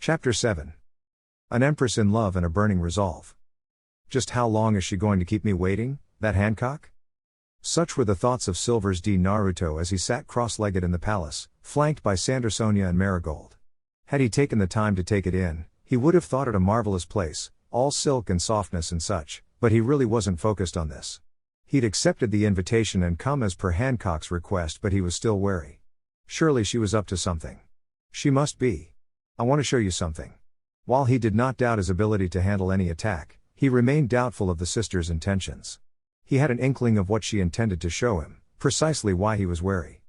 Chapter 7. An Empress in Love and a Burning Resolve. Just how long is she going to keep me waiting, that Hancock? Such were the thoughts of Silver's D. Naruto as he sat cross-legged in the palace, flanked by Sandersonia and Marigold. Had he taken the time to take it in, he would have thought it a marvelous place, all silk and softness and such, but he really wasn't focused on this. He'd accepted the invitation and come as per Hancock's request, but he was still wary. Surely she was up to something. She must be. I want to show you something. While he did not doubt his ability to handle any attack, he remained doubtful of the sister's intentions. He had an inkling of what she intended to show him, precisely why he was wary.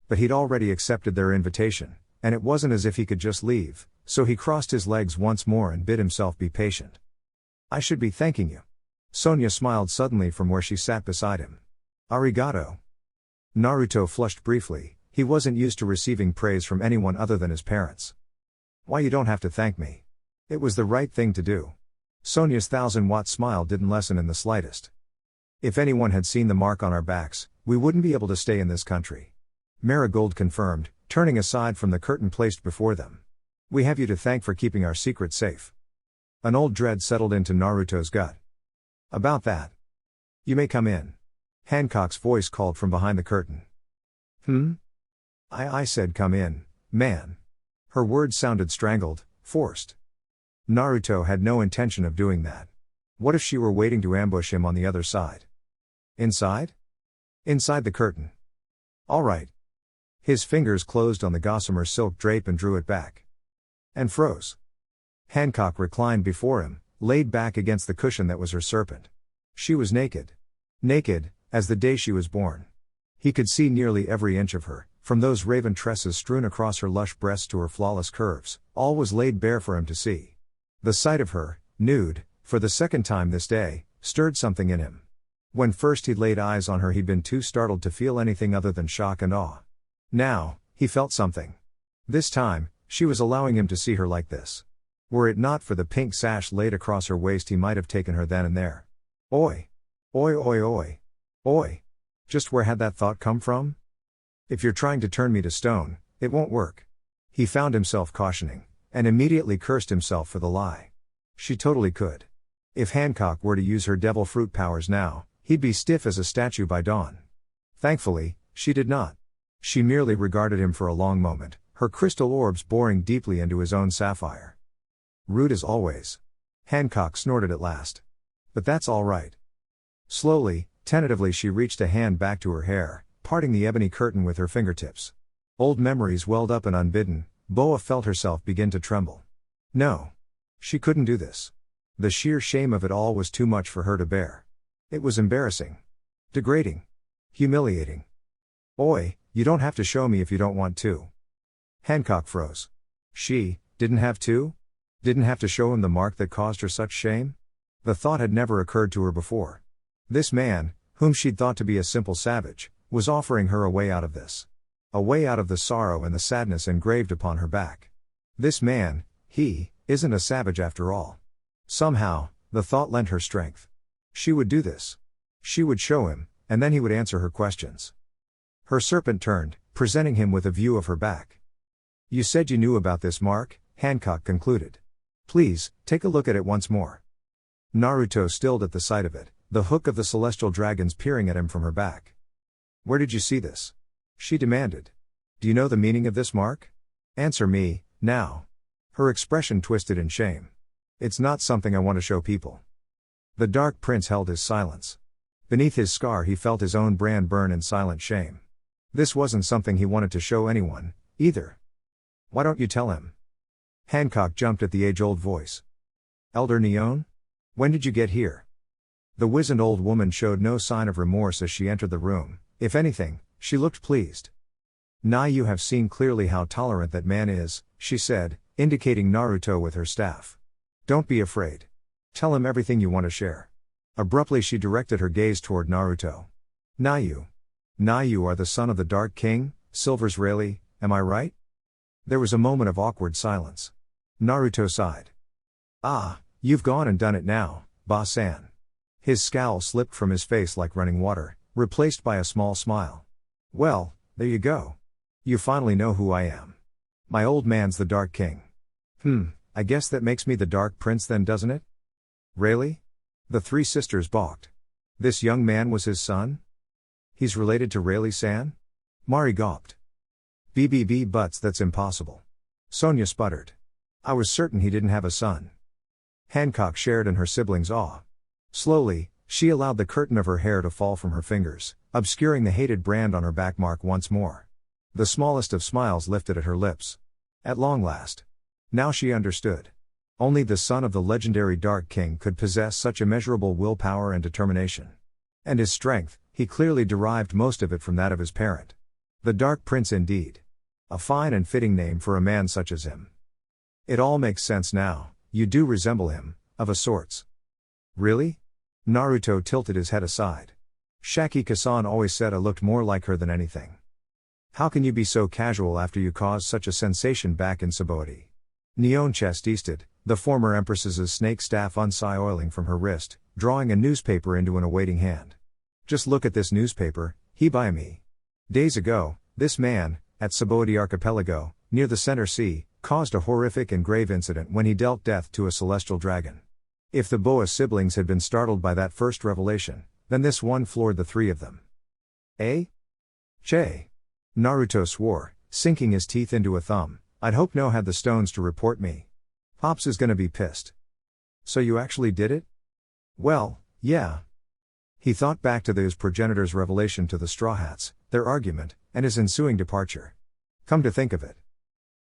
But he'd already accepted their invitation, and it wasn't as if he could just leave, so he crossed his legs once more and bid himself be patient. I should be thanking you. Sonia smiled suddenly from where she sat beside him. Arigato. Naruto flushed briefly. He wasn't used to receiving praise from anyone other than his parents. Why, you don't have to thank me. It was the right thing to do. Sonia's 1,000-watt smile didn't lessen in the slightest. If anyone had seen the mark on our backs, we wouldn't be able to stay in this country. Marigold confirmed, turning aside from the curtain placed before them. We have you to thank for keeping our secret safe. An old dread settled into Naruto's gut. About that. You may come in. Hancock's voice called from behind the curtain. I said come in, man. Her words sounded strangled, forced. Naruto had no intention of doing that. What if she were waiting to ambush him on the other side? Inside? Inside the curtain. All right. His fingers closed on the gossamer silk drape and drew it back. And froze. Hancock reclined before him, laid back against the cushion that was her serpent. She was naked. Naked, as the day she was born. He could see nearly every inch of her, from those raven tresses strewn across her lush breasts to her flawless curves, all was laid bare for him to see. The sight of her, nude, for the second time this day, stirred something in him. When first he'd laid eyes on her, he'd been too startled to feel anything other than shock and awe. Now, he felt something. This time, she was allowing him to see her like this. Were it not for the pink sash laid across her waist, he might have taken her then and there. Oi! Oi oi oi! Oi! Just where had that thought come from? If you're trying to turn me to stone, it won't work. He found himself cautioning, and immediately cursed himself for the lie. She totally could. If Hancock were to use her devil fruit powers now, he'd be stiff as a statue by dawn. Thankfully, she did not. She merely regarded him for a long moment, her crystal orbs boring deeply into his own sapphire. Rude as always. Hancock snorted at last. But that's all right. Slowly, tentatively she reached a hand back to her hair, parting the ebony curtain with her fingertips. Old memories welled up and unbidden, Boa felt herself begin to tremble. No. She couldn't do this. The sheer shame of it all was too much for her to bear. It was embarrassing. Degrading. Humiliating. Oi, you don't have to show me if you don't want to. Hancock froze. She didn't have to? Didn't have to show him the mark that caused her such shame? The thought had never occurred to her before. This man, whom she'd thought to be a simple savage, was offering her a way out of this. A way out of the sorrow and the sadness engraved upon her back. This man, he, isn't a savage after all. Somehow, the thought lent her strength. She would do this. She would show him, and then he would answer her questions. Her serpent turned, presenting him with a view of her back. You said you knew about this mark, Hancock concluded. Please, take a look at it once more. Naruto stilled at the sight of it, the hook of the celestial dragons peering at him from her back. Where did you see this? She demanded. Do you know the meaning of this mark? Answer me, now. Her expression twisted in shame. It's not something I want to show people. The Dark Prince held his silence. Beneath his scar he felt his own brand burn in silent shame. This wasn't something he wanted to show anyone, either. Why don't you tell him? Hancock jumped at the age-old voice. Elder Neon? When did you get here? The wizened old woman showed no sign of remorse as she entered the room. If anything, she looked pleased. Now you have seen clearly how tolerant that man is, she said, indicating Naruto with her staff. Don't be afraid. Tell him everything you want to share. Abruptly she directed her gaze toward Naruto. Nayu. Nayu are the son of the Dark King, Silver's Rayleigh, am I right? There was a moment of awkward silence. Naruto sighed. Ah, you've gone and done it now, Ba-san. His scowl slipped from his face like running water, replaced by a small smile. Well, there you go. You finally know who I am. My old man's the Dark King. I guess that makes me the Dark Prince then, doesn't it? Rayleigh? The three sisters balked. This young man was his son? He's related to Rayleigh-san? Mari gawped. BBB butts, that's impossible. Sonia sputtered. I was certain he didn't have a son. Hancock shared in her siblings' awe. Slowly, she allowed the curtain of her hair to fall from her fingers, obscuring the hated brand on her back mark once more. The smallest of smiles lifted at her lips. At long last. Now she understood. Only the son of the legendary Dark King could possess such immeasurable willpower and determination. And his strength, he clearly derived most of it from that of his parent. The Dark Prince indeed. A fine and fitting name for a man such as him. It all makes sense now, you do resemble him, of a sorts. Really? Naruto tilted his head aside. Shaki-Kasan always said I looked more like her than anything. How can you be so casual after you caused such a sensation back in Sabaody? Nihon chest-easted, the former empress's snake staff unsi-oiling from her wrist, drawing a newspaper into an awaiting hand. Just look at this newspaper, Hibayami. Days ago, this man, at Sabaody Archipelago, near the Center Sea, caused a horrific and grave incident when he dealt death to a celestial dragon. If the Boa siblings had been startled by that first revelation, then this one floored the three of them. Eh? Che. Naruto swore, sinking his teeth into a thumb. I'd hope No had the stones to report me. Pops is gonna be pissed. So you actually did it? Well, yeah. He thought back to his progenitor's revelation to the Straw Hats, their argument, and his ensuing departure. Come to think of it.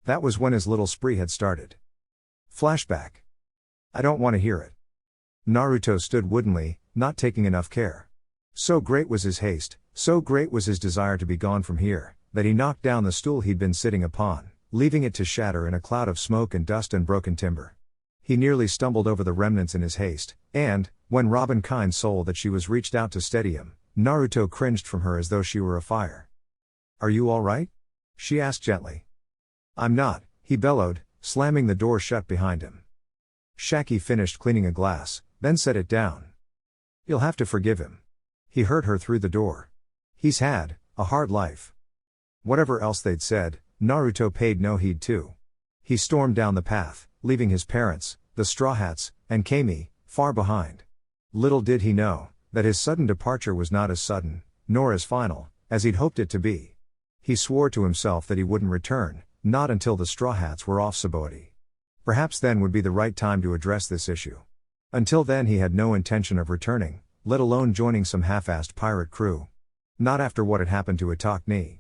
That was when his little spree had started. Flashback. I don't want to hear it. Naruto stood woodenly, not taking enough care. So great was his haste, so great was his desire to be gone from here, that he knocked down the stool he'd been sitting upon, leaving it to shatter in a cloud of smoke and dust and broken timber. He nearly stumbled over the remnants in his haste, and, when Robin kind soul that she was reached out to steady him, Naruto cringed from her as though she were afire. Are you all right? She asked gently. I'm not, he bellowed, slamming the door shut behind him. Shaki finished cleaning a glass, then set it down. You'll have to forgive him. He heard her through the door. He's had a hard life. Whatever else they'd said, Naruto paid no heed to. He stormed down the path, leaving his parents, the Straw Hats, and Kami, far behind. Little did he know, that his sudden departure was not as sudden, nor as final, as he'd hoped it to be. He swore to himself that he wouldn't return, not until the Straw Hats were off Sabaody. Perhaps then would be the right time to address this issue. Until then he had no intention of returning, let alone joining some half-assed pirate crew. Not after what had happened to Itakni.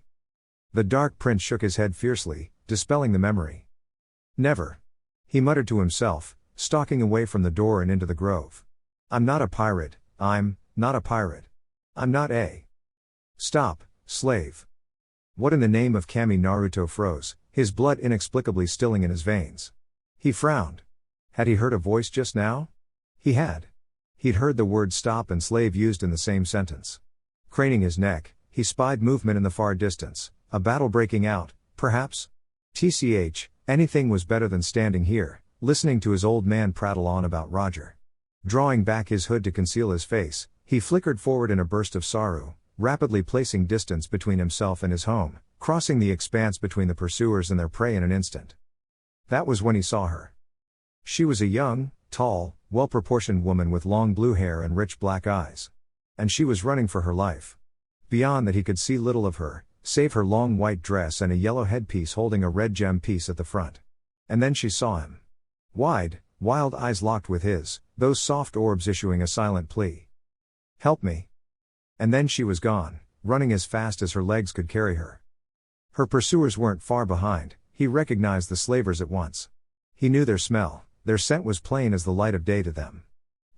The Dark Prince shook his head fiercely, dispelling the memory. Never. He muttered to himself, stalking away from the door and into the grove. I'm not a pirate, I'm not a pirate. I'm not a. Stop, slave. What in the name of Kami? Naruto froze, his blood inexplicably stilling in his veins. He frowned. Had he heard a voice just now? He had. He'd heard the words stop and slave used in the same sentence. Craning his neck, he spied movement in the far distance, a battle breaking out, perhaps? TCH, anything was better than standing here, listening to his old man prattle on about Roger. Drawing back his hood to conceal his face, he flickered forward in a burst of sorrow, rapidly placing distance between himself and his home, crossing the expanse between the pursuers and their prey in an instant. That was when he saw her. She was a young, tall, well-proportioned woman with long blue hair and rich black eyes. And she was running for her life. Beyond that he could see little of her, save her long white dress and a yellow headpiece holding a red gem piece at the front. And then she saw him. Wide, wild eyes locked with his, those soft orbs issuing a silent plea. Help me. And then she was gone, running as fast as her legs could carry her. Her pursuers weren't far behind, he recognized the slavers at once. He knew their smell, their scent was plain as the light of day to them.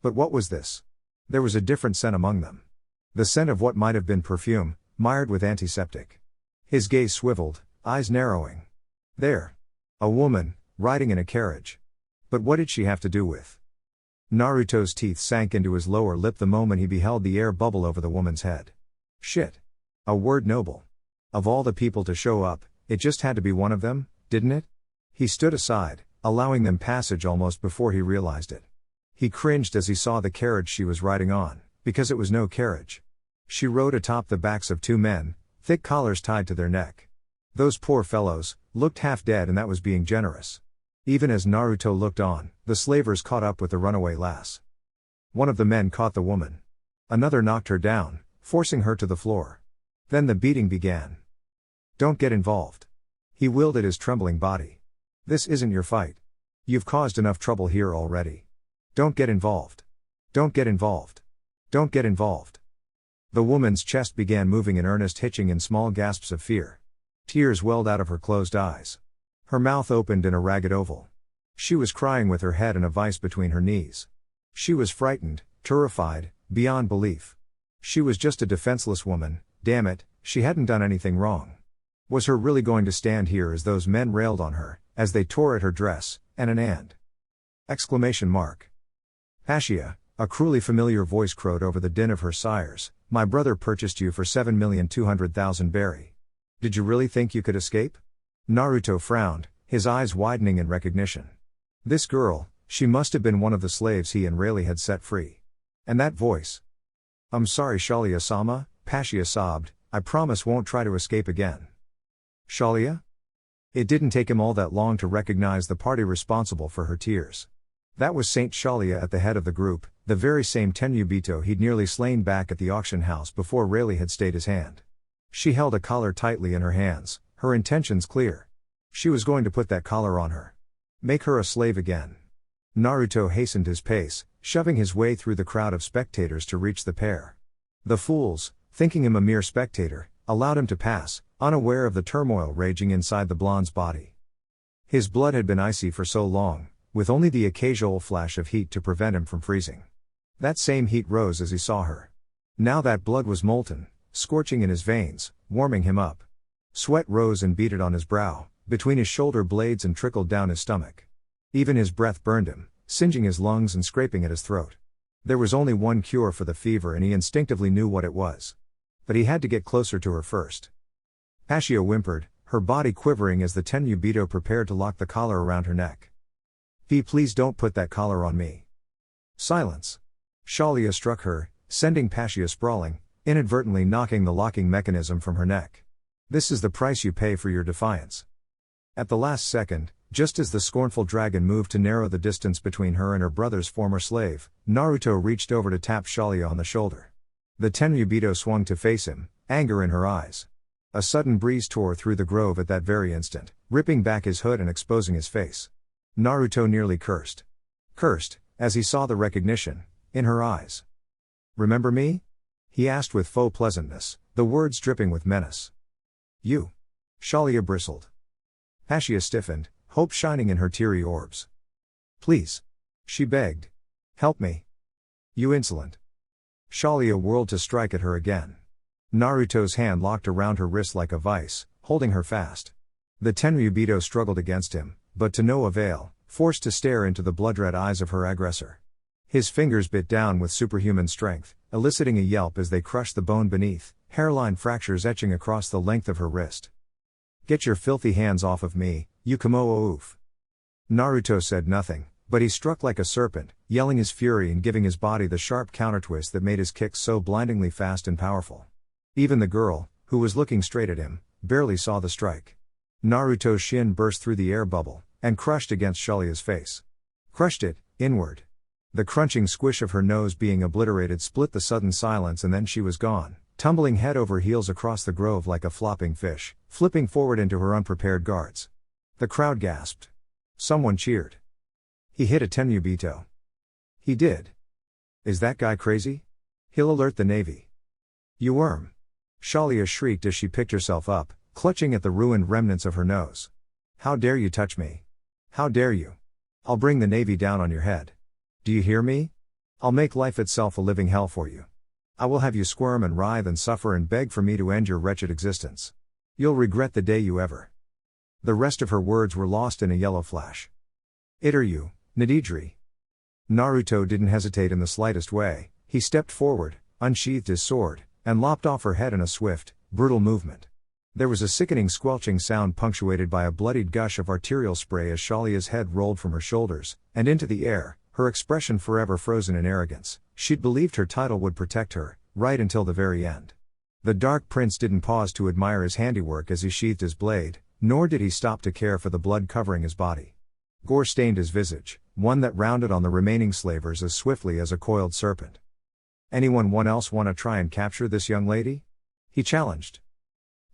But what was this? There was a different scent among them. The scent of what might have been perfume, mired with antiseptic. His gaze swiveled, eyes narrowing. There. A woman, riding in a carriage. But what did she have to do with? Naruto's teeth sank into his lower lip the moment he beheld the air bubble over the woman's head. Shit. A word noble. Of all the people to show up, it just had to be one of them, didn't it? He stood aside, allowing them passage almost before he realized it. He cringed as he saw the carriage she was riding on, because it was no carriage. She rode atop the backs of two men, thick collars tied to their neck. Those poor fellows, looked half dead, and that was being generous. Even as Naruto looked on, the slavers caught up with the runaway lass. One of the men caught the woman. Another knocked her down, forcing her to the floor. Then the beating began. Don't get involved. He wielded his trembling body. This isn't your fight. You've caused enough trouble here already. Don't get involved. Don't get involved. Don't get involved. The woman's chest began moving in earnest, hitching in small gasps of fear. Tears welled out of her closed eyes. Her mouth opened in a ragged oval. She was crying with her head in a vice between her knees. She was frightened, terrified, beyond belief. She was just a defenseless woman, damn it, she hadn't done anything wrong. Was her really going to stand here as those men railed on her, as they tore at her dress, and. Exclamation mark. Ashia, a cruelly familiar voice crowed over the din of her sires, my brother purchased you for 7,200,000 berry. Did you really think you could escape? Naruto frowned, his eyes widening in recognition. This girl, she must have been one of the slaves he and Rayleigh had set free. And that voice. I'm sorry Shalia-sama, Ashia sobbed, I promise won't try to escape again. Shalia? It didn't take him all that long to recognize the party responsible for her tears. That was Saint Shalia at the head of the group, the very same Tenryubito he'd nearly slain back at the auction house before Rayleigh had stayed his hand. She held a collar tightly in her hands, her intentions clear. She was going to put that collar on her. Make her a slave again. Naruto hastened his pace, shoving his way through the crowd of spectators to reach the pair. The fools, thinking him a mere spectator, allowed him to pass, unaware of the turmoil raging inside the blonde's body. His blood had been icy for so long, with only the occasional flash of heat to prevent him from freezing. That same heat rose as he saw her. Now that blood was molten, scorching in his veins, warming him up. Sweat rose and beaded on his brow, between his shoulder blades and trickled down his stomach. Even his breath burned him, singeing his lungs and scraping at his throat. There was only one cure for the fever and he instinctively knew what it was. But he had to get closer to her first. Ashia whimpered, her body quivering as the Tenryubito prepared to lock the collar around her neck. Please don't put that collar on me. Silence. Shalia struck her, sending Ashia sprawling, inadvertently knocking the locking mechanism from her neck. This is the price you pay for your defiance. At the last second, just as the scornful dragon moved to narrow the distance between her and her brother's former slave, Naruto reached over to tap Shalia on the shoulder. The Tenryubito swung to face him, anger in her eyes. A sudden breeze tore through the grove at that very instant, ripping back his hood and exposing his face. Naruto nearly cursed. Cursed, as he saw the recognition, in her eyes. Remember me? He asked with faux pleasantness, the words dripping with menace. You. Shalia bristled. Ashia stiffened, hope shining in her teary orbs. Please. She begged. Help me. You insolent. Shalia whirled to strike at her again. Naruto's hand locked around her wrist like a vice, holding her fast. The Tenryubito struggled against him, but to no avail, forced to stare into the blood-red eyes of her aggressor. His fingers bit down with superhuman strength, eliciting a yelp as they crushed the bone beneath, hairline fractures etching across the length of her wrist. Get your filthy hands off of me, you Kamo-oof. Naruto said nothing, but he struck like a serpent, yelling his fury and giving his body the sharp countertwist that made his kicks so blindingly fast and powerful. Even the girl, who was looking straight at him, barely saw the strike. Naruto's shin burst through the air bubble, and crushed against Shalia's face. Crushed it, inward. The crunching squish of her nose being obliterated split the sudden silence and then she was gone, tumbling head over heels across the grove like a flopping fish, flipping forward into her unprepared guards. The crowd gasped. Someone cheered. He hit a Tenryubito. He did. Is that guy crazy? He'll alert the Navy. You worm. Shalia shrieked as she picked herself up, clutching at the ruined remnants of her nose. How dare you touch me? How dare you? I'll bring the Navy down on your head. Do you hear me? I'll make life itself a living hell for you. I will have you squirm and writhe and suffer and beg for me to end your wretched existence. You'll regret the day you ever. The rest of her words were lost in a yellow flash. Iter you, Nididri. Naruto didn't hesitate in the slightest way, he stepped forward, unsheathed his sword, and lopped off her head in a swift, brutal movement. There was a sickening squelching sound punctuated by a bloodied gush of arterial spray as Shalia's head rolled from her shoulders, and into the air, her expression forever frozen in arrogance. She'd believed her title would protect her, right until the very end. The Dark Prince didn't pause to admire his handiwork as he sheathed his blade, nor did he stop to care for the blood covering his body. Gore stained his visage, one that rounded on the remaining slavers as swiftly as a coiled serpent. Anyone else want to try and capture this young lady? He challenged.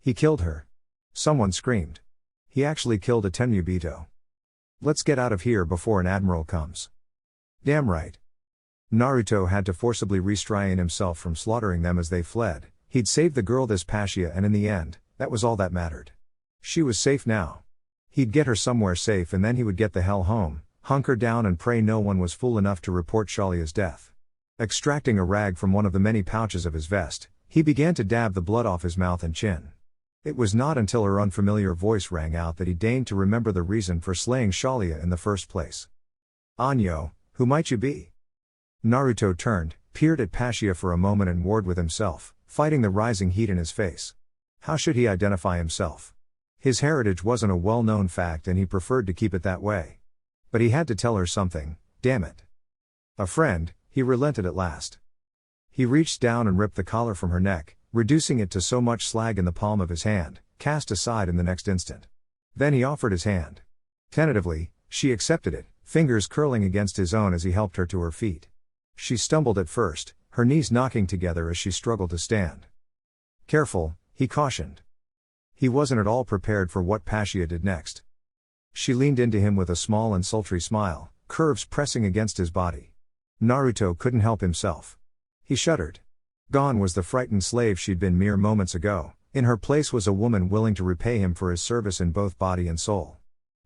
He killed her. Someone screamed. He actually killed a Tenryubito. Let's get out of here before an admiral comes. Damn right. Naruto had to forcibly restrain himself from slaughtering them as they fled. He'd saved the girl this Passia, and in the end, that was all that mattered. She was safe now. He'd get her somewhere safe, and then he would get the hell home, hunker down and pray no one was fool enough to report Shalia's death. Extracting a rag from one of the many pouches of his vest, he began to dab the blood off his mouth and chin. It was not until her unfamiliar voice rang out that he deigned to remember the reason for slaying Shalia in the first place. Anyo, who might you be? Naruto turned, peered at Passia for a moment and warred with himself, fighting the rising heat in his face. How should he identify himself? His heritage wasn't a well-known fact and he preferred to keep it that way. But he had to tell her something, damn it. A friend, he relented at last. He reached down and ripped the collar from her neck, reducing it to so much slag in the palm of his hand, cast aside in the next instant. Then he offered his hand. Tentatively, she accepted it, fingers curling against his own as he helped her to her feet. She stumbled at first, her knees knocking together as she struggled to stand. Careful, he cautioned. He wasn't at all prepared for what Passia did next. She leaned into him with a small and sultry smile, curves pressing against his body. Naruto couldn't help himself. He shuddered. Gone was the frightened slave she'd been mere moments ago, in her place was a woman willing to repay him for his service in both body and soul.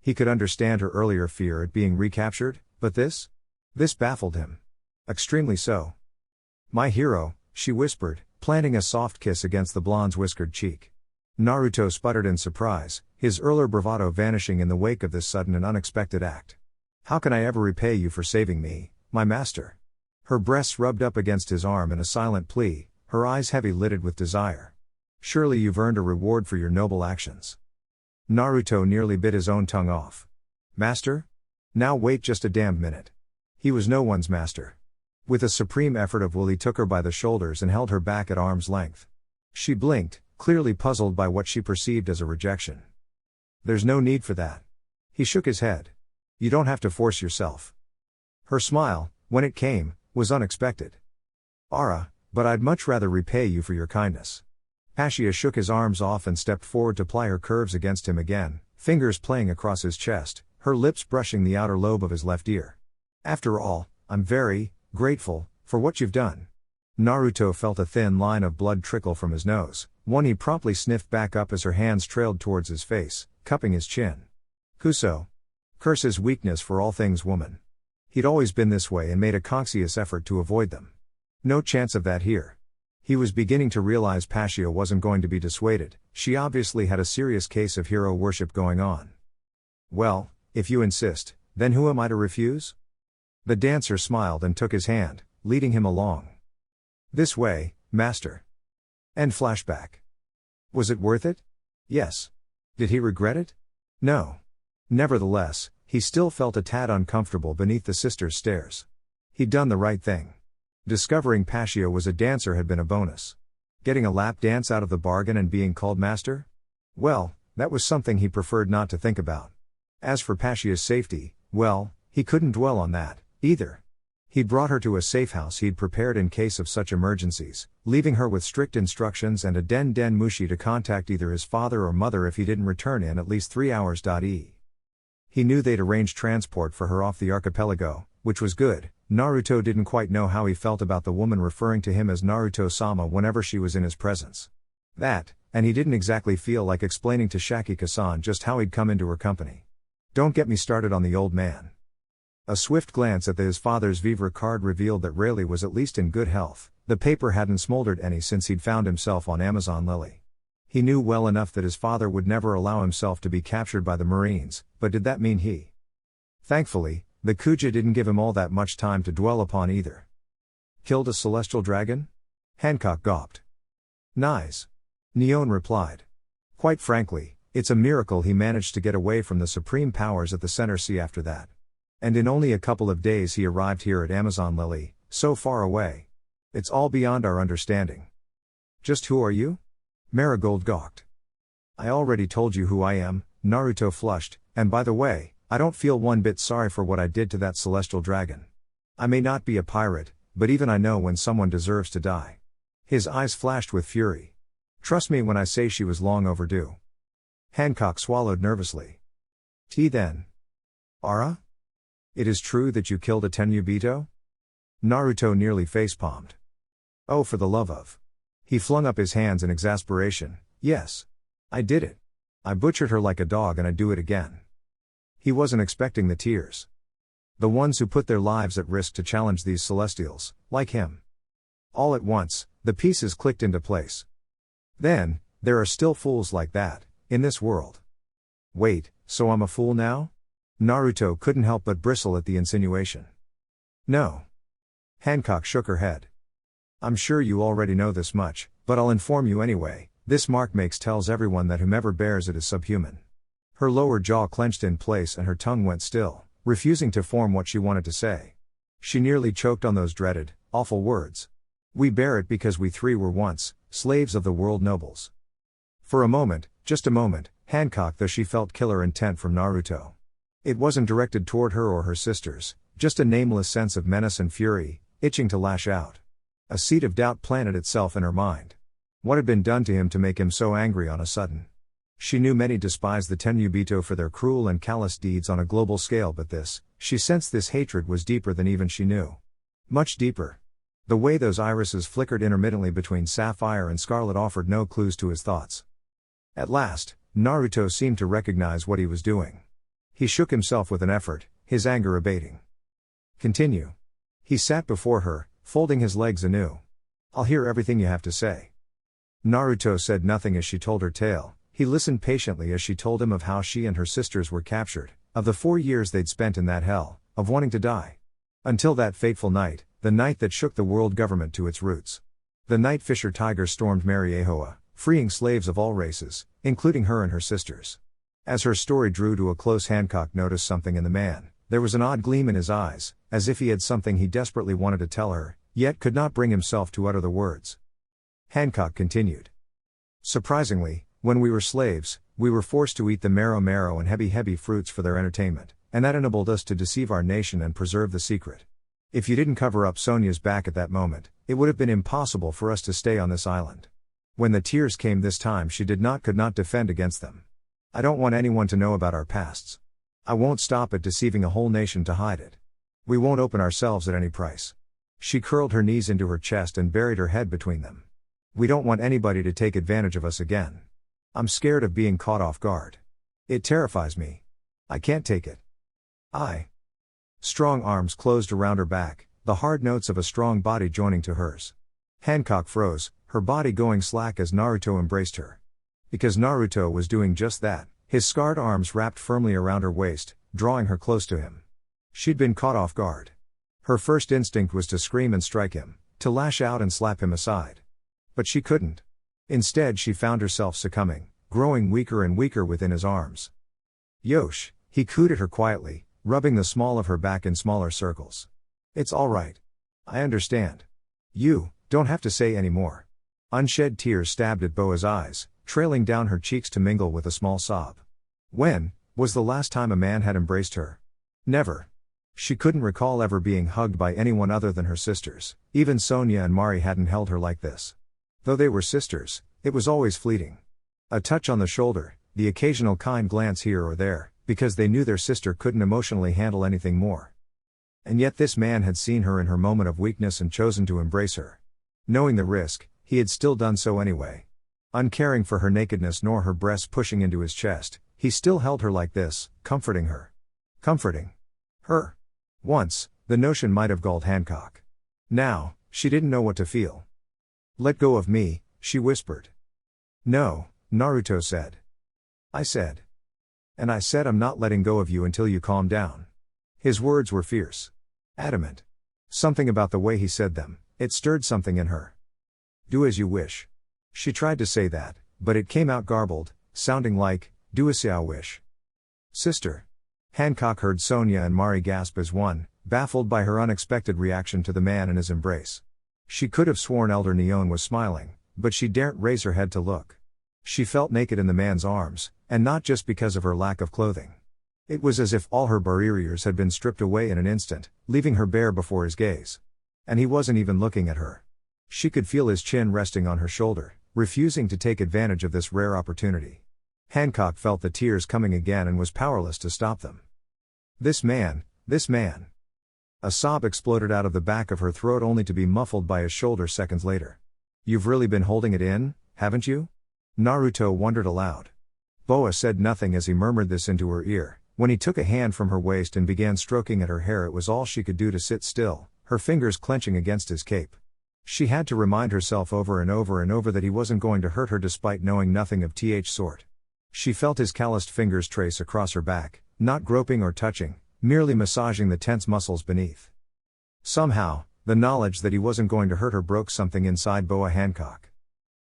He could understand her earlier fear at being recaptured, but this? This baffled him. Extremely so. My hero, she whispered, planting a soft kiss against the blonde's whiskered cheek. Naruto sputtered in surprise, his earlier bravado vanishing in the wake of this sudden and unexpected act. How can I ever repay you for saving me, my master? Her breasts rubbed up against his arm in a silent plea, her eyes heavy-lidded with desire. Surely you've earned a reward for your noble actions. Naruto nearly bit his own tongue off. Master? Now wait just a damned minute. He was no one's master. With a supreme effort of will he took her by the shoulders and held her back at arm's length. She blinked, clearly puzzled by what she perceived as a rejection. There's no need for that. He shook his head. You don't have to force yourself. Her smile, when it came, was unexpected. Ara, but I'd much rather repay you for your kindness. Passia shook his arms off and stepped forward to ply her curves against him again, fingers playing across his chest, her lips brushing the outer lobe of his left ear. After all, I'm very grateful for what you've done. Naruto felt a thin line of blood trickle from his nose, one he promptly sniffed back up as her hands trailed towards his face, cupping his chin. Kuso. Curse his weakness for all things woman. He'd always been this way and made a conscious effort to avoid them. No chance of that here. He was beginning to realize Passia wasn't going to be dissuaded, she obviously had a serious case of hero worship going on. Well, if you insist, then who am I to refuse? The dancer smiled and took his hand, leading him along. This way, master. End flashback. Was it worth it? Yes. Did he regret it? No. Nevertheless, he still felt a tad uncomfortable beneath the sister's stares. He'd done the right thing. Discovering Passia was a dancer had been a bonus. Getting a lap dance out of the bargain and being called master? Well, that was something he preferred not to think about. As for Passia's safety, well, he couldn't dwell on that, either. He'd brought her to a safe house he'd prepared in case of such emergencies, leaving her with strict instructions and a den mushi to contact either his father or mother if he didn't return in at least 3 hours. He knew they'd arranged transport for her off the archipelago, which was good. Naruto didn't quite know how he felt about the woman referring to him as Naruto-sama whenever she was in his presence. That, and he didn't exactly feel like explaining to Shakika-san just how he'd come into her company. Don't get me started on the old man. A swift glance at his father's Vivre card revealed that Rayleigh was at least in good health. The paper hadn't smoldered any since he'd found himself on Amazon Lily. He knew well enough that his father would never allow himself to be captured by the Marines, but did that mean he? Thankfully, the Kuja didn't give him all that much time to dwell upon either. Killed a celestial dragon? Hancock gawped. Nice. Neon replied. Quite frankly, it's a miracle he managed to get away from the supreme powers at the Center Sea after that. And in only a couple of days he arrived here at Amazon Lily, so far away. It's all beyond our understanding. Just who are you? Marigold gawked. I already told you who I am, Naruto flushed, and by the way, I don't feel one bit sorry for what I did to that celestial dragon. I may not be a pirate, but even I know when someone deserves to die. His eyes flashed with fury. Trust me when I say she was long overdue. Hancock swallowed nervously. Then. Ara? It is true that you killed a Tenryubito? Naruto nearly facepalmed. Oh, for the love of. He flung up his hands in exasperation. Yes. I did it. I butchered her like a dog and I'd do it again. He wasn't expecting the tears. The ones who put their lives at risk to challenge these celestials, like him. All at once, the pieces clicked into place. Then, there are still fools like that, in this world. Wait, so I'm a fool now? Naruto couldn't help but bristle at the insinuation. No. Hancock shook her head. I'm sure you already know this much, but I'll inform you anyway. This mark tells everyone that whomever bears it is subhuman. Her lower jaw clenched in place and her tongue went still, refusing to form what she wanted to say. She nearly choked on those dreaded, awful words. We bear it because we three were once slaves of the world nobles. For a moment, just a moment, Hancock though she felt killer intent from Naruto. It wasn't directed toward her or her sisters, just a nameless sense of menace and fury, itching to lash out. A seed of doubt planted itself in her mind. What had been done to him to make him so angry on a sudden? She knew many despised the Tenryubito for their cruel and callous deeds on a global scale, but she sensed this hatred was deeper than even she knew. Much deeper. The way those irises flickered intermittently between sapphire and scarlet offered no clues to his thoughts. At last, Naruto seemed to recognize what he was doing. He shook himself with an effort, his anger abating. Continue. He sat before her, folding his legs anew. I'll hear everything you have to say. Naruto said nothing as she told her tale. He listened patiently as she told him of how she and her sisters were captured, of the 4 years they'd spent in that hell, of wanting to die. Until that fateful night, the night that shook the world government to its roots. The night Fisher Tiger stormed Mariehoa, freeing slaves of all races, including her and her sisters. As her story drew to a close, Hancock noticed something in the man. There was an odd gleam in his eyes, as if he had something he desperately wanted to tell her, yet could not bring himself to utter the words. Hancock continued. Surprisingly, when we were slaves, we were forced to eat the marrow and heavy fruits for their entertainment, and that enabled us to deceive our nation and preserve the secret. If you didn't cover up Sonia's back at that moment, it would have been impossible for us to stay on this island. When the tears came this time, she could not defend against them. I don't want anyone to know about our pasts. I won't stop at deceiving a whole nation to hide it. We won't open ourselves at any price. She curled her knees into her chest and buried her head between them. We don't want anybody to take advantage of us again. I'm scared of being caught off guard. It terrifies me. I can't take it. Strong arms closed around her back, the hard notes of a strong body joining to hers. Hancock froze, her body going slack as Naruto embraced her. Because Naruto was doing just that, his scarred arms wrapped firmly around her waist, drawing her close to him. She'd been caught off guard. Her first instinct was to scream and strike him, to lash out and slap him aside. But she couldn't. Instead, she found herself succumbing, growing weaker and weaker within his arms. Yosh, he cooed at her quietly, rubbing the small of her back in smaller circles. It's all right. I understand. You don't have to say any more. Unshed tears stabbed at Boa's eyes, trailing down her cheeks to mingle with a small sob. When was the last time a man had embraced her? Never. She couldn't recall ever being hugged by anyone other than her sisters. Even Sonia and Mari hadn't held her like this. Though they were sisters, it was always fleeting. A touch on the shoulder, the occasional kind glance here or there, because they knew their sister couldn't emotionally handle anything more. And yet this man had seen her in her moment of weakness and chosen to embrace her. Knowing the risk, he had still done so anyway. Uncaring for her nakedness nor her breasts pushing into his chest, he still held her like this, comforting her. Comforting her. Once, the notion might have galled Hancock. Now, she didn't know what to feel. Let go of me, she whispered. No, Naruto said. I said. And I said I'm not letting go of you until you calm down. His words were fierce. Adamant. Something about the way he said them, it stirred something in her. Do as you wish. She tried to say that, but it came out garbled, sounding like, do as I wish. Sister. Hancock heard Sonia and Mari gasp as one, baffled by her unexpected reaction to the man in his embrace. She could have sworn Elder Neon was smiling, but she daren't raise her head to look. She felt naked in the man's arms, and not just because of her lack of clothing. It was as if all her barriers had been stripped away in an instant, leaving her bare before his gaze. And he wasn't even looking at her. She could feel his chin resting on her shoulder, refusing to take advantage of this rare opportunity. Hancock felt the tears coming again and was powerless to stop them. This man. A sob exploded out of the back of her throat only to be muffled by his shoulder seconds later. You've really been holding it in, haven't you? Naruto wondered aloud. Boa said nothing as he murmured this into her ear. When he took a hand from her waist and began stroking at her hair, it was all she could do to sit still, her fingers clenching against his cape. She had to remind herself over and over that he wasn't going to hurt her despite knowing nothing of th sort. She felt his calloused fingers trace across her back, not groping or touching, merely massaging the tense muscles beneath. Somehow, the knowledge that he wasn't going to hurt her broke something inside Boa Hancock.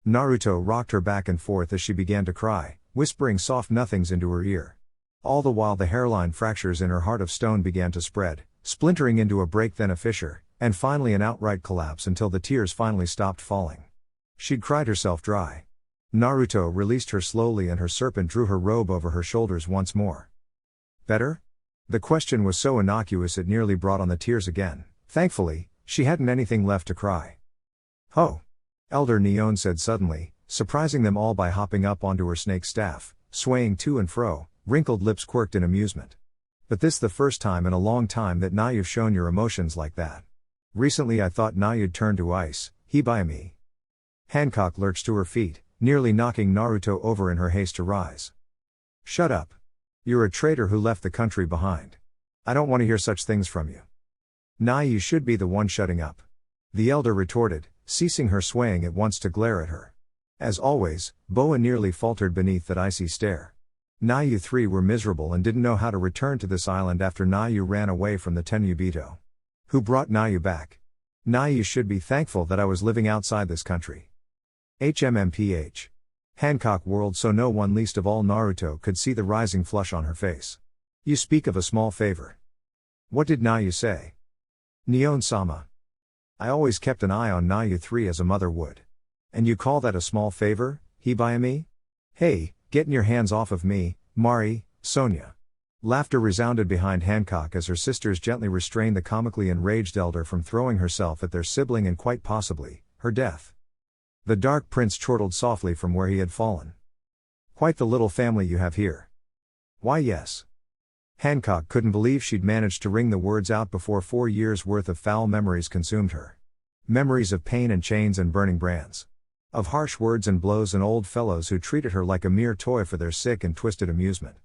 Naruto rocked her back and forth as she began to cry, whispering soft nothings into her ear. All the while the hairline fractures in her heart of stone began to spread, splintering into a break, then a fissure, and finally an outright collapse until the tears finally stopped falling. She'd cried herself dry. Naruto released her slowly and her serpent drew her robe over her shoulders once more. Better? The question was so innocuous it nearly brought on the tears again. Thankfully, she hadn't anything left to cry. Ho! Elder Neon said suddenly, surprising them all by hopping up onto her snake staff, swaying to and fro, wrinkled lips quirked in amusement. But this the first time in a long time that you've shown your emotions like that. Recently I thought you'd turn to ice, me. Hancock lurched to her feet, nearly knocking Naruto over in her haste to rise. Shut up. You're a traitor who left the country behind. I don't want to hear such things from you. You should be the one shutting up. The elder retorted, ceasing her swaying at once to glare at her. As always, Boa nearly faltered beneath that icy stare. You three were miserable and didn't know how to return to this island after you ran away from the Tenryubito. Who brought you back? You should be thankful that I was living outside this country. HMMPH. Hancock whirled so no one, least of all Naruto, could see the rising flush on her face. You speak of a small favor. What did you say? Neon-sama. I always kept an eye on you three as a mother would. And you call that a small favor, me? Hey, getting your hands off of me, Mari, Sonia. Laughter resounded behind Hancock as her sisters gently restrained the comically enraged elder from throwing herself at their sibling and quite possibly, her death. The dark prince chortled softly from where he had fallen. Quite the little family you have here. Why yes. Hancock couldn't believe she'd managed to wring the words out before 4 years' worth of foul memories consumed her. Memories of pain and chains and burning brands. Of harsh words and blows and old fellows who treated her like a mere toy for their sick and twisted amusement.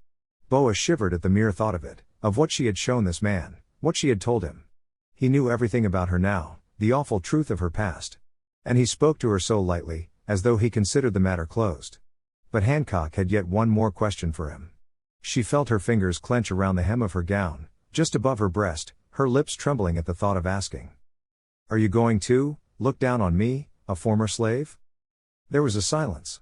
Boa shivered at the mere thought of it, of what she had shown this man, what she had told him. He knew everything about her now, the awful truth of her past. And he spoke to her so lightly, as though he considered the matter closed. But Hancock had yet one more question for him. She felt her fingers clench around the hem of her gown, just above her breast, her lips trembling at the thought of asking. Are you going to look down on me, a former slave? There was a silence.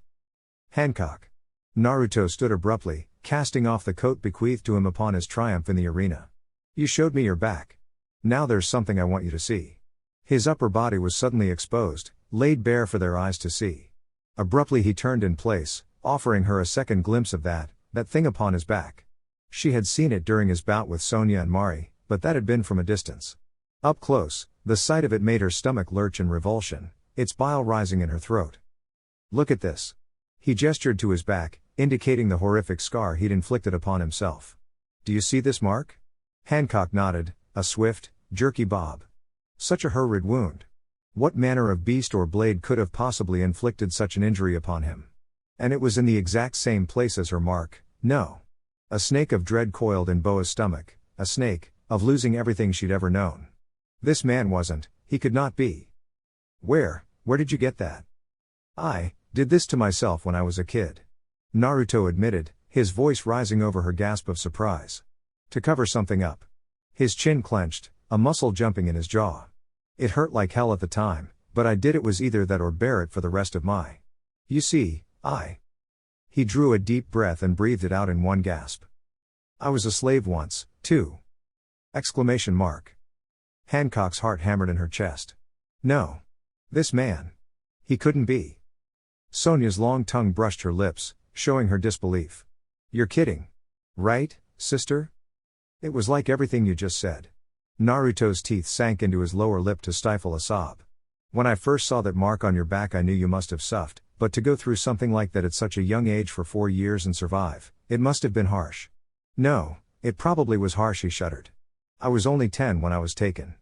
Hancock. Naruto stood abruptly, casting off the coat bequeathed to him upon his triumph in the arena. You showed me your back. Now there's something I want you to see. His upper body was suddenly exposed, laid bare for their eyes to see. Abruptly he turned in place, offering her a second glimpse of that thing upon his back. She had seen it during his bout with Sonia and Mari, but that had been from a distance. Up close, the sight of it made her stomach lurch in revulsion, its bile rising in her throat. Look at this. He gestured to his back, indicating the horrific scar he'd inflicted upon himself. Do you see this mark? Hancock nodded, a swift, jerky bob. Such a horrid wound. What manner of beast or blade could have possibly inflicted such an injury upon him? And it was in the exact same place as her mark, no. A snake of dread coiled in Boa's stomach, a snake, of losing everything she'd ever known. This man wasn't, he could not be. Where did you get that? I did this to myself when I was a kid. Naruto admitted, his voice rising over her gasp of surprise. To cover something up. His chin clenched, a muscle jumping in his jaw. It hurt like hell at the time, but I did it was either that or bear it for the rest of my. You see, He drew a deep breath and breathed it out in one gasp. I was a slave once, too. Exclamation mark. Hancock's heart hammered in her chest. No. This man. He couldn't be. Sonia's long tongue brushed her lips, showing her disbelief. You're kidding. Right, sister? It was like everything you just said. Naruto's teeth sank into his lower lip to stifle a sob. When I first saw that mark on your back I knew you must have suffered, but to go through something like that at such a young age for 4 years and survive, it must have been harsh. No, it probably was harsh, he shuddered. I was only 10 when I was taken.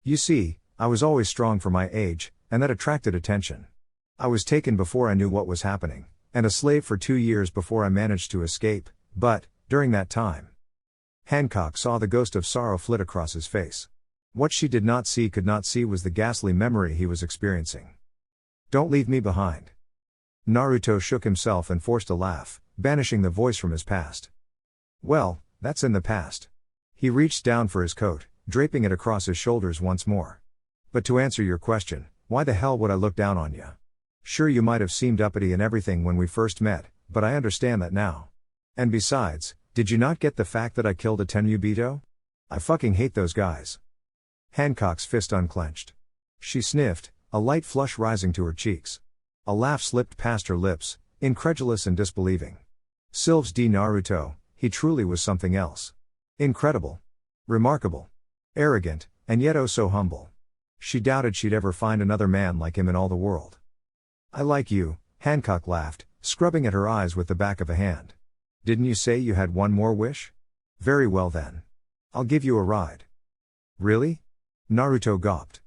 You see, I was always strong for my age, and that attracted attention. I was taken before I knew what was happening, and a slave for 2 years before I managed to escape, but, during that time. Hancock saw the ghost of sorrow flit across his face. What she could not see was the ghastly memory he was experiencing. Don't leave me behind. Naruto shook himself and forced a laugh, banishing the voice from his past. Well, that's in the past. He reached down for his coat, draping it across his shoulders once more. But to answer your question, why the hell would I look down on you? Sure, you might have seemed uppity and everything when we first met, but I understand that now. And besides, did you not get the fact that I killed a Tenryubito? I fucking hate those guys. Hancock's fist unclenched. She sniffed, a light flush rising to her cheeks. A laugh slipped past her lips, incredulous and disbelieving. Sylves D. Naruto, he truly was something else. Incredible. Remarkable. Arrogant, and yet oh so humble. She doubted she'd ever find another man like him in all the world. I like you, Hancock laughed, scrubbing at her eyes with the back of a hand. Didn't you say you had one more wish? Very well then. I'll give you a ride. Really? Naruto gawped.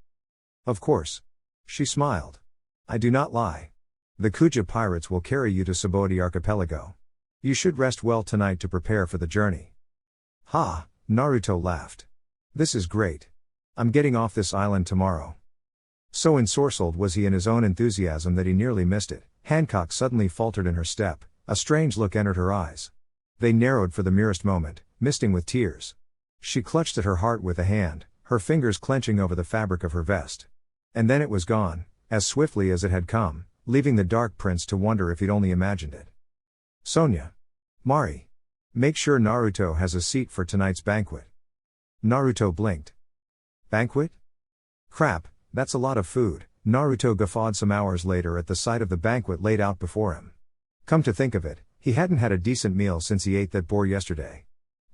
Of course. She smiled. I do not lie. The Kuja pirates will carry you to Sabaody Archipelago. You should rest well tonight to prepare for the journey. Ha, Naruto laughed. This is great. I'm getting off this island tomorrow. So ensorcelled was he in his own enthusiasm that he nearly missed it. Hancock suddenly faltered in her step, a strange look entered her eyes. They narrowed for the merest moment, misting with tears. She clutched at her heart with a hand, her fingers clenching over the fabric of her vest. And then it was gone, as swiftly as it had come, leaving the Dark Prince to wonder if he'd only imagined it. Sonia. Mari. Make sure Naruto has a seat for tonight's banquet. Naruto blinked. Banquet? Crap, that's a lot of food, Naruto guffawed some hours later at the sight of the banquet laid out before him. Come to think of it, he hadn't had a decent meal since he ate that boar yesterday.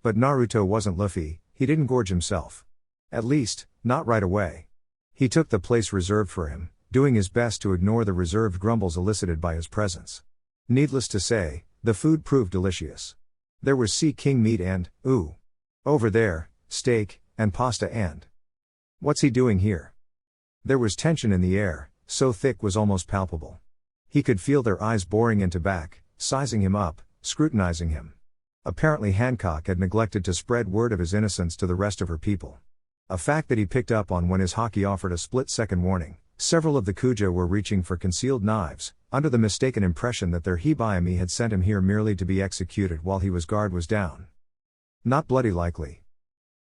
But Naruto wasn't Luffy, he didn't gorge himself. At least, not right away. He took the place reserved for him, doing his best to ignore the reserved grumbles elicited by his presence. Needless to say, the food proved delicious. There was sea king meat and, over there, steak, and pasta and. What's he doing here? There was tension in the air, so thick was almost palpable. He could feel their eyes boring into back, sizing him up, scrutinizing him. Apparently Hancock had neglected to spread word of his innocence to the rest of her people. A fact that he picked up on when his haki offered a split-second warning. Several of the Kuja were reaching for concealed knives, under the mistaken impression that their Hibayami had sent him here merely to be executed while his guard was down. Not bloody likely.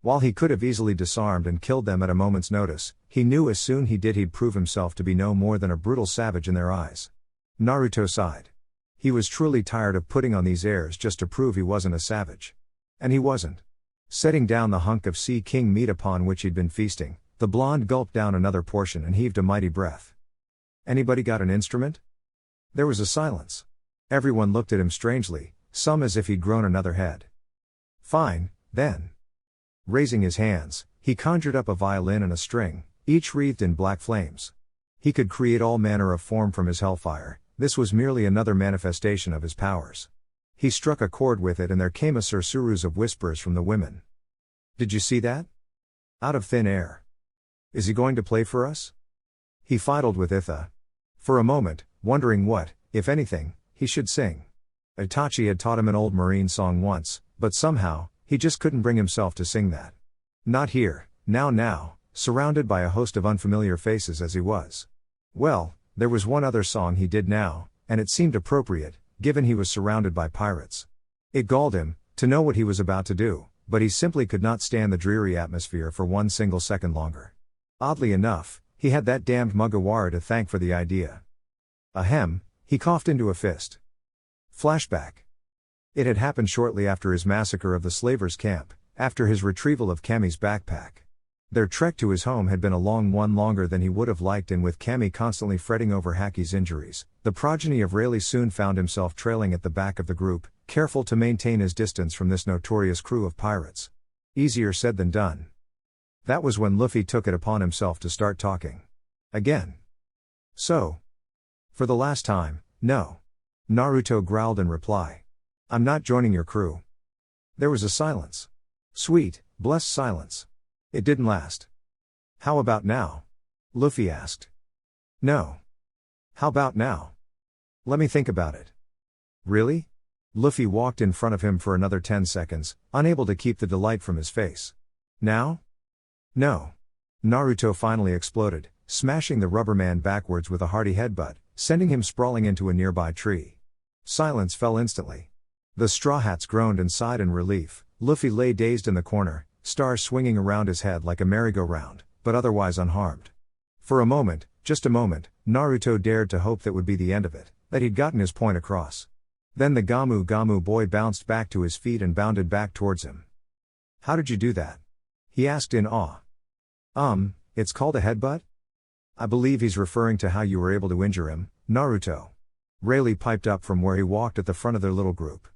While he could have easily disarmed and killed them at a moment's notice, he knew as soon he did he'd prove himself to be no more than a brutal savage in their eyes. Naruto sighed. He was truly tired of putting on these airs just to prove he wasn't a savage. And he wasn't. Setting down the hunk of sea king meat upon which he'd been feasting, the blonde gulped down another portion and heaved a mighty breath. Anybody got an instrument? There was a silence. Everyone looked at him strangely, some as if he'd grown another head. Fine, then. Raising his hands, he conjured up a violin and a string, each wreathed in black flames. He could create all manner of form from his hellfire, this was merely another manifestation of his powers. He struck a chord with it and there came a sursurus of whispers from the women. Did you see that? Out of thin air. Is he going to play for us? He fiddled with Itha. For a moment, wondering what, if anything, he should sing. Itachi had taught him an old marine song once, but somehow, he just couldn't bring himself to sing that. Not here, now, surrounded by a host of unfamiliar faces as he was. Well, there was one other song he did now, and it seemed appropriate, given he was surrounded by pirates. It galled him, to know what he was about to do, but he simply could not stand the dreary atmosphere for one single second longer. Oddly enough, he had that damned Mugiwara to thank for the idea. Ahem, he coughed into a fist. Flashback. It had happened shortly after his massacre of the slavers' camp, after his retrieval of Kami's backpack. Their trek to his home had been a long one, longer than he would have liked, and with Cammy constantly fretting over Haki's injuries, the progeny of Rayleigh soon found himself trailing at the back of the group, careful to maintain his distance from this notorious crew of pirates. Easier said than done. That was when Luffy took it upon himself to start talking. Again. So. For the last time, no. Naruto growled in reply. I'm not joining your crew. There was a silence. Sweet, blessed silence. It didn't last. How about now? Luffy asked. No. How about now? Let me think about it. Really? Luffy walked in front of him for another 10 seconds, unable to keep the delight from his face. Now? No. Naruto finally exploded, smashing the rubber man backwards with a hearty headbutt, sending him sprawling into a nearby tree. Silence fell instantly. The Straw Hats groaned and sighed in relief. Luffy lay dazed in the corner, stars swinging around his head like a merry-go-round, but otherwise unharmed. For a moment, just a moment, Naruto dared to hope that would be the end of it, that he'd gotten his point across. Then the Gamu Gamu boy bounced back to his feet and bounded back towards him. How did you do that? He asked in awe. It's called a headbutt? I believe he's referring to how you were able to injure him, Naruto. Rayleigh piped up from where he walked at the front of their little group.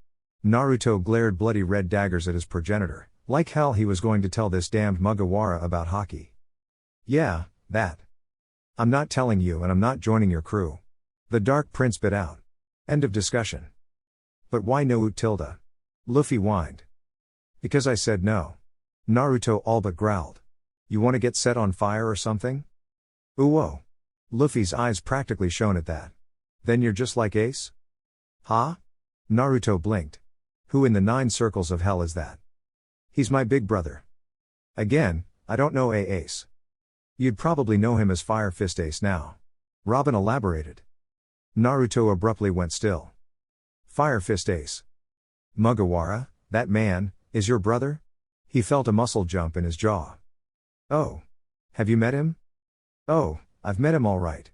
Naruto glared bloody red daggers at his progenitor. Like hell he was going to tell this damned Mugiwara about Haki. Yeah, that. I'm not telling you, and I'm not joining your crew. The Dark Prince bit out. End of discussion. But why no tilde? Luffy whined. Because I said no. Naruto all but growled. You want to get set on fire or something? Ooh-oh. Luffy's eyes practically shone at that. Then you're just like Ace? Huh? Naruto blinked. Who in the 9 circles of hell is that? He's my big brother. Again, I don't know Ace. You'd probably know him as Fire Fist Ace now. Robin elaborated. Naruto abruptly went still. Fire Fist Ace. Mugiwara, that man, is your brother? He felt a muscle jump in his jaw. Oh. Have you met him? Oh, I've met him all right.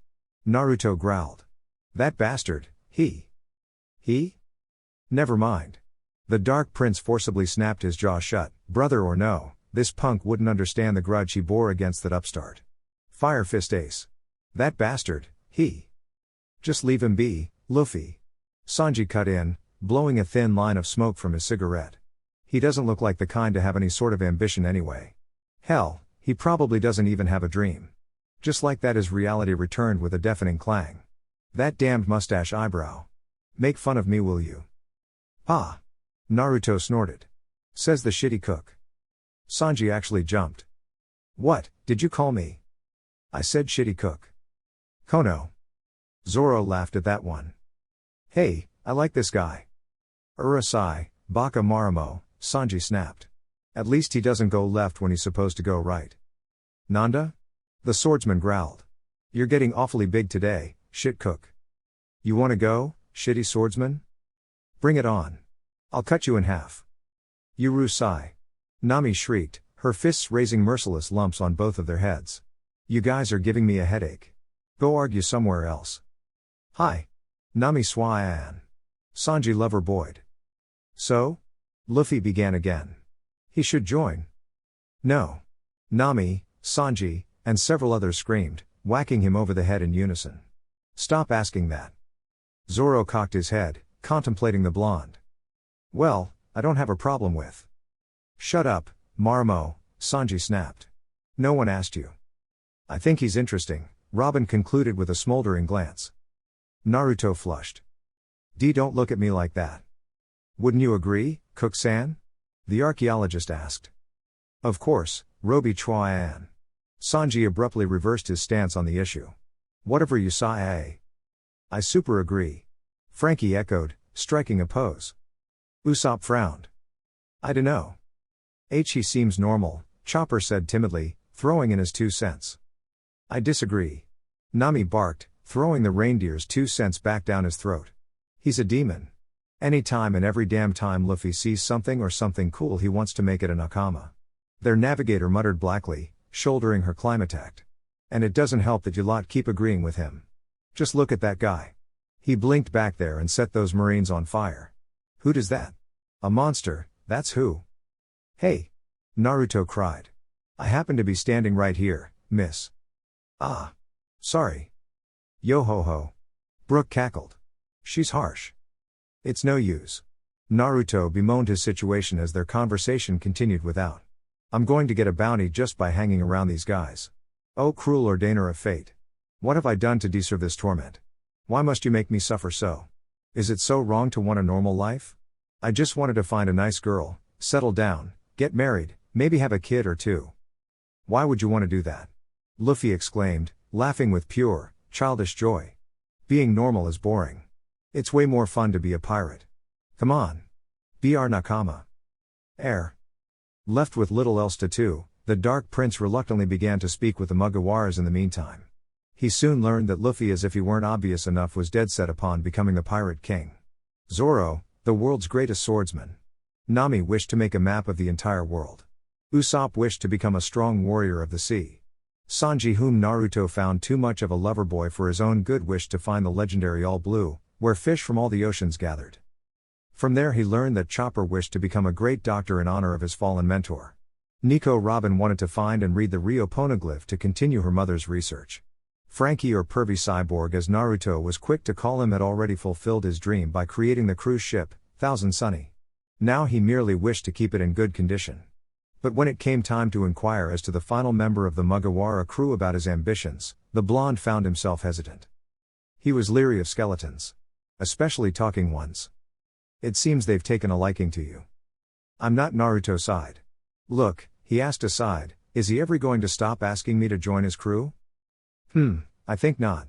Naruto growled. That bastard, he? Never mind. The Dark Prince forcibly snapped his jaw shut. Brother or no, this punk wouldn't understand the grudge he bore against that upstart. Fire Fist Ace. That bastard, he. Just leave him be, Luffy. Sanji cut in, blowing a thin line of smoke from his cigarette. He doesn't look like the kind to have any sort of ambition anyway. Hell, he probably doesn't even have a dream. Just like that his reality returned with a deafening clang. That damned mustache eyebrow. Make fun of me, will you? Pa. Naruto snorted. Says the shitty cook. Sanji actually jumped. What, did you call me? I said shitty cook. Kono. Zoro laughed at that one. Hey, I like this guy. Urasai, Baka Maramo, Sanji snapped. At least he doesn't go left when he's supposed to go right. Nanda? The swordsman growled. You're getting awfully big today, shit cook. You wanna go, shitty swordsman? Bring it on. I'll cut you in half. Urusai. Nami shrieked, her fists raising merciless lumps on both of their heads. You guys are giving me a headache. Go argue somewhere else. Hi. Nami Swayan. Sanji lover Boyd. So? Luffy began again. He should join. No. Nami, Sanji, and several others screamed, whacking him over the head in unison. Stop asking that. Zoro cocked his head, contemplating the blonde. Well, I don't have a problem with. Shut up, Marmo, Sanji snapped. No one asked you. I think he's interesting, Robin concluded with a smoldering glance. Naruto flushed. Don't look at me like that. Wouldn't you agree, Cook-san? The archaeologist asked. Of course, Robi Chuan. Sanji abruptly reversed his stance on the issue. Whatever you say. I super agree. Frankie echoed, striking a pose. Usopp frowned. I dunno. He seems normal, Chopper said timidly, throwing in his 2 cents. I disagree. Nami barked, throwing the reindeer's 2 cents back down his throat. He's a demon. Any time and every damn time Luffy sees something or something cool he wants to make it a nakama. Their navigator muttered blackly, shouldering her climatact. And it doesn't help that you lot keep agreeing with him. Just look at that guy. He blinked back there and set those Marines on fire. Who does that? A monster, that's who. Hey! Naruto cried. I happen to be standing right here, miss. Ah. Sorry. Yo ho ho. Brook cackled. She's harsh. It's no use. Naruto bemoaned his situation as their conversation continued without. I'm going to get a bounty just by hanging around these guys. Oh cruel ordainer of fate. What have I done to deserve this torment? Why must you make me suffer so? Is it so wrong to want a normal life? I just wanted to find a nice girl, settle down, get married, maybe have a kid or two. Why would you want to do that? Luffy exclaimed, laughing with pure, childish joy. Being normal is boring. It's way more fun to be a pirate. Come on. Be our nakama. Left with little else to do, the Dark Prince reluctantly began to speak with the Mugiwaras in the meantime. He soon learned that Luffy, as if he weren't obvious enough, was dead set upon becoming the Pirate King. Zoro, the world's greatest swordsman. Nami wished to make a map of the entire world. Usopp wished to become a strong warrior of the sea. Sanji, whom Naruto found too much of a lover boy for his own good, wished to find the legendary All Blue, where fish from all the oceans gathered. From there he learned that Chopper wished to become a great doctor in honor of his fallen mentor. Nico Robin wanted to find and read the Rio Poneglyph to continue her mother's research. Frankie, or Pervy Cyborg as Naruto was quick to call him, had already fulfilled his dream by creating the cruise ship, Thousand Sunny. Now he merely wished to keep it in good condition. But when it came time to inquire as to the final member of the Mugiwara crew about his ambitions, the blonde found himself hesitant. He was leery of skeletons. Especially talking ones. It seems they've taken a liking to you. I'm not. Naruto sighed. Look, he asked aside, is he ever going to stop asking me to join his crew? I think not.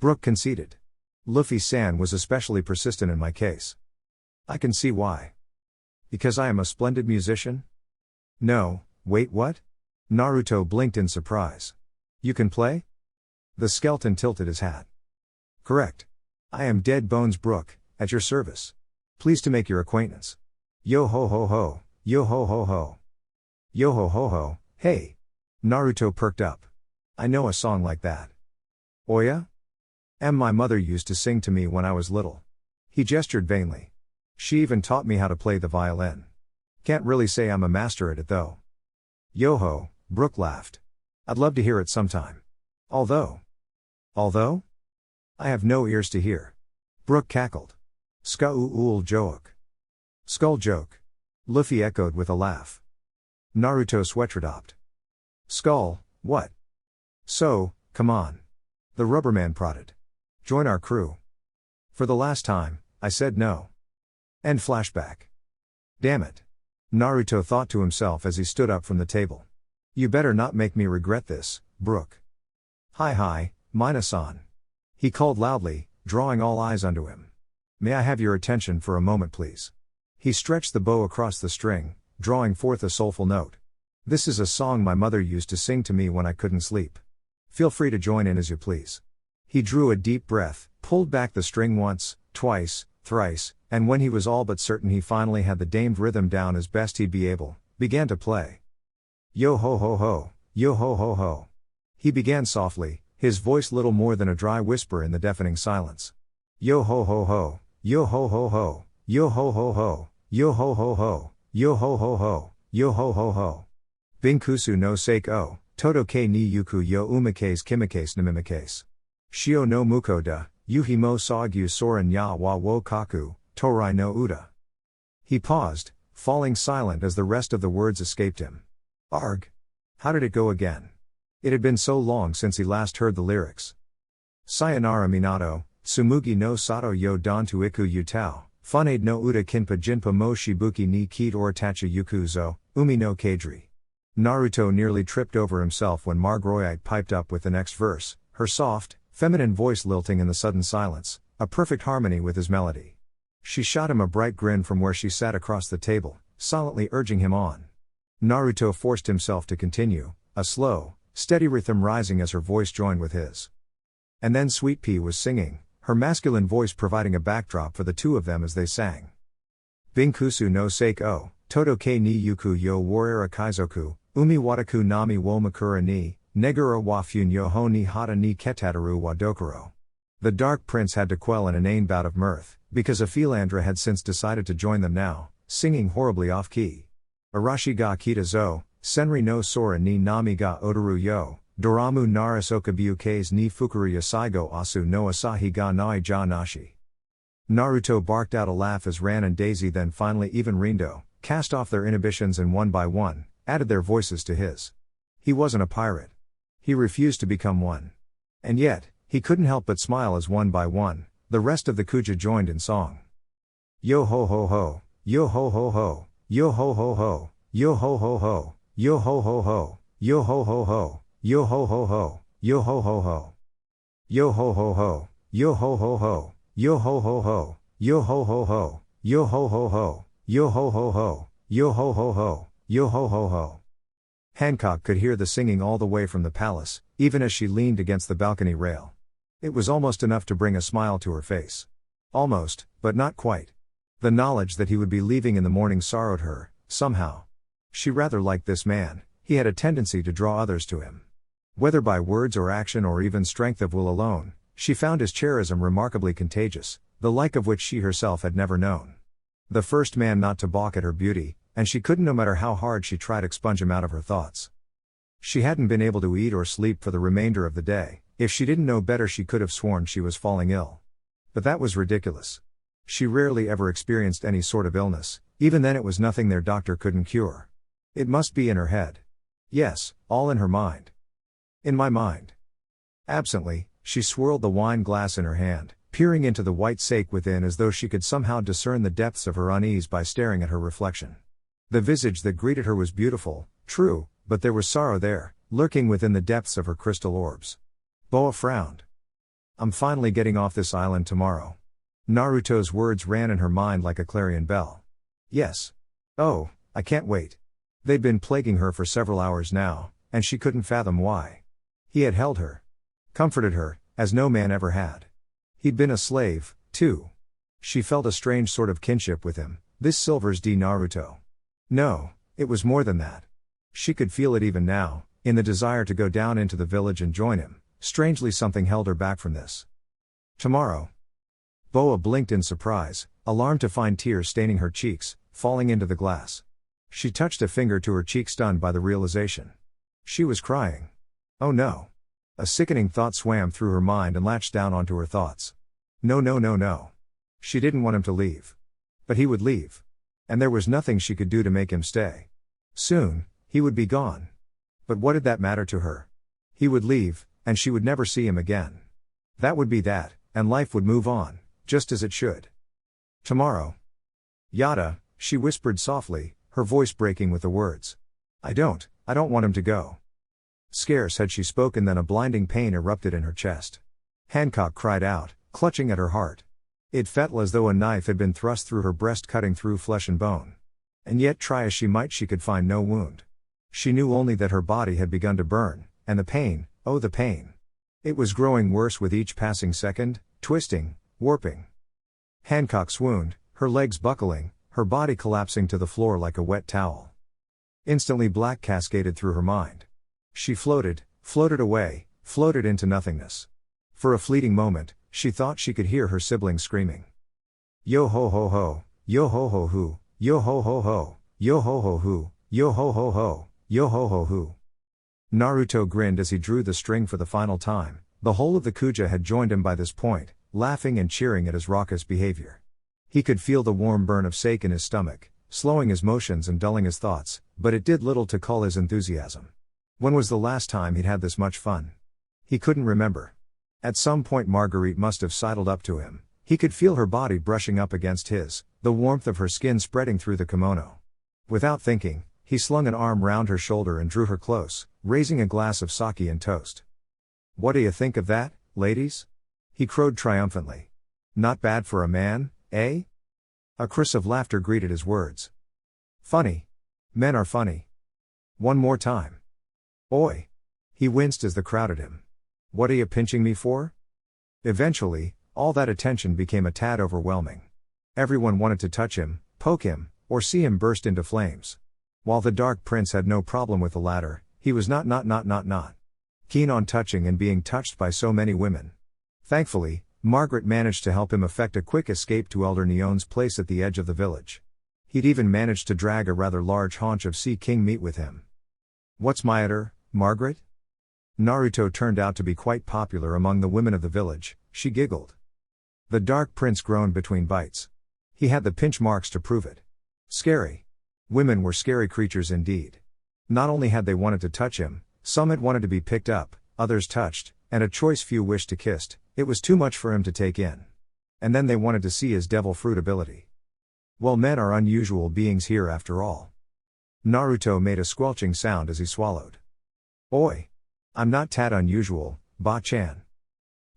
Brook conceded. Luffy-san was especially persistent in my case. I can see why. Because I am a splendid musician? No, wait, what? Naruto blinked in surprise. You can play? The skeleton tilted his hat. Correct. I am Dead Bones Brook, at your service. Pleased to make your acquaintance. Yo ho ho ho, yo ho ho ho. Yo ho ho ho, hey. Naruto perked up. I know a song like that. Oya? My mother used to sing to me when I was little. He gestured vainly. She even taught me how to play the violin. Can't really say I'm a master at it though. Yo-ho, Brook laughed. I'd love to hear it sometime. Although? I have no ears to hear. Brook cackled. Ska-ul joke. Skull joke. Luffy echoed with a laugh. Naruto sweatrodopped. Skull, what? So, come on. The Rubberman prodded. Join our crew. For the last time, I said no. End flashback. Damn it. Naruto thought to himself as he stood up from the table. You better not make me regret this, Brook. Hi, Mina-san. He called loudly, drawing all eyes unto him. May I have your attention for a moment, please? He stretched the bow across the string, drawing forth a soulful note. This is a song my mother used to sing to me when I couldn't sleep. Feel free to join in as you please. He drew a deep breath, pulled back the string once, twice, thrice, and when he was all but certain he finally had the damed rhythm down as best he'd be able, began to play. Yo ho ho ho, yo ho ho ho. He began softly, his voice little more than a dry whisper in the deafening silence. Yo ho ho ho, yo ho ho ho, yo ho ho ho, yo ho ho ho, yo ho ho ho, yo ho ho ho. Binkusu no seiko, todo ke ni yuku yo umakase kimakase namimakase. Shio no mukoda, yuhi mo sagyu soren ya wa wo kaku, torai no uda. He paused, falling silent as the rest of the words escaped him. Arg. How did it go again? It had been so long since he last heard the lyrics. Sayonara Minato, Sumugi no Sato yo Dantu iku yutao, Funade no Uda kinpa jinpa mo shibuki ni kite oritacha yukuzo, umi no kadri. Naruto nearly tripped over himself when Margroite piped up with the next verse, her soft, feminine voice lilting in the sudden silence, a perfect harmony with his melody. She shot him a bright grin from where she sat across the table, silently urging him on. Naruto forced himself to continue, a slow, steady rhythm rising as her voice joined with his. And then Sweet Pea was singing, her masculine voice providing a backdrop for the two of them as they sang. Binkusu no seiko, todo ke ni yuku yo warrior kaizoku, umi wataku nami wo makura ni, negura wa fun yo ho ni hata ni ketataru wa dokuro. The Dark Prince had to quell an inane bout of mirth, because Aphilandra had since decided to join them now, singing horribly off-key. Arashi ga kita zo, senri no sora ni nami ga odoru yo, doramu naris okabyukes ni fukuru yasaigo asu no asahi ga nai ja nashi. Naruto barked out a laugh as Ran and Daisy, then finally even Rindo, cast off their inhibitions and one by one, added their voices to his. He wasn't a pirate. He refused to become one. And yet, he couldn't help but smile as one by one, the rest of the Kuja joined in song. Yo ho ho ho, yo ho ho ho, yo ho ho ho, yo ho ho ho, yo ho ho ho, yo ho ho ho, yo ho ho ho, yo ho ho ho. Yo ho ho ho, yo ho ho ho, yo ho ho ho, yo ho ho ho, yo ho ho ho, yo ho ho ho, yo ho ho ho, yo ho ho ho. Hancock could hear the singing all the way from the palace, even as she leaned against the balcony rail. It was almost enough to bring a smile to her face. Almost, but not quite. The knowledge that he would be leaving in the morning sorrowed her, somehow. She rather liked this man, he had a tendency to draw others to him. Whether by words or action or even strength of will alone, she found his charism remarkably contagious, the like of which she herself had never known. The first man not to balk at her beauty, and she couldn't, no matter how hard she tried, expunge him out of her thoughts. She hadn't been able to eat or sleep for the remainder of the day. If she didn't know better, she could have sworn she was falling ill. But that was ridiculous. She rarely ever experienced any sort of illness, even then it was nothing their doctor couldn't cure. It must be in her head. Yes, all in her mind. In my mind. Absently, she swirled the wine glass in her hand, peering into the white sake within as though she could somehow discern the depths of her unease by staring at her reflection. The visage that greeted her was beautiful, true, but there was sorrow there, lurking within the depths of her crystal orbs. Boa frowned. I'm finally getting off this island tomorrow. Naruto's words ran in her mind like a clarion bell. Yes. Oh, I can't wait. They'd been plaguing her for several hours now, and she couldn't fathom why. He had held her. Comforted her, as no man ever had. He'd been a slave, too. She felt a strange sort of kinship with him, this Silver's D Naruto. No, it was more than that. She could feel it even now, in the desire to go down into the village and join him. Strangely, something held her back from this. Tomorrow. Boa blinked in surprise, alarmed to find tears staining her cheeks, falling into the glass. She touched a finger to her cheek, stunned by the realization. She was crying. Oh no. A sickening thought swam through her mind and latched down onto her thoughts. No no no no. She didn't want him to leave. But he would leave. And there was nothing she could do to make him stay. Soon, he would be gone. But what did that matter to her? He would leave, and she would never see him again. That would be that, and life would move on, just as it should. Tomorrow. Yada, she whispered softly, her voice breaking with the words. I don't want him to go. Scarce had she spoken than a blinding pain erupted in her chest. Hancock cried out, clutching at her heart. It felt as though a knife had been thrust through her breast, cutting through flesh and bone. And yet, try as she might, she could find no wound. She knew only that her body had begun to burn, and the pain, oh the pain. It was growing worse with each passing second, twisting, warping. Hancock swooned, her legs buckling, her body collapsing to the floor like a wet towel. Instantly black cascaded through her mind. She floated away, floated into nothingness. For a fleeting moment, she thought she could hear her siblings screaming. Yo ho ho ho, yo ho ho hoo, yo ho ho ho, yo ho ho hoo, yo ho ho ho, yo ho ho hoo. Naruto grinned as he drew the string for the final time. The whole of the Kuja had joined him by this point, laughing and cheering at his raucous behavior. He could feel the warm burn of sake in his stomach, slowing his motions and dulling his thoughts, but it did little to cull his enthusiasm. When was the last time he'd had this much fun? He couldn't remember. At some point Marguerite must have sidled up to him. He could feel her body brushing up against his, the warmth of her skin spreading through the kimono. Without thinking, he slung an arm round her shoulder and drew her close, raising a glass of sake and toast. What do you think of that, ladies? He crowed triumphantly. Not bad for a man, eh? A chorus of laughter greeted his words. Funny. Men are funny. One more time. Oi. He winced as the crowd at him. What are you pinching me for? Eventually, all that attention became a tad overwhelming. Everyone wanted to touch him, poke him, or see him burst into flames. While the Dark Prince had no problem with the latter, he was not keen on touching and being touched by so many women. Thankfully, Margaret managed to help him effect a quick escape to Elder Neon's place at the edge of the village. He'd even managed to drag a rather large haunch of sea king meat with him. What's Maiater, Margaret? Naruto turned out to be quite popular among the women of the village, she giggled. The Dark Prince groaned between bites. He had the pinch marks to prove it. Scary. Women were scary creatures indeed. Not only had they wanted to touch him, some had wanted to be picked up, others touched, and a choice few wished to kiss. It was too much for him to take in. And then they wanted to see his devil fruit ability. Well, men are unusual beings here after all. Naruto made a squelching sound as he swallowed. Oi! I'm not that unusual, Ba-chan.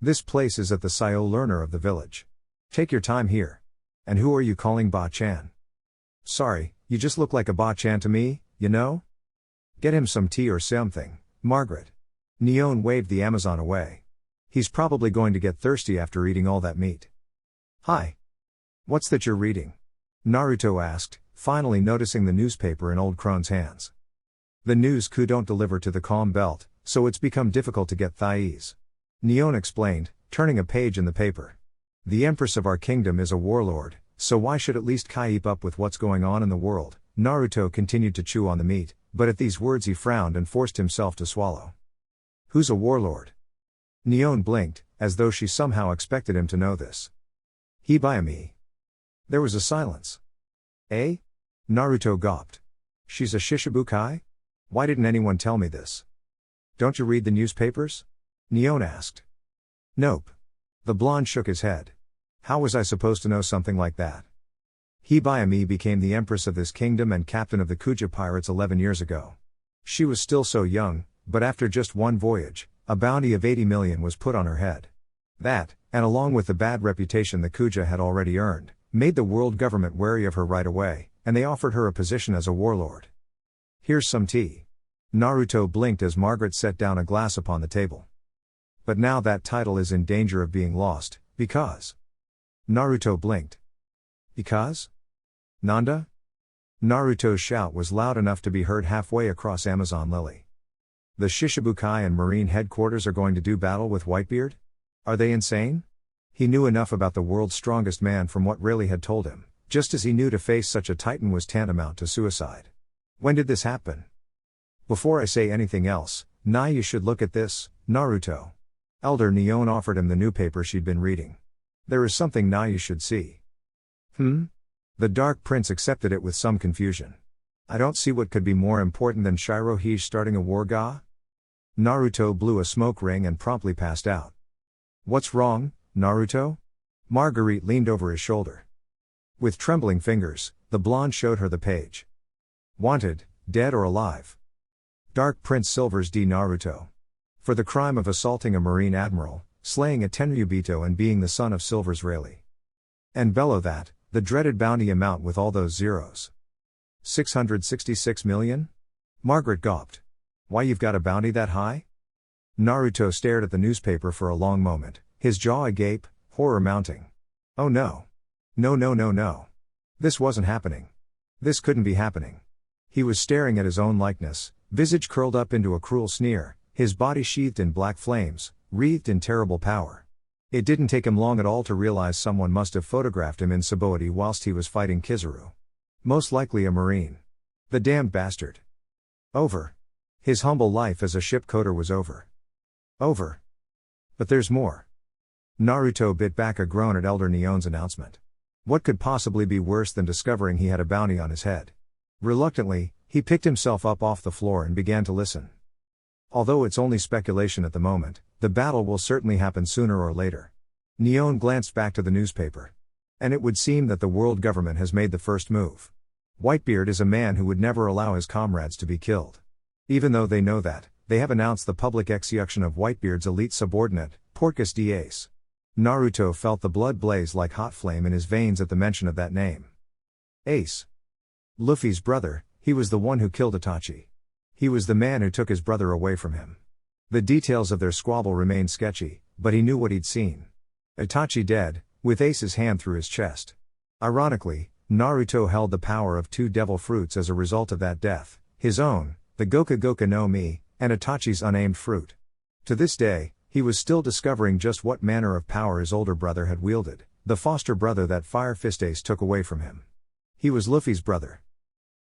This place is at the Syo learner of the village. Take your time here. And who are you calling Ba-chan? Sorry, you just look like a Ba-chan to me, you know? Get him some tea or something, Margaret. Neon waved the Amazon away. He's probably going to get thirsty after eating all that meat. Hi. What's that you're reading? Naruto asked, finally noticing the newspaper in old crone's hands. The news coup don't deliver to the calm belt, so it's become difficult to get thais. Neon explained, turning a page in the paper. The empress of our kingdom is a warlord, so why should at least keep up with what's going on in the world? Naruto continued to chew on the meat, but at these words he frowned and forced himself to swallow. Who's a warlord? Neon blinked, as though she somehow expected him to know this. Hibayami. There was a silence. Eh? Naruto gawped. She's a Shishibukai? Why didn't anyone tell me this? Don't you read the newspapers? Neon asked. Nope. The blonde shook his head. How was I supposed to know something like that? Hibayami became the empress of this kingdom and captain of the Kuja pirates 11 years ago. She was still so young, but after just one voyage, a bounty of 80 million was put on her head. That, and along with the bad reputation the Kuja had already earned, made the world government wary of her right away, and they offered her a position as a warlord. Here's some tea. Naruto blinked as Margaret set down a glass upon the table. But now that title is in danger of being lost, because... Naruto blinked. Because? Nanda? Naruto's shout was loud enough to be heard halfway across Amazon Lily. The Shishibukai and Marine headquarters are going to do battle with Whitebeard? Are they insane? He knew enough about the world's strongest man from what Rayleigh had told him, just as he knew to face such a titan was tantamount to suicide. When did this happen? Before I say anything else, you should look at this, Naruto. Elder Neon offered him the new paper she'd been reading. There is something you should see. The Dark Prince accepted it with some confusion. I don't see what could be more important than Shirohige starting a war ga? Naruto blew a smoke ring and promptly passed out. What's wrong, Naruto? Marguerite leaned over his shoulder. With trembling fingers, the blonde showed her the page. Wanted, dead or alive. Dark Prince Silver's D. Naruto. For the crime of assaulting a marine admiral, slaying a Tenryubito and being the son of Silver's Rayleigh. And below that, the dreaded bounty amount with all those zeros. 666 million? Margaret gawped. Why, you've got a bounty that high? Naruto stared at the newspaper for a long moment, his jaw agape, horror mounting. Oh no. No. This wasn't happening. This couldn't be happening. He was staring at his own likeness, visage curled up into a cruel sneer, his body sheathed in black flames, wreathed in terrible power. It didn't take him long at all to realize someone must have photographed him in Sabaody whilst he was fighting Kizaru. Most likely a marine. The damned bastard. Over. His humble life as a ship coder was over. Over. But there's more. Naruto bit back a groan at Elder Neon's announcement. What could possibly be worse than discovering he had a bounty on his head? Reluctantly, he picked himself up off the floor and began to listen. Although it's only speculation at the moment, the battle will certainly happen sooner or later. Neon glanced back to the newspaper. And it would seem that the world government has made the first move. Whitebeard is a man who would never allow his comrades to be killed. Even though they know that, they have announced the public execution of Whitebeard's elite subordinate, Porcus d'Ace. Naruto felt the blood blaze like hot flame in his veins at the mention of that name. Ace. Luffy's brother, he was the one who killed Itachi. He was the man who took his brother away from him. The details of their squabble remained sketchy, but he knew what he'd seen. Itachi dead, with Ace's hand through his chest. Ironically, Naruto held the power of 2 devil fruits as a result of that death, his own, the Goka no Mi, and Itachi's unaimed fruit. To this day, he was still discovering just what manner of power his older brother had wielded, the foster brother that Fire Fist Ace took away from him. He was Luffy's brother.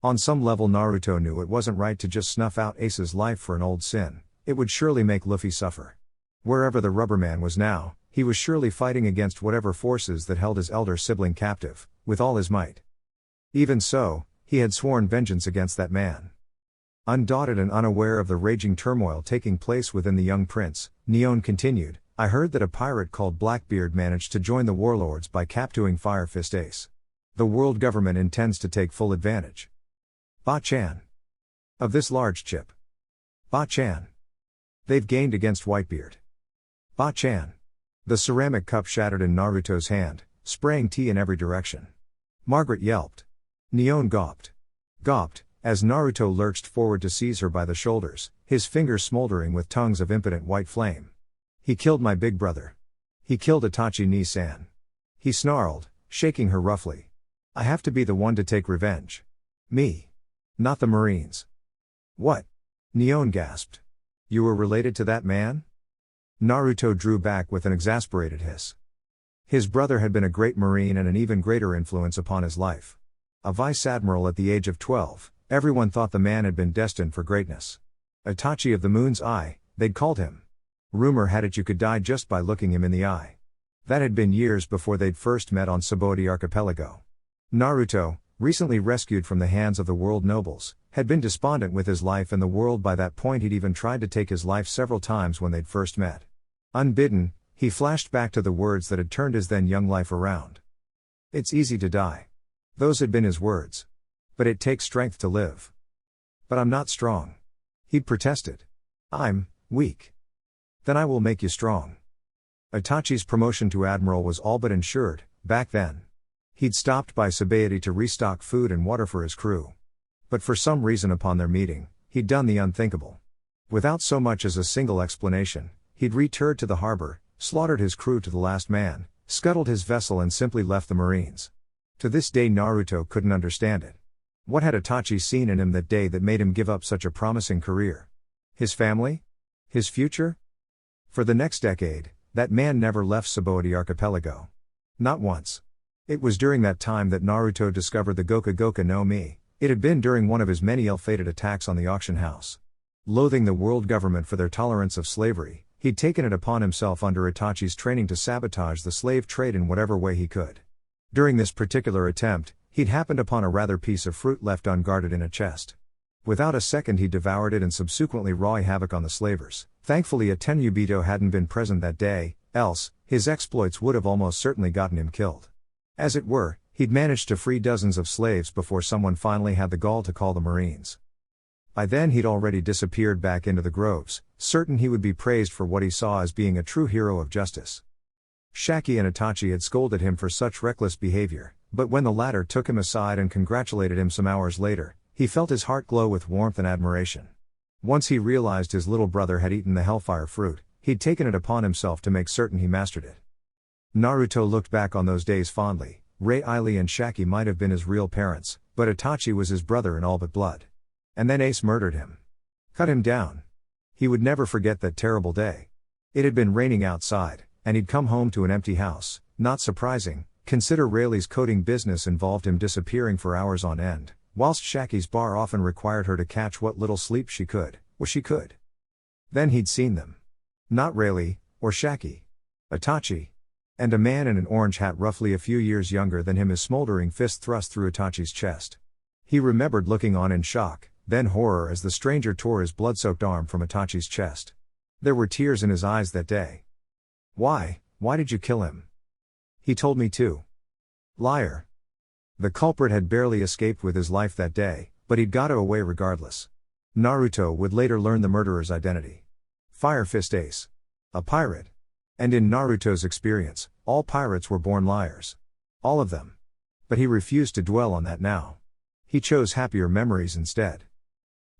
On some level Naruto knew it wasn't right to just snuff out Ace's life for an old sin, it would surely make Luffy suffer. Wherever the Rubberman was now, he was surely fighting against whatever forces that held his elder sibling captive, with all his might. Even so, he had sworn vengeance against that man. Undaunted and unaware of the raging turmoil taking place within the young prince, Neon continued, I heard that a pirate called Blackbeard managed to join the warlords by capturing Fire Fist Ace. The world government intends to take full advantage. Ba-chan. Of this large chip. Ba-chan. They've gained against Whitebeard. Ba-chan. The ceramic cup shattered in Naruto's hand, spraying tea in every direction. Margaret yelped. Neon gawped. Gawped, as Naruto lurched forward to seize her by the shoulders, his fingers smoldering with tongues of impotent white flame. He killed my big brother. He killed Itachi Ni-san. He snarled, shaking her roughly. I have to be the one to take revenge. Me. Not the Marines. What? Neon gasped. You were related to that man? Naruto drew back with an exasperated hiss. His brother had been a great Marine and an even greater influence upon his life. A vice admiral at the age of 12, everyone thought the man had been destined for greatness. Itachi of the Moon's Eye, they'd called him. Rumor had it you could die just by looking him in the eye. That had been years before they'd first met on Sabaody Archipelago. Naruto, recently rescued from the hands of the world nobles, had been despondent with his life and the world. By that point he'd even tried to take his life several times when they'd first met. Unbidden, he flashed back to the words that had turned his then young life around. It's easy to die. Those had been his words. But it takes strength to live. But I'm not strong. He'd protested. I'm weak. Then I will make you strong. Itachi's promotion to admiral was all but ensured, back then. He'd stopped by Sabaody to restock food and water for his crew. But for some reason upon their meeting, he'd done the unthinkable. Without so much as a single explanation, he'd returned to the harbor, slaughtered his crew to the last man, scuttled his vessel and simply left the Marines. To this day Naruto couldn't understand it. What had Itachi seen in him that day that made him give up such a promising career? His family? His future? For the next decade, that man never left Sabaody Archipelago. Not once. It was during that time that Naruto discovered the Goka Goka no Mi. It had been during one of his many ill-fated attacks on the auction house. Loathing the world government for their tolerance of slavery, he'd taken it upon himself under Itachi's training to sabotage the slave trade in whatever way he could. During this particular attempt, he'd happened upon a rather piece of fruit left unguarded in a chest. Without a second he devoured it and subsequently wrought havoc on the slavers. Thankfully a Tenryubito hadn't been present that day, else, his exploits would have almost certainly gotten him killed. As it were, he'd managed to free dozens of slaves before someone finally had the gall to call the Marines. By then he'd already disappeared back into the groves, certain he would be praised for what he saw as being a true hero of justice. Shaki and Itachi had scolded him for such reckless behavior, but when the latter took him aside and congratulated him some hours later, he felt his heart glow with warmth and admiration. Once he realized his little brother had eaten the Hellfire fruit, he'd taken it upon himself to make certain he mastered it. Naruto looked back on those days fondly. Rayleigh and Shaki might have been his real parents, but Itachi was his brother in all but blood. And then Ace murdered him. Cut him down. He would never forget that terrible day. It had been raining outside, and he'd come home to an empty house. Not surprising, consider Rayleigh's coding business involved him disappearing for hours on end, whilst Shaki's bar often required her to catch what little sleep she could. Then he'd seen them. Not Rayleigh, or Shaki. Itachi. And a man in an orange hat roughly a few years younger than him, his smoldering fist thrust through Itachi's chest. He remembered looking on in shock, then horror as the stranger tore his blood-soaked arm from Itachi's chest. There were tears in his eyes that day. Why did you kill him? He told me to. Liar. The culprit had barely escaped with his life that day, but he'd got away regardless. Naruto would later learn the murderer's identity. Fire Fist Ace. A pirate. And in Naruto's experience, all pirates were born liars. All of them. But he refused to dwell on that now. He chose happier memories instead.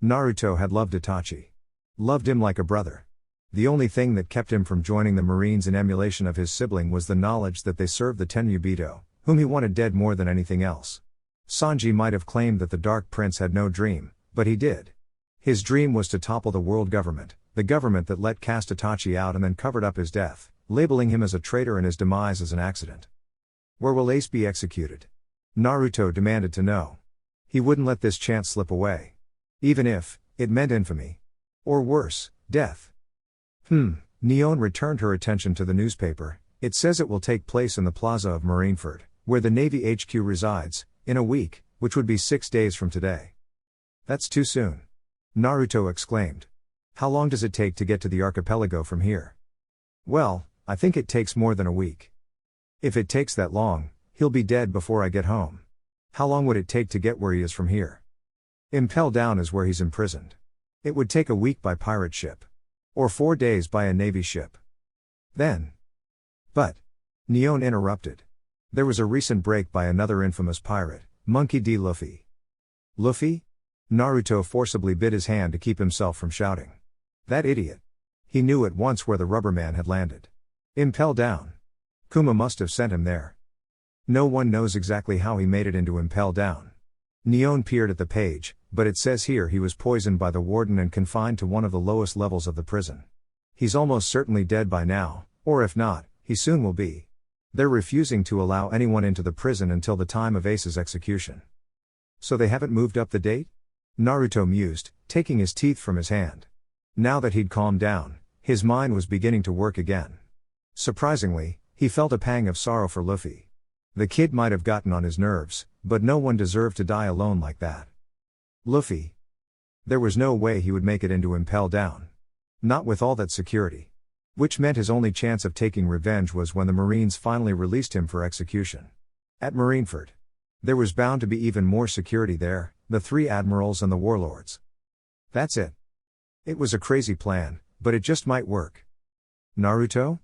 Naruto had loved Itachi. Loved him like a brother. The only thing that kept him from joining the Marines in emulation of his sibling was the knowledge that they served the Tenryubito, whom he wanted dead more than anything else. Sanji might have claimed that the Dark Prince had no dream, but he did. His dream was to topple the world government, the government that let cast Itachi out and then covered up his death, labeling him as a traitor and his demise as an accident. Where will Ace be executed? Naruto demanded to know. He wouldn't let this chance slip away. Even if it meant infamy. Or worse, death. Neon returned her attention to the newspaper. It says it will take place in the plaza of Marineford, where the Navy HQ resides, in a week, which would be 6 days from today. That's too soon. Naruto exclaimed. How long does it take to get to the archipelago from here? Well, I think it takes more than a week. If it takes that long, he'll be dead before I get home. How long would it take to get where he is from here? Impel Down is where he's imprisoned. It would take a week by pirate ship. Or 4 days by a Navy ship. Then. But. Neon interrupted. There was a recent break by another infamous pirate, Monkey D. Luffy. Luffy? Naruto forcibly bit his hand to keep himself from shouting. That idiot. He knew at once where the rubber man had landed. Impel Down. Kuma must have sent him there. No one knows exactly how he made it into Impel Down. Neon peered at the page, but it says here he was poisoned by the warden and confined to one of the lowest levels of the prison. He's almost certainly dead by now, or if not, he soon will be. They're refusing to allow anyone into the prison until the time of Ace's execution. So they haven't moved up the date? Naruto mused, taking his teeth from his hand. Now that he'd calmed down, his mind was beginning to work again. Surprisingly, he felt a pang of sorrow for Luffy. The kid might have gotten on his nerves, but no one deserved to die alone like that. Luffy. There was no way he would make it into Impel Down. Not with all that security. Which meant his only chance of taking revenge was when the Marines finally released him for execution. At Marineford. There was bound to be even more security there, the 3 admirals and the warlords. That's it. It was a crazy plan, but it just might work. Naruto?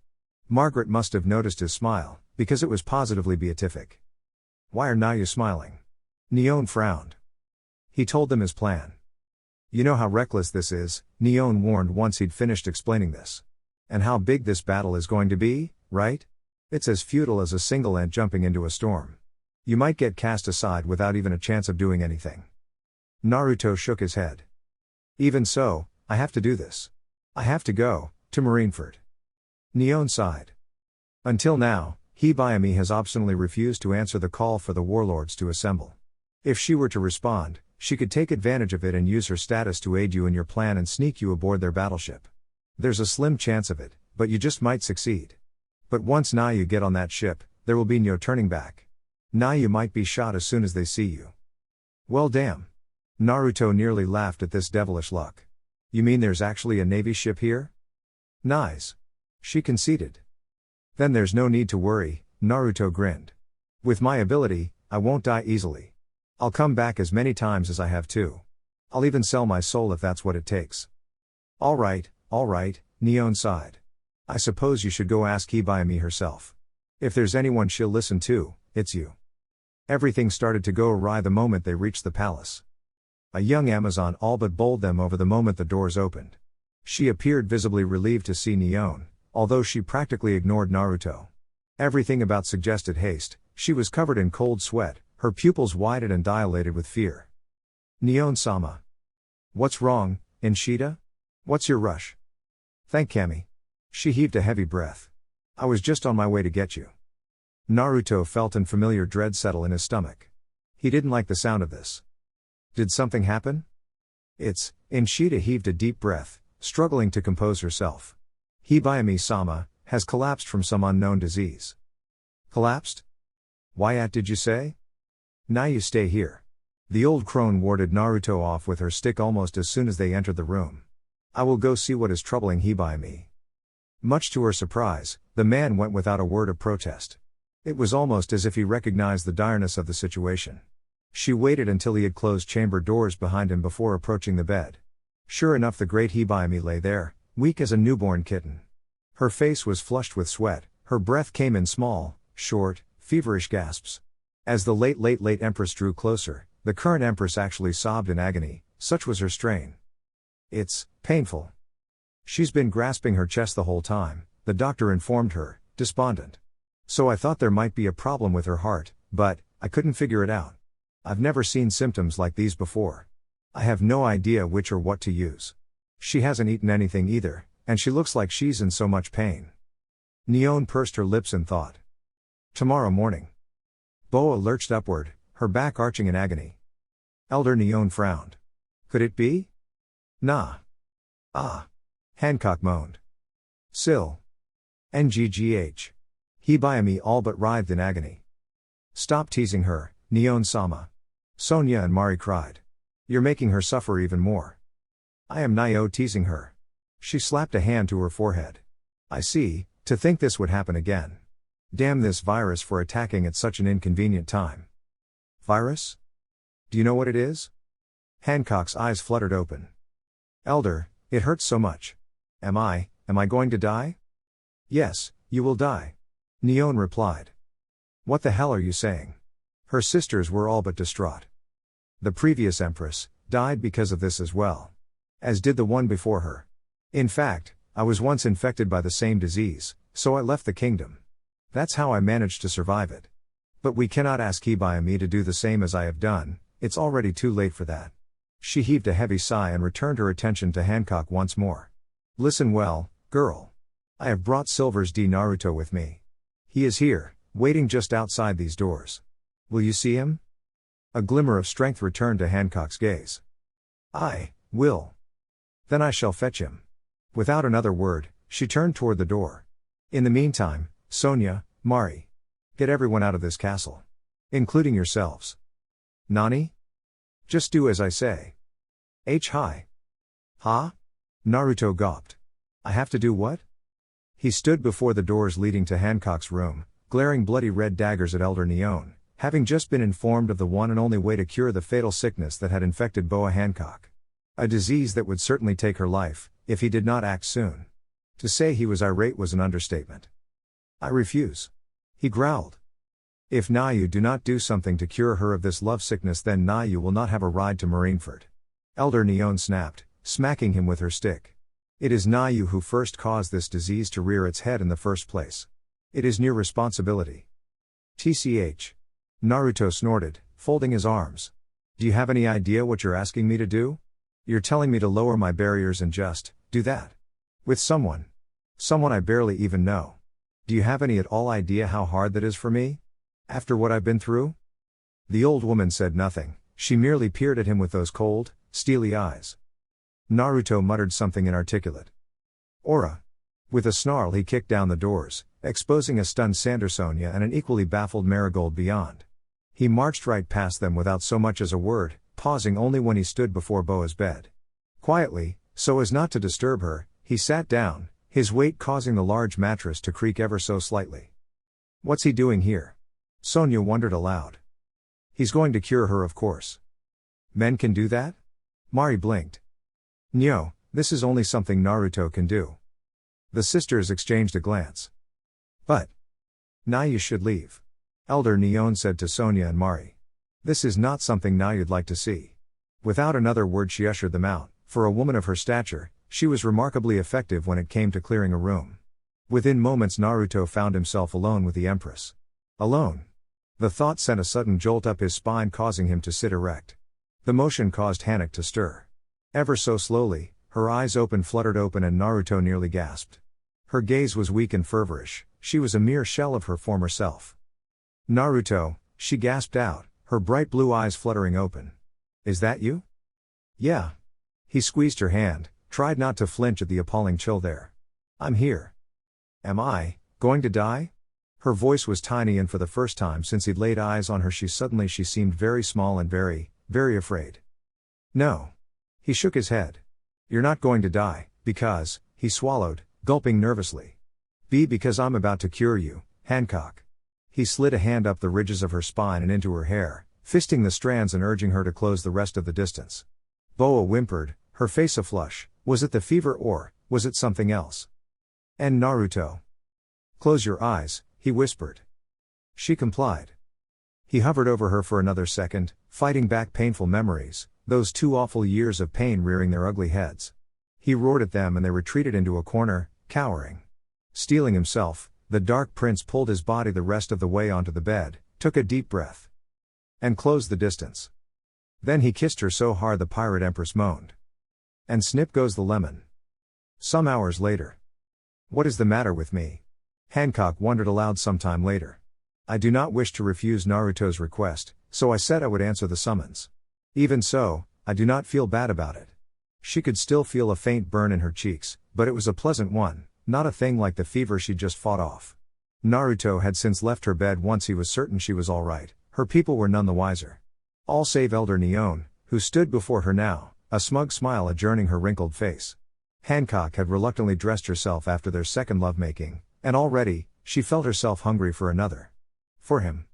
Margaret must have noticed his smile, because it was positively beatific. Why are you smiling? Neon frowned. He told them his plan. You know how reckless this is, Neon warned once he'd finished explaining this. And how big this battle is going to be, right? It's as futile as a single ant jumping into a storm. You might get cast aside without even a chance of doing anything. Naruto shook his head. Even so, I have to do this. I have to go to Marineford. Neon sighed. Until now, Hibayami has obstinately refused to answer the call for the warlords to assemble. If she were to respond, she could take advantage of it and use her status to aid you in your plan and sneak you aboard their battleship. There's a slim chance of it, but you just might succeed. But once you get on that ship, there will be no turning back. You might be shot as soon as they see you. Well damn. Naruto nearly laughed at this devilish luck. You mean there's actually a Navy ship here? Nice. She conceded. Then there's no need to worry, Naruto grinned. With my ability, I won't die easily. I'll come back as many times as I have to. I'll even sell my soul if that's what it takes. Alright, Neon sighed. I suppose you should go ask Hibayami herself. If there's anyone she'll listen to, it's you. Everything started to go awry the moment they reached the palace. A young Amazon all but bowled them over the moment the doors opened. She appeared visibly relieved to see Neon, although she practically ignored Naruto. Everything about suggested haste. She was covered in cold sweat, her pupils widened and dilated with fear. Neon-sama. What's wrong, Inshida? What's your rush? Thank Kami. She heaved a heavy breath. I was just on my way to get you. Naruto felt an familiar dread settle in his stomach. He didn't like the sound of this. Did something happen? Inshida heaved a deep breath, struggling to compose herself. Hibayami-sama has collapsed from some unknown disease. Collapsed? Why did you say? You stay here. The old crone warded Naruto off with her stick almost as soon as they entered the room. I will go see what is troubling Hibayami. Much to her surprise, the man went without a word of protest. It was almost as if he recognized the direness of the situation. She waited until he had closed chamber doors behind him before approaching the bed. Sure enough, the great Hibayami lay there, weak as a newborn kitten. Her face was flushed with sweat, her breath came in small, short, feverish gasps. As the late empress drew closer, the current empress actually sobbed in agony, such was her strain. It's painful. She's been grasping her chest the whole time, the doctor informed her, despondent. So I thought there might be a problem with her heart, but I couldn't figure it out. I've never seen symptoms like these before. I have no idea which or what to use. She hasn't eaten anything either, and she looks like she's in so much pain. Neon pursed her lips in thought. Tomorrow morning. Boa lurched upward, her back arching in agony. Elder Neon frowned. Could it be? Nah. Ah. Hancock moaned. Sill. Nggh. Hibayami all but writhed in agony. Stop teasing her, Neon-sama. Sonia and Mari cried. You're making her suffer even more. I am Nio teasing her. She slapped a hand to her forehead. I see, to think this would happen again. Damn this virus for attacking at such an inconvenient time. Virus? Do you know what it is? Hancock's eyes fluttered open. Elder, it hurts so much. Am I going to die? Yes, you will die. Neon replied. What the hell are you saying? Her sisters were all but distraught. The previous empress died because of this as well. As did the one before her. In fact, I was once infected by the same disease, so I left the kingdom. That's how I managed to survive it. But we cannot ask Hibayami to do the same as I have done, it's already too late for that. She heaved a heavy sigh and returned her attention to Hancock once more. Listen well, girl. I have brought Silver's D Naruto with me. He is here, waiting just outside these doors. Will you see him? A glimmer of strength returned to Hancock's gaze. I will. Then I shall fetch him. Without another word, she turned toward the door. In the meantime, Sonia, Mari. Get everyone out of this castle. Including yourselves. Nani? Just do as I say. Hi. Ha? Naruto gawped. I have to do what? He stood before the doors leading to Hancock's room, glaring bloody red daggers at Elder Neon, having just been informed of the one and only way to cure the fatal sickness that had infected Boa Hancock. A disease that would certainly take her life, if he did not act soon. To say he was irate was an understatement. I refuse. He growled. If Nayu do not do something to cure her of this love sickness, then Nayu will not have a ride to Marineford. Elder Neon snapped, smacking him with her stick. It is Nayu who first caused this disease to rear its head in the first place. It is your responsibility. TCH. Naruto snorted, folding his arms. Do you have any idea what you're asking me to do? You're telling me to lower my barriers and just do that. With someone I barely even know. Do you have any at all idea how hard that is for me? After what I've been through? The old woman said nothing, she merely peered at him with those cold, steely eyes. Naruto muttered something inarticulate. Aura. With a snarl he kicked down the doors, exposing a stunned Sandersonia and an equally baffled Marigold beyond. He marched right past them without so much as a word, pausing only when he stood before Boa's bed. Quietly, so as not to disturb her, he sat down, his weight causing the large mattress to creak ever so slightly. What's he doing here? Sonia wondered aloud. He's going to cure her, of course. Men can do that? Mari blinked. Nyo, this is only something Naruto can do. The sisters exchanged a glance. But Nayu should leave. Elder Neon said to Sonia and Mari. This is not something Nayu'd like to see. Without another word she ushered them out. For a woman of her stature, she was remarkably effective when it came to clearing a room. Within moments Naruto found himself alone with the Empress. Alone. The thought sent a sudden jolt up his spine, causing him to sit erect. The motion caused Hancock to stir. Ever so slowly, her eyes fluttered open and Naruto nearly gasped. Her gaze was weak and feverish, she was a mere shell of her former self. Naruto, she gasped out, her bright blue eyes fluttering open. Is that you? Yeah. He squeezed her hand, tried not to flinch at the appalling chill there. I'm here. Am I going to die? Her voice was tiny, and for the first time since he'd laid eyes on her she seemed very small and very, very afraid. No. He shook his head. You're not going to die, because, he swallowed, gulping nervously. Because I'm about to cure you, Hancock. He slid a hand up the ridges of her spine and into her hair, fisting the strands and urging her to close the rest of the distance. Boa whimpered, her face aflush. Was it the fever or was it something else? And Naruto. Close your eyes, he whispered. She complied. He hovered over her for another second, fighting back painful memories, those 2 awful years of pain rearing their ugly heads. He roared at them and they retreated into a corner, cowering. Steeling himself, the Dark Prince pulled his body the rest of the way onto the bed, took a deep breath, and closed the distance. Then he kissed her so hard the pirate empress moaned. And snip goes the lemon. Some hours later. What is the matter with me? Hancock wondered aloud sometime later. I do not wish to refuse Naruto's request, so I said I would answer the summons. Even so, I do not feel bad about it. She could still feel a faint burn in her cheeks, but it was a pleasant one, not a thing like the fever she'd just fought off. Naruto had since left her bed once he was certain she was all right. Her people were none the wiser. All save Elder Neon, who stood before her now, a smug smile adorning her wrinkled face. Hancock had reluctantly dressed herself after their second lovemaking, and already, she felt herself hungry for another. For him.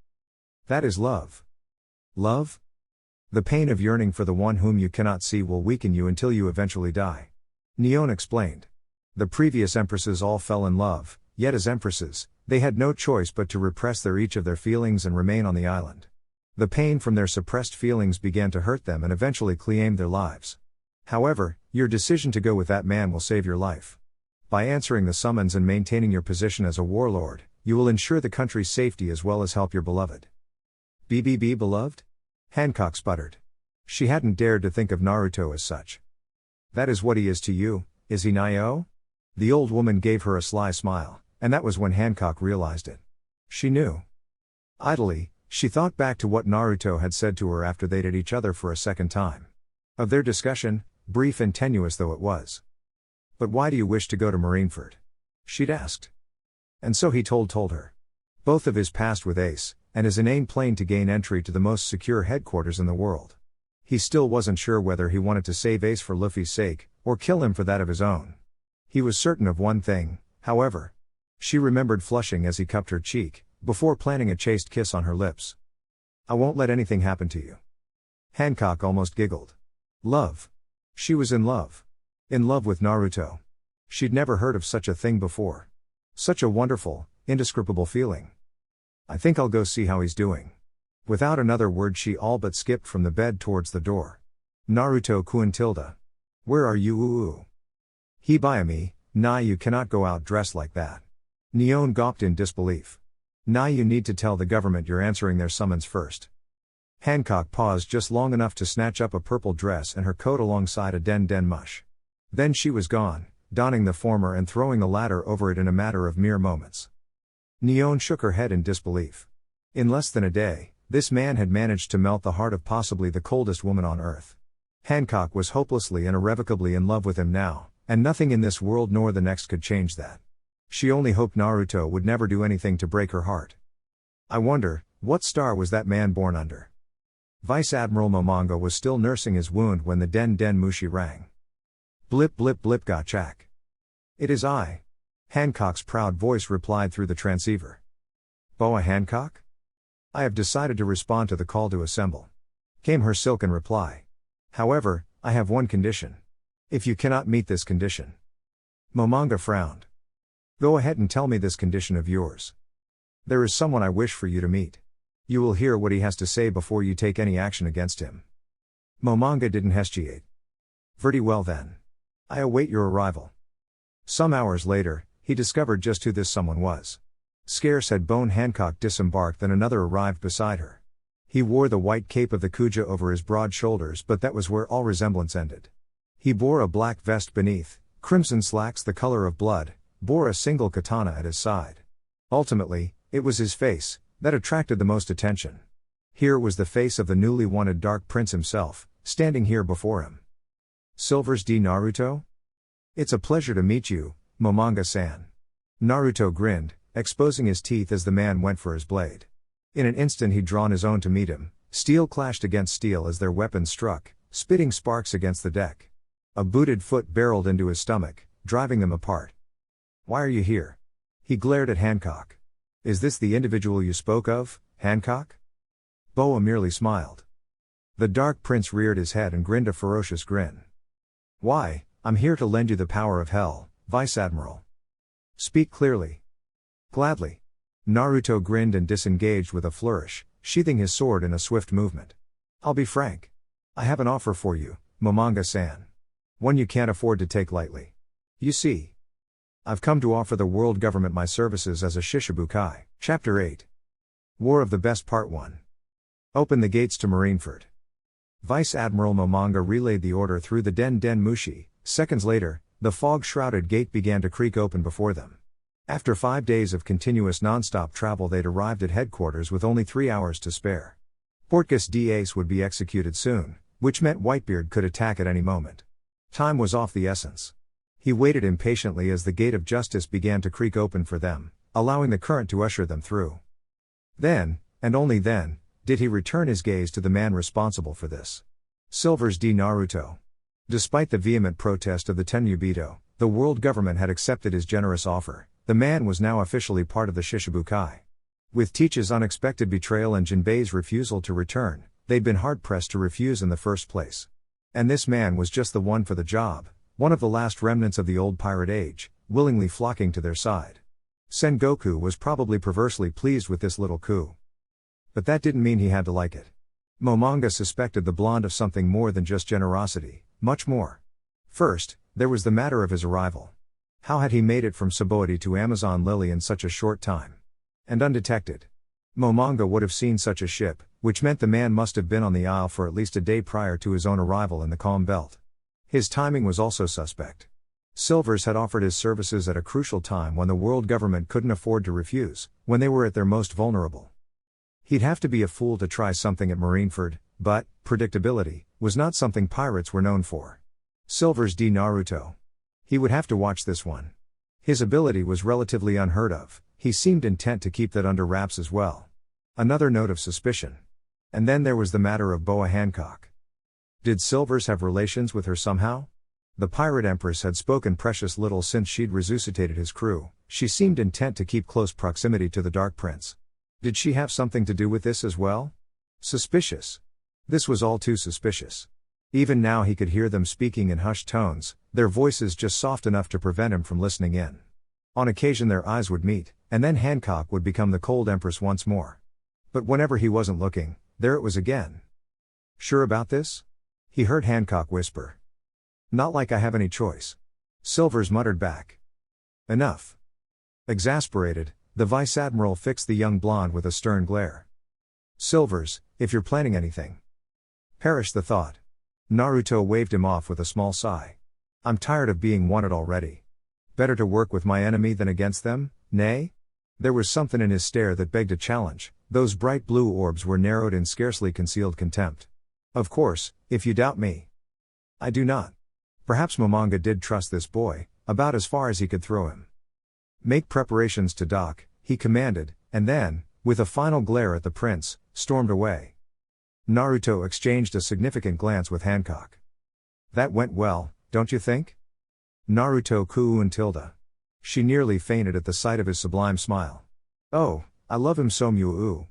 That is love. Love? The pain of yearning for the one whom you cannot see will weaken you until you eventually die. Neon explained. The previous empresses all fell in love, yet as empresses, they had no choice but to repress each of their feelings and remain on the island. The pain from their suppressed feelings began to hurt them and eventually claimed their lives. However, your decision to go with that man will save your life. By answering the summons and maintaining your position as a warlord, you will ensure the country's safety as well as help your beloved. BBB beloved? Hancock sputtered. She hadn't dared to think of Naruto as such. That is what he is to you, is he Nio? The old woman gave her a sly smile, and that was when Hancock realized it. She knew. Idly, she thought back to what Naruto had said to her after they'd at each other for a second time. Of their discussion, brief and tenuous though it was. But why do you wish to go to Marineford? She'd asked. And so he told her. Both of his past with Ace, and his inane plan to gain entry to the most secure headquarters in the world. He still wasn't sure whether he wanted to save Ace for Luffy's sake, or kill him for that of his own. He was certain of one thing, however. She remembered flushing as he cupped her cheek, before planting a chaste kiss on her lips. I won't let anything happen to you. Hancock almost giggled. Love. She was in love. In love with Naruto. She'd never heard of such a thing before. Such a wonderful, indescribable feeling. I think I'll go see how he's doing. Without another word she all but skipped from the bed towards the door. Naruto-kun tilde. Where are you ooh? Hibayami, nah you cannot go out dressed like that. Neon gawped in disbelief. Nah you need to tell the government you're answering their summons first. Hancock paused just long enough to snatch up a purple dress and her coat alongside a den mush. Then she was gone, donning the former and throwing the latter over it in a matter of mere moments. Neon shook her head in disbelief. In less than a day, this man had managed to melt the heart of possibly the coldest woman on earth. Hancock was hopelessly and irrevocably in love with him now, and nothing in this world nor the next could change that. She only hoped Naruto would never do anything to break her heart. I wonder, what star was that man born under? Vice Admiral Momonga was still nursing his wound when the den mushi rang. Blip blip blip gachak. It is I. Hancock's proud voice replied through the transceiver. Boa Hancock? I have decided to respond to the call to assemble. Came her silken reply. However, I have one condition. If you cannot meet this condition. Momonga frowned. Go ahead and tell me this condition of yours. There is someone I wish for you to meet. You will hear what he has to say before you take any action against him. Momonga didn't hesitate. Very well then. I await your arrival. Some hours later, he discovered just who this someone was. Scarce had Bone Hancock disembarked than another arrived beside her. He wore the white cape of the Kuja over his broad shoulders, but that was where all resemblance ended. He bore a black vest beneath, crimson slacks the color of blood, bore a single katana at his side. Ultimately, it was his face that attracted the most attention. Here was the face of the newly wanted Dark Prince himself, standing here before him. Silvers D. Naruto? It's a pleasure to meet you, Momonga-san. Naruto grinned, exposing his teeth as the man went for his blade. In an instant he'd drawn his own to meet him. Steel clashed against steel as their weapons struck, spitting sparks against the deck. A booted foot barreled into his stomach, driving them apart. Why are you here? He glared at Hancock. Is this the individual you spoke of, Hancock? Boa merely smiled. The Dark Prince reared his head and grinned a ferocious grin. Why, I'm here to lend you the power of hell, Vice Admiral. Speak clearly. Gladly. Naruto grinned and disengaged with a flourish, sheathing his sword in a swift movement. I'll be frank. I have an offer for you, Momonga-san. One you can't afford to take lightly. You see. I've come to offer the world government my services as a Shishibukai. Chapter 8. War of the Best Part 1. Open the gates to Marineford. Vice Admiral Momonga relayed the order through the den mushi. Seconds later, the fog-shrouded gate began to creak open before them. After 5 days of continuous non-stop travel they'd arrived at headquarters with only 3 hours to spare. Portgas d'Ace would be executed soon, which meant Whitebeard could attack at any moment. Time was of the essence. He waited impatiently as the gate of justice began to creak open for them, allowing the current to usher them through. Then, and only then, did he return his gaze to the man responsible for this. Silvers D. Naruto. Despite the vehement protest of the Tenryubito, the world government had accepted his generous offer. The man was now officially part of the Shishibukai. With Teach's unexpected betrayal and Jinbei's refusal to return, they'd been hard-pressed to refuse in the first place. And this man was just the one for the job, one of the last remnants of the old pirate age, willingly flocking to their side. Sengoku was probably perversely pleased with this little coup. But that didn't mean he had to like it. Momonga suspected the blonde of something more than just generosity, much more. First, there was the matter of his arrival. How had he made it from Sabaody to Amazon Lily in such a short time? And undetected. Momonga would have seen such a ship, which meant the man must have been on the isle for at least a day prior to his own arrival in the calm belt. His timing was also suspect. Silvers had offered his services at a crucial time when the world government couldn't afford to refuse, when they were at their most vulnerable. He'd have to be a fool to try something at Marineford, but predictability was not something pirates were known for. Silvers D. Naruto. He would have to watch this one. His ability was relatively unheard of. He seemed intent to keep that under wraps as well. Another note of suspicion. And then there was the matter of Boa Hancock. Did Silvers have relations with her somehow? The pirate empress had spoken precious little since she'd resuscitated his crew. She seemed intent to keep close proximity to the Dark Prince. Did she have something to do with this as well? Suspicious. This was all too suspicious. Even now he could hear them speaking in hushed tones, their voices just soft enough to prevent him from listening in. On occasion their eyes would meet, and then Hancock would become the cold empress once more. But whenever he wasn't looking, there it was again. Sure about this? He heard Hancock whisper. Not like I have any choice. Silvers muttered back. Enough. Exasperated, the vice admiral fixed the young blonde with a stern glare. Silvers, if you're planning anything. Perish the thought. Naruto waved him off with a small sigh. I'm tired of being wanted already. Better to work with my enemy than against them, nay? There was something in his stare that begged a challenge. Those bright blue orbs were narrowed in scarcely concealed contempt. Of course, if you doubt me. I do not. Perhaps Momonga did trust this boy, about as far as he could throw him. Make preparations to dock, he commanded, and then, with a final glare at the prince, stormed away. Naruto exchanged a significant glance with Hancock. That went well, don't you think? Naruto cooed Tilda. She nearly fainted at the sight of his sublime smile. Oh, I love him so Mu.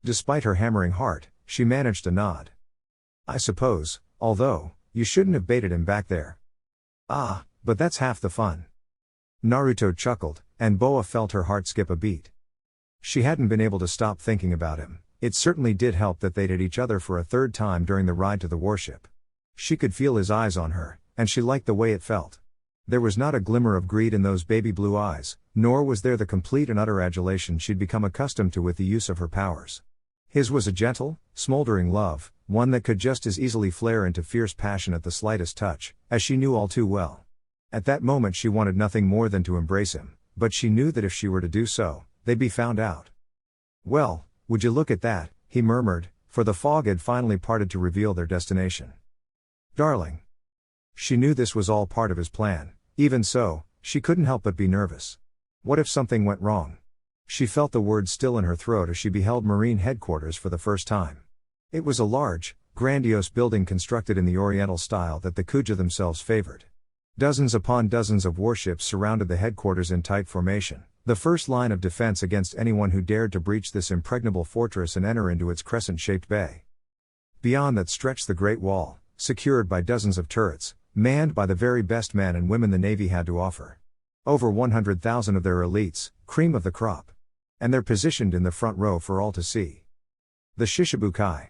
Despite her hammering heart, she managed a nod. I suppose, although, you shouldn't have baited him back there. Ah, but that's half the fun. Naruto chuckled, and Boa felt her heart skip a beat. She hadn't been able to stop thinking about him. It certainly did help that they'd hit each other for a third time during the ride to the warship. She could feel his eyes on her, and she liked the way it felt. There was not a glimmer of greed in those baby blue eyes, nor was there the complete and utter adulation she'd become accustomed to with the use of her powers. His was a gentle, smoldering love, one that could just as easily flare into fierce passion at the slightest touch, as she knew all too well. At that moment she wanted nothing more than to embrace him, but she knew that if she were to do so, they'd be found out. Well, would you look at that, he murmured, for the fog had finally parted to reveal their destination. Darling. She knew this was all part of his plan. Even so, she couldn't help but be nervous. What if something went wrong? She felt the words still in her throat as she beheld Marine headquarters for the first time. It was a large, grandiose building constructed in the Oriental style that the Kuja themselves favored. Dozens upon dozens of warships surrounded the headquarters in tight formation, the first line of defense against anyone who dared to breach this impregnable fortress and enter into its crescent-shaped bay. Beyond that stretched the Great Wall, secured by dozens of turrets, manned by the very best men and women the Navy had to offer. Over 100,000 of their elites, cream of the crop. And they're positioned in the front row for all to see. The Shishibukai.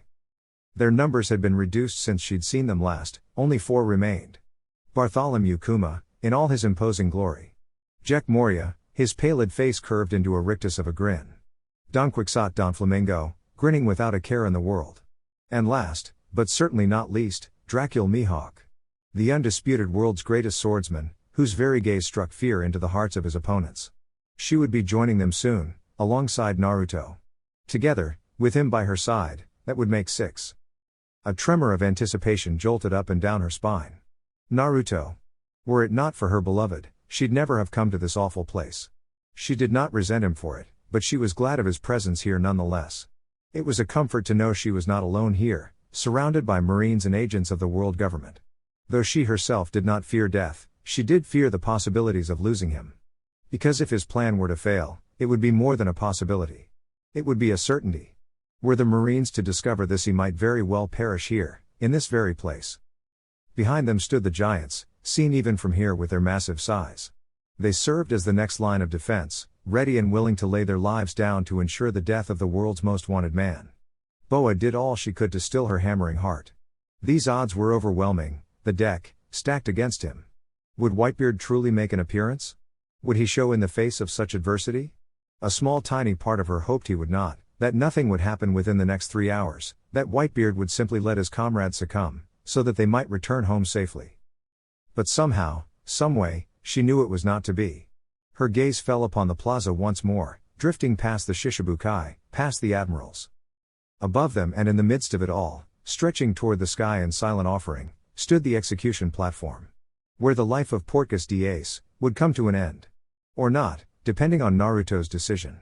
Their numbers had been reduced since she'd seen them last, only 4 remained. Bartholomew Kuma, in all his imposing glory. Jack Moria, his pallid face curved into a rictus of a grin. Don Quixote Don Flamingo, grinning without a care in the world. And last, but certainly not least, Dracul Mihawk. The undisputed world's greatest swordsman, whose very gaze struck fear into the hearts of his opponents. She would be joining them soon, alongside Naruto. Together, with him by her side, that would make 6. A tremor of anticipation jolted up and down her spine. Naruto. Were it not for her beloved, she'd never have come to this awful place. She did not resent him for it, but she was glad of his presence here nonetheless. It was a comfort to know she was not alone here, surrounded by Marines and agents of the world government. Though she herself did not fear death, she did fear the possibilities of losing him. Because if his plan were to fail, it would be more than a possibility. It would be a certainty. Were the Marines to discover this, he might very well perish here, in this very place. Behind them stood the giants, seen even from here with their massive size. They served as the next line of defense, ready and willing to lay their lives down to ensure the death of the world's most wanted man. Boa did all she could to still her hammering heart. These odds were overwhelming, the deck, stacked against him. Would Whitebeard truly make an appearance? Would he show in the face of such adversity? A small tiny part of her hoped he would not, that nothing would happen within the next 3 hours, that Whitebeard would simply let his comrades succumb, so that they might return home safely. But somehow, someway, she knew it was not to be. Her gaze fell upon the plaza once more, drifting past the Shishibukai, past the admirals. Above them and in the midst of it all, stretching toward the sky in silent offering, stood the execution platform. Where the life of Portgas d'Ace would come to an end. Or not, depending on Naruto's decision.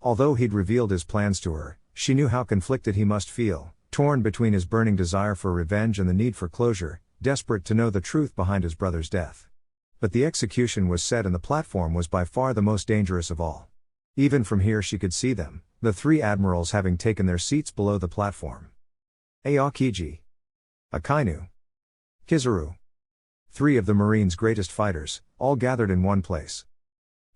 Although he'd revealed his plans to her, she knew how conflicted he must feel, torn between his burning desire for revenge and the need for closure, desperate to know the truth behind his brother's death. But the execution was set and the platform was by far the most dangerous of all. Even from here she could see them, the 3 admirals having taken their seats below the platform. Aokiji. Akainu. Kizaru. 3 of the Marines' greatest fighters, all gathered in one place.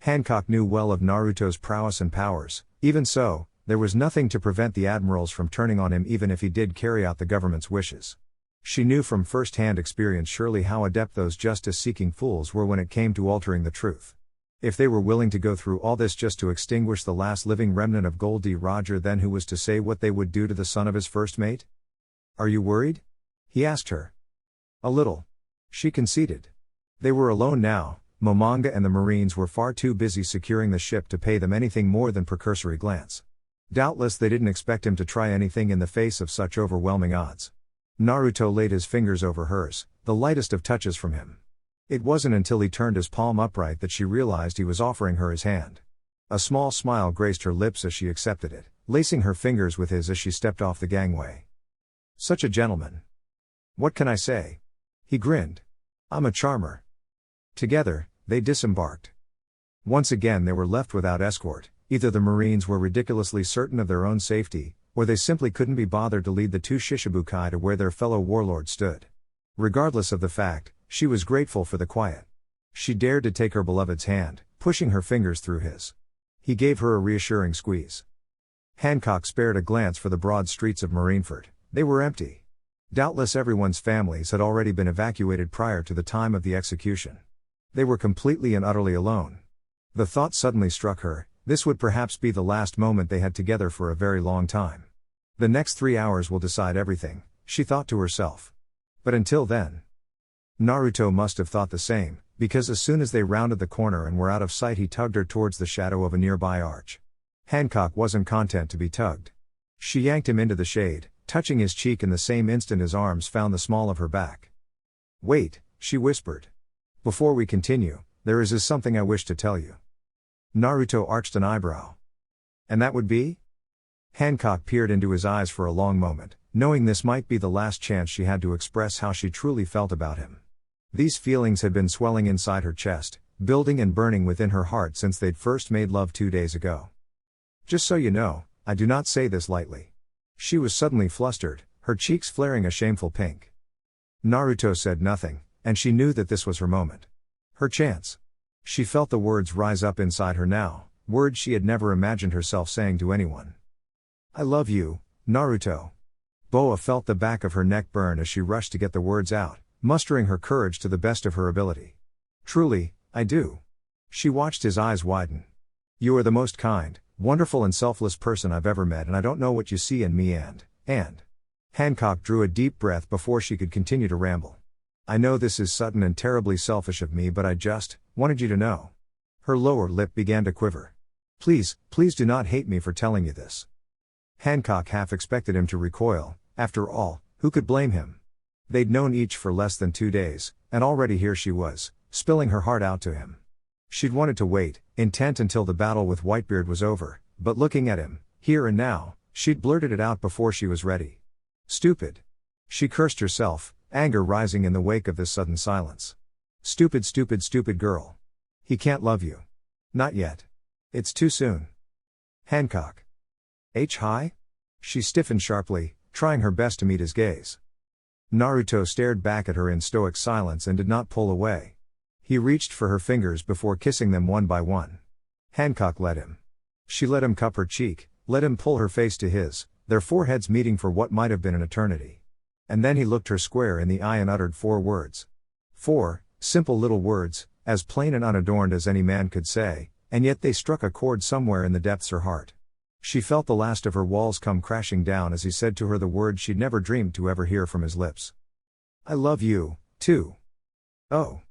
Hancock knew well of Naruto's prowess and powers. Even so, there was nothing to prevent the admirals from turning on him even if he did carry out the government's wishes. She knew from first-hand experience surely how adept those justice-seeking fools were when it came to altering the truth. If they were willing to go through all this just to extinguish the last living remnant of Gold D. Roger, then who was to say what they would do to the son of his first mate? "Are you worried?" he asked her. "A little," she conceded. They were alone now. Momonga and the Marines were far too busy securing the ship to pay them anything more than precursory glance. Doubtless they didn't expect him to try anything in the face of such overwhelming odds. Naruto laid his fingers over hers, the lightest of touches from him. It wasn't until he turned his palm upright that she realized he was offering her his hand. A small smile graced her lips as she accepted it, lacing her fingers with his as she stepped off the gangway. "Such a gentleman. What can I say?" He grinned. "I'm a charmer." Together, they disembarked. Once again they were left without escort. Either the Marines were ridiculously certain of their own safety, or they simply couldn't be bothered to lead the 2 Shishibukai to where their fellow warlord stood. Regardless of the fact, she was grateful for the quiet. She dared to take her beloved's hand, pushing her fingers through his. He gave her a reassuring squeeze. Hancock spared a glance for the broad streets of Marineford. They were empty. Doubtless everyone's families had already been evacuated prior to the time of the execution. They were completely and utterly alone. The thought suddenly struck her, this would perhaps be the last moment they had together for a very long time. The next 3 hours will decide everything, she thought to herself. But until then. Naruto must have thought the same, because as soon as they rounded the corner and were out of sight he tugged her towards the shadow of a nearby arch. Hancock wasn't content to be tugged. She yanked him into the shade, touching his cheek in the same instant his arms found the small of her back. "Wait," she whispered. "Before we continue, there is something I wish to tell you." Naruto arched an eyebrow. "And that would be?" Hancock peered into his eyes for a long moment, knowing this might be the last chance she had to express how she truly felt about him. These feelings had been swelling inside her chest, building and burning within her heart since they'd first made love 2 days ago. "Just so you know, I do not say this lightly." She was suddenly flustered, her cheeks flaring a shameful pink. Naruto said nothing, and she knew that this was her moment. Her chance. She felt the words rise up inside her now, words she had never imagined herself saying to anyone. "I love you, Naruto." Boa felt the back of her neck burn as she rushed to get the words out, mustering her courage to the best of her ability. "Truly, I do." She watched his eyes widen. "You are the most kind, wonderful and selfless person I've ever met, and I don't know what you see in me and. Hancock drew a deep breath before she could continue to ramble. "I know this is sudden and terribly selfish of me, but I just wanted you to know." Her lower lip began to quiver. Please do not hate me for telling you this." Hancock half expected him to recoil. After all, Who could blame him? They'd known each for less than 2 days, and already here she was, spilling her heart out to him. She'd wanted to wait, intent until the battle with Whitebeard was over, but looking at him, here and now, she'd blurted it out before she was ready. Stupid. She cursed herself, anger rising in the wake of this sudden silence. Stupid, stupid, stupid girl. He can't love you. Not yet. It's too soon. Hancock. Hi? She stiffened sharply, trying her best to meet his gaze. Naruto stared back at her in stoic silence and did not pull away. He reached for her fingers before kissing them one by one. Hancock let him. She let him cup her cheek, let him pull her face to his, their foreheads meeting for what might have been an eternity. And then he looked her square in the eye and uttered 4 words. 4 simple little words, as plain and unadorned as any man could say, and yet they struck a chord somewhere in the depths of her heart. She felt the last of her walls come crashing down as he said to her the words she'd never dreamed to ever hear from his lips. I love you, too. Oh.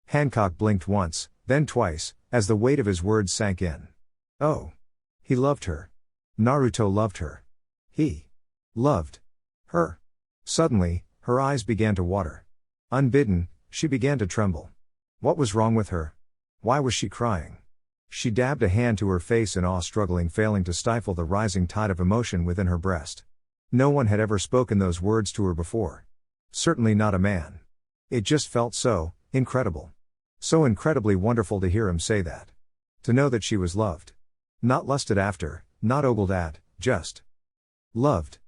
Hancock blinked once, then twice, as the weight of his words sank in. Oh. He loved her. Naruto loved her. He loved her. Suddenly, her eyes began to water. Unbidden, she began to tremble. What was wrong with her? Why was she crying? She dabbed a hand to her face in awe, failing to stifle the rising tide of emotion within her breast. No one had ever spoken those words to her before. Certainly not a man. It just felt so incredible. So incredibly wonderful to hear him say that. To know that she was loved. Not lusted after, not ogled at, just loved.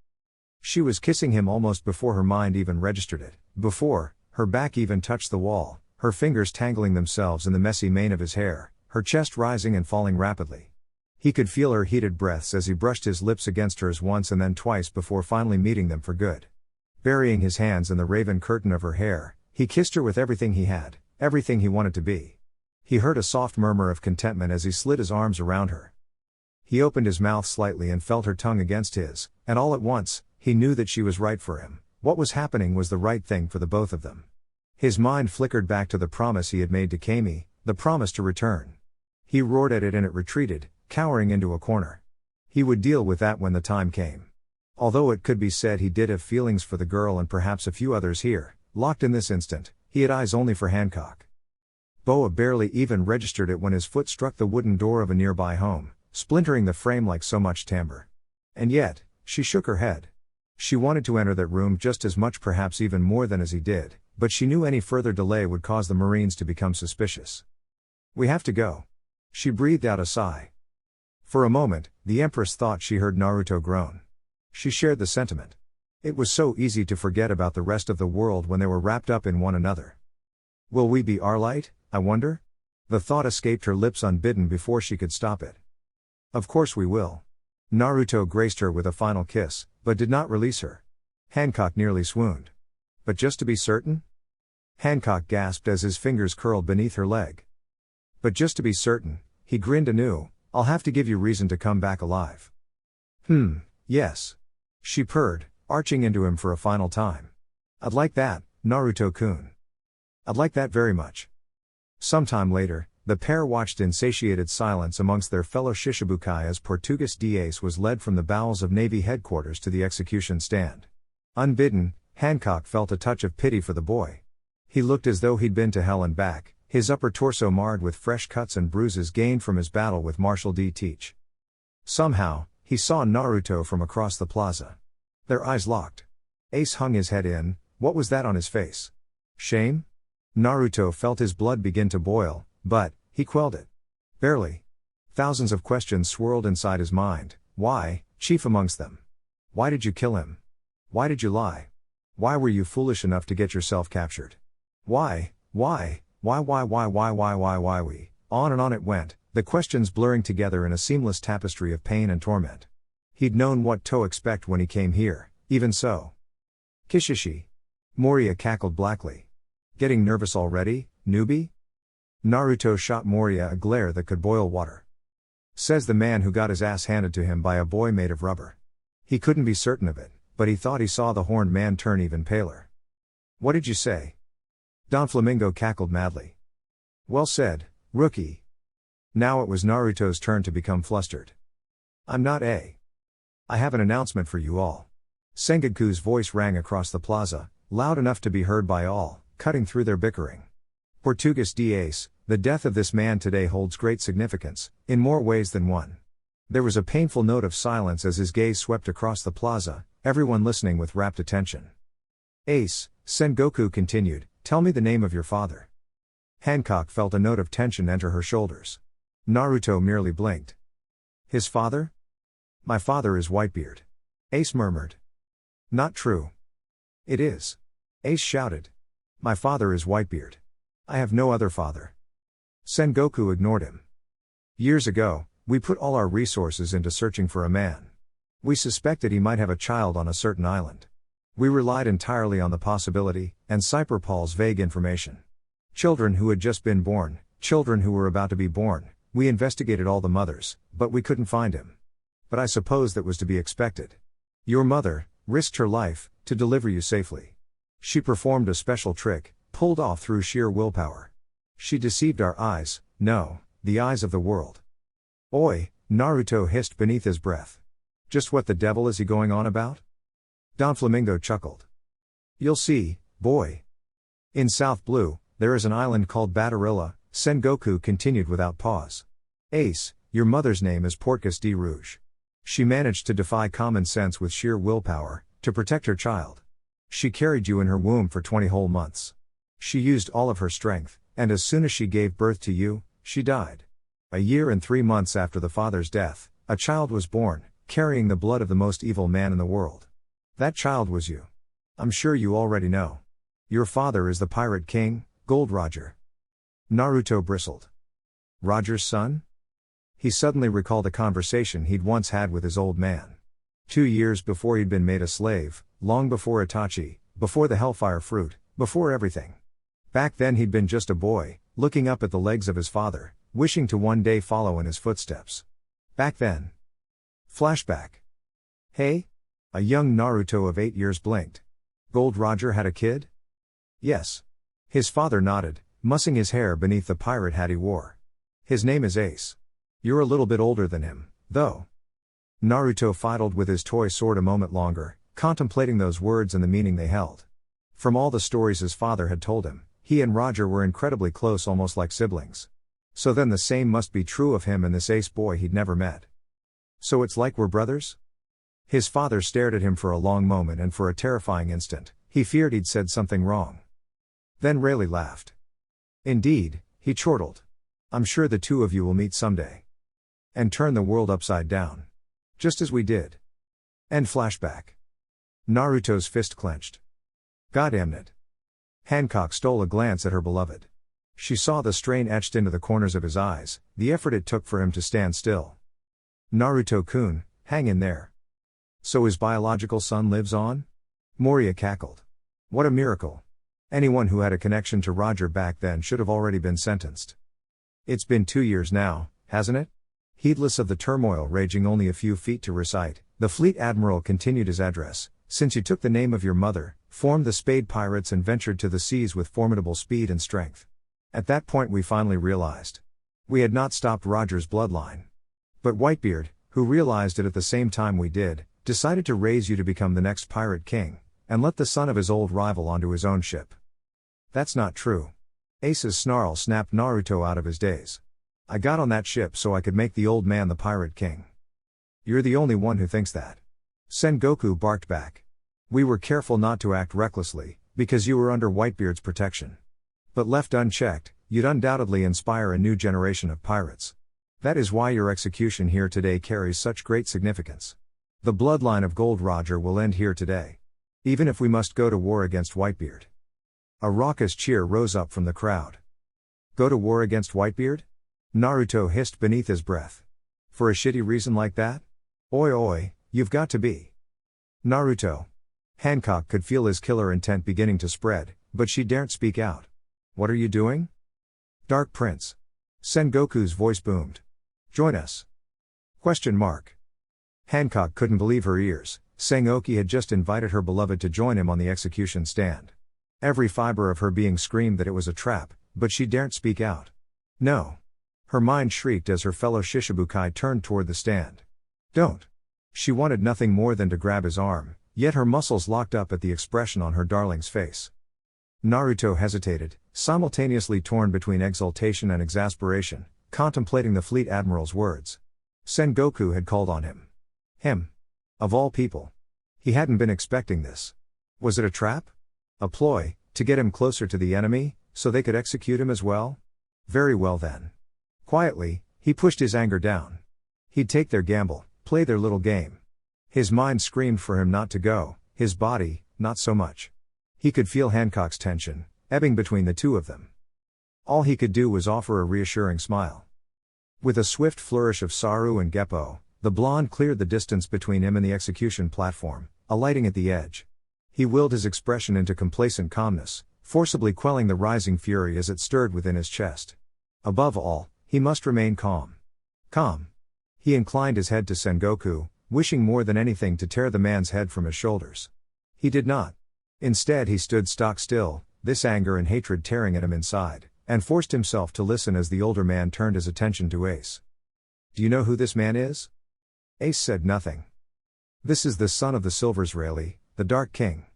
She was kissing him almost before her mind even registered it, before her back even touched the wall, her fingers tangling themselves in the messy mane of his hair, her chest rising and falling rapidly. He could feel her heated breaths as he brushed his lips against hers once and then twice before finally meeting them for good. Burying his hands in the raven curtain of her hair, he kissed her with everything he had, everything he wanted to be. He heard a soft murmur of contentment as he slid his arms around her. He opened his mouth slightly and felt her tongue against his, and all at once, he knew that she was right for him. What was happening was the right thing for the both of them. His mind flickered back to the promise he had made to Kami, the promise to return. He roared at it and it retreated, cowering into a corner. He would deal with that when the time came. Although it could be said he did have feelings for the girl and perhaps a few others here, locked in this instant, he had eyes only for Hancock. Boa barely even registered it when his foot struck the wooden door of a nearby home, splintering the frame like so much timber. And yet, she shook her head. She wanted to enter that room just as much, perhaps even more than as he did, but she knew any further delay would cause the Marines to become suspicious. We have to go. She breathed out a sigh. For a moment, the Empress thought she heard Naruto groan. She shared the sentiment. It was so easy to forget about the rest of the world when they were wrapped up in one another. Will we be Arlite, I wonder? The thought escaped her lips unbidden before she could stop it. Of course we will. Naruto graced her with a final kiss, but did not release her. Hancock nearly swooned. But just to be certain? Hancock gasped as his fingers curled beneath her leg. But just to be certain, he grinned anew, I'll have to give you reason to come back alive. Yes. She purred, arching into him for a final time. I'd like that, Naruto-kun. I'd like that very much. Sometime later, the pair watched in satiated silence amongst their fellow Shishibukai as Portuguese Diaz was led from the bowels of Navy headquarters to the execution stand. Unbidden, Hancock felt a touch of pity for the boy. He looked as though he'd been to hell and back, his upper torso marred with fresh cuts and bruises gained from his battle with Marshal D. Teach. Somehow, he saw Naruto from across the plaza. Their eyes locked. Ace hung his head in. What was that on his face? Shame? Naruto felt his blood begin to boil, but he quelled it. Barely. Thousands of questions swirled inside his mind. Why, chief amongst them? Why did you kill him? Why did you lie? Why were you foolish enough to get yourself captured? Why we? On and on it went, the questions blurring together in a seamless tapestry of pain and torment. He'd known what to expect when he came here, even so. Kishishi. Moria cackled blackly. Getting nervous already, newbie? Naruto shot Moria a glare that could boil water. Says the man who got his ass handed to him by a boy made of rubber. He couldn't be certain of it, but he thought he saw the horned man turn even paler. What did you say? Don Flamingo cackled madly. Well said, rookie. Now it was Naruto's turn to become flustered. I'm not a. I have an announcement for you all. Sengoku's voice rang across the plaza, loud enough to be heard by all, cutting through their bickering. Portuguese Ace, the death of this man today holds great significance, in more ways than one. There was a painful note of silence as his gaze swept across the plaza, everyone listening with rapt attention. Ace, Sengoku continued, tell me the name of your father. Hancock felt a note of tension enter her shoulders. Naruto merely blinked. His father? My father is Whitebeard. Ace murmured. Not true. It is. Ace shouted. My father is Whitebeard. I have no other father. Sengoku ignored him. Years ago, we put all our resources into searching for a man. We suspected he might have a child on a certain island. We relied entirely on the possibility, and Cyberpol's vague information. Children who had just been born, children who were about to be born, we investigated all the mothers, but we couldn't find him. But I suppose that was to be expected. Your mother risked her life to deliver you safely. She performed a special trick, pulled off through sheer willpower. She deceived our eyes, no, the eyes of the world. Oi, Naruto hissed beneath his breath. Just what the devil is he going on about? Don Flamingo chuckled. You'll see, boy. In South Blue, there is an island called Batarilla, Sengoku continued without pause. Ace, your mother's name is Portgas de Rouge. She managed to defy common sense with sheer willpower, to protect her child. She carried you in her womb for 20 whole months. She used all of her strength, and as soon as she gave birth to you, she died. A year and 3 months after the father's death, a child was born, carrying the blood of the most evil man in the world. That child was you. I'm sure you already know. Your father is the Pirate King, Gold Roger. Naruto bristled. Roger's son? He suddenly recalled a conversation he'd once had with his old man. 2 years before he'd been made a slave, long before Itachi, before the Hellfire Fruit, before everything. Back then he'd been just a boy, looking up at the legs of his father, wishing to one day follow in his footsteps. Back then. Flashback. Hey? A young Naruto of 8 years blinked. Gold Roger had a kid? Yes. His father nodded, mussing his hair beneath the pirate hat he wore. His name is Ace. You're a little bit older than him, though. Naruto fiddled with his toy sword a moment longer, contemplating those words and the meaning they held. From all the stories his father had told him, he and Roger were incredibly close, almost like siblings. So then the same must be true of him and this Ace boy he'd never met. So it's like we're brothers? His father stared at him for a long moment, and for a terrifying instant, he feared he'd said something wrong. Then Rayleigh laughed. Indeed, he chortled. I'm sure the two of you will meet someday. And turn the world upside down. Just as we did. End flashback. Naruto's fist clenched. Goddamn. Hancock stole a glance at her beloved. She saw the strain etched into the corners of his eyes, the effort it took for him to stand still. Naruto-kun, hang in there. So his biological son lives on? Moria cackled. What a miracle. Anyone who had a connection to Roger back then should have already been sentenced. It's been 2 years now, hasn't it? Heedless of the turmoil raging only a few feet to recite, the fleet admiral continued his address. Since you took the name of your mother, formed the Spade Pirates and ventured to the seas with formidable speed and strength. At that point we finally realized. We had not stopped Roger's bloodline. But Whitebeard, who realized it at the same time we did, decided to raise you to become the next Pirate King, and let the son of his old rival onto his own ship. That's not true. Ace's snarl snapped Naruto out of his daze. I got on that ship so I could make the old man the Pirate King. You're the only one who thinks that. Sengoku barked back. We were careful not to act recklessly, because you were under Whitebeard's protection. But left unchecked, you'd undoubtedly inspire a new generation of pirates. That is why your execution here today carries such great significance. The bloodline of Gold Roger will end here today. Even if we must go to war against Whitebeard. A raucous cheer rose up from the crowd. Go to war against Whitebeard? Naruto hissed beneath his breath. For a shitty reason like that? Oi, you've got to be. Naruto. Hancock could feel his killer intent beginning to spread, but she daren't speak out. What are you doing? Dark Prince. Sengoku's voice boomed. Join us. ? Hancock couldn't believe her ears. Sengoku had just invited her beloved to join him on the execution stand. Every fiber of her being screamed that it was a trap, but she daren't speak out. No. Her mind shrieked as her fellow Shishibukai turned toward the stand. Don't. She wanted nothing more than to grab his arm, Yet her muscles locked up at the expression on her darling's face. Naruto hesitated, simultaneously torn between exultation and exasperation, contemplating the Fleet Admiral's words. Sengoku had called on him. Him. Of all people. He hadn't been expecting this. Was it a trap? A ploy, to get him closer to the enemy, so they could execute him as well? Very well then. Quietly, he pushed his anger down. He'd take their gamble, play their little game. His mind screamed for him not to go, his body, not so much. He could feel Hancock's tension, ebbing between the two of them. All he could do was offer a reassuring smile. With a swift flourish of Saru and Geppo, the blonde cleared the distance between him and the execution platform, alighting at the edge. He willed his expression into complacent calmness, forcibly quelling the rising fury as it stirred within his chest. Above all, he must remain calm. Calm. He inclined his head to Sengoku, wishing more than anything to tear the man's head from his shoulders. He did not. Instead he stood stock still, this anger and hatred tearing at him inside, and forced himself to listen as the older man turned his attention to Ace. Do you know who this man is? Ace said nothing. This is the son of the Silvers, Rayleigh, the Dark King.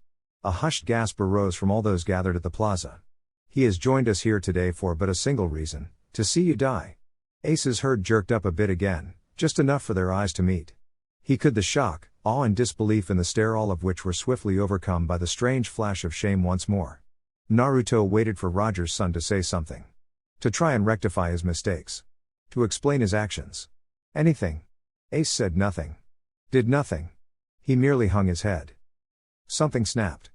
A hushed gasp arose from all those gathered at the plaza. He has joined us here today for but a single reason, to see you die. Ace's head jerked up a bit again, just enough for their eyes to meet. He could the shock, awe and disbelief in the stare, all of which were swiftly overcome by the strange flash of shame once more. Naruto waited for Roger's son to say something. To try and rectify his mistakes. To explain his actions. Anything. Ace said nothing. Did nothing. He merely hung his head. Something snapped.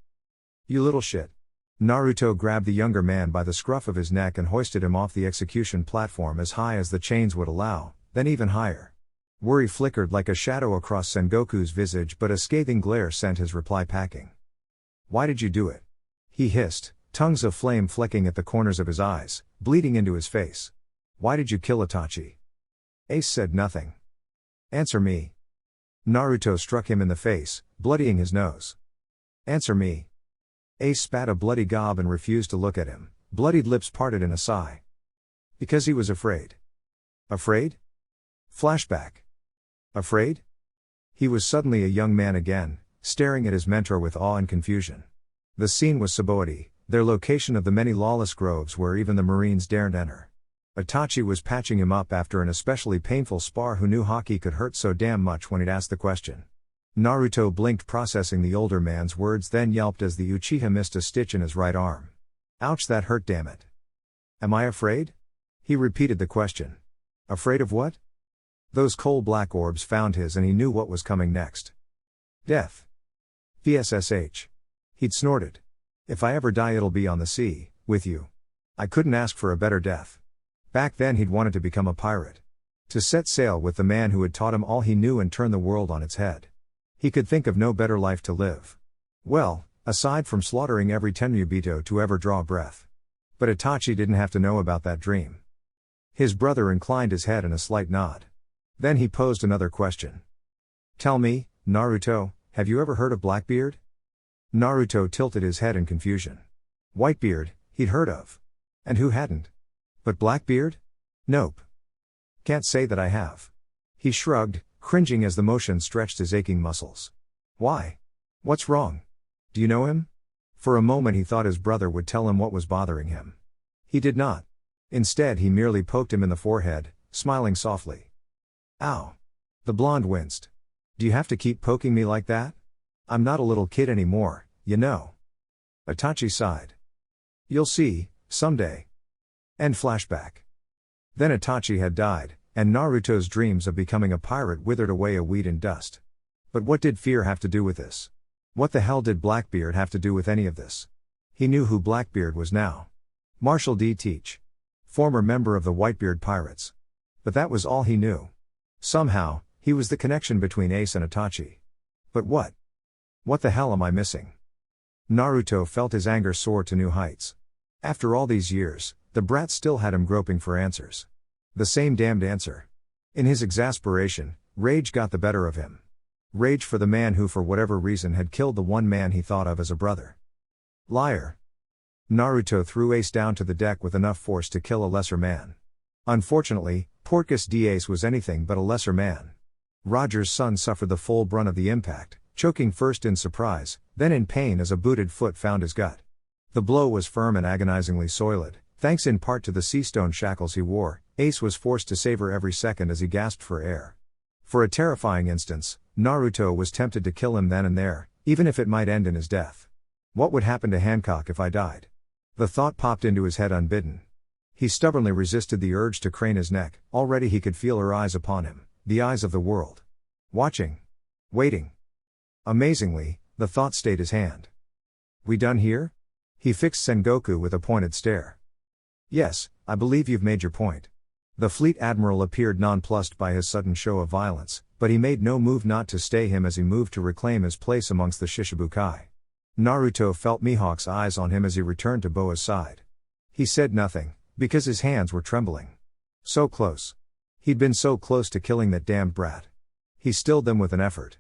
You little shit. Naruto grabbed the younger man by the scruff of his neck and hoisted him off the execution platform as high as the chains would allow, then even higher. Worry flickered like a shadow across Sengoku's visage, but a scathing glare sent his reply packing. Why did you do it? He hissed, tongues of flame flecking at the corners of his eyes, bleeding into his face. Why did you kill Itachi? Ace said nothing. Answer me. Naruto struck him in the face, bloodying his nose. Answer me. Ace spat a bloody gob and refused to look at him, bloodied lips parted in a sigh. Because he was afraid. Afraid? Flashback. Afraid? He was suddenly a young man again, staring at his mentor with awe and confusion. The scene was Sabaody, their location of the many lawless groves where even the Marines daren't enter. Itachi was patching him up after an especially painful spar. Who knew hockey could hurt so damn much when he'd asked the question? Naruto blinked, processing the older man's words, then yelped as the Uchiha missed a stitch in his right arm. Ouch, that hurt, damn it. Am I afraid? He repeated the question. Afraid of what? Those coal-black orbs found his and he knew what was coming next. Death. VSSH. He'd snorted. If I ever die it'll be on the sea, with you. I couldn't ask for a better death. Back then he'd wanted to become a pirate. To set sail with the man who had taught him all he knew and turn the world on its head. He could think of no better life to live. Well, aside from slaughtering every Tenryubito to ever draw breath. But Itachi didn't have to know about that dream. His brother inclined his head in a slight nod. Then he posed another question. Tell me, Naruto, have you ever heard of Blackbeard? Naruto tilted his head in confusion. Whitebeard, he'd heard of. And who hadn't? But Blackbeard? Nope. Can't say that I have. He shrugged, cringing as the motion stretched his aching muscles. Why? What's wrong? Do you know him? For a moment he thought his brother would tell him what was bothering him. He did not. Instead he merely poked him in the forehead, smiling softly. Ow. The blonde winced. Do you have to keep poking me like that? I'm not a little kid anymore, you know. Itachi sighed. You'll see, someday. End flashback. Then Itachi had died, and Naruto's dreams of becoming a pirate withered away a weed in dust. But what did fear have to do with this? What the hell did Blackbeard have to do with any of this? He knew who Blackbeard was now. Marshal D. Teach. Former member of the Whitebeard Pirates. But that was all he knew. Somehow, he was the connection between Ace and Itachi. But what? What the hell am I missing? Naruto felt his anger soar to new heights. After all these years, the brat still had him groping for answers. The same damned answer. In his exasperation, rage got the better of him. Rage for the man who for whatever reason had killed the one man he thought of as a brother. Liar. Naruto threw Ace down to the deck with enough force to kill a lesser man. Unfortunately, Porcus D. Ace was anything but a lesser man. Roger's son suffered the full brunt of the impact, choking first in surprise, then in pain as a booted foot found his gut. The blow was firm and agonizingly soiled. Thanks in part to the sea-stone shackles he wore, Ace was forced to savor every second as he gasped for air. For a terrifying instance, Naruto was tempted to kill him then and there, even if it might end in his death. What would happen to Hancock if I died? The thought popped into his head unbidden. He stubbornly resisted the urge to crane his neck. Already he could feel her eyes upon him, the eyes of the world. Watching. Waiting. Amazingly, the thought stayed his hand. We done here? He fixed Sengoku with a pointed stare. Yes, I believe you've made your point. The fleet admiral appeared nonplussed by his sudden show of violence, but he made no move not to stay him as he moved to reclaim his place amongst the Shichibukai. Naruto felt Mihawk's eyes on him as he returned to Boa's side. He said nothing, because his hands were trembling. So close. He'd been so close to killing that damned brat. He stilled them with an effort.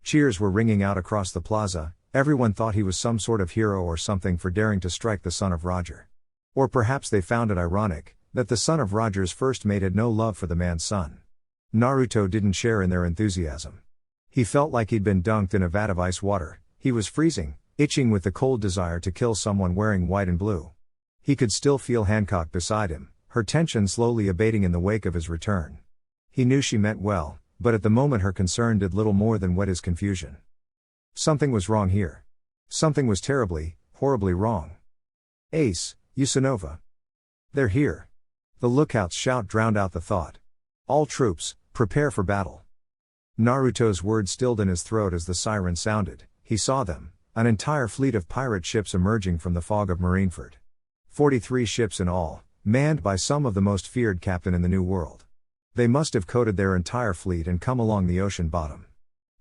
Cheers were ringing out across the plaza. Everyone thought he was some sort of hero or something for daring to strike the son of Roger. Or perhaps they found it ironic that the son of Roger's first mate had no love for the man's son. Naruto didn't share in their enthusiasm. He felt like he'd been dunked in a vat of ice water. He was freezing, itching with the cold desire to kill someone wearing white and blue. He could still feel Hancock beside him, her tension slowly abating in the wake of his return. He knew she meant well, but at the moment her concern did little more than whet his confusion. Something was wrong here. Something was terribly, horribly wrong. Ace, Usanova. They're here. The lookout's shout drowned out the thought. All troops, prepare for battle. Naruto's words stilled in his throat as the siren sounded. He saw them, an entire fleet of pirate ships emerging from the fog of Marineford. 43 ships in all, manned by some of the most feared captain in the New World. They must have coated their entire fleet and come along the ocean bottom.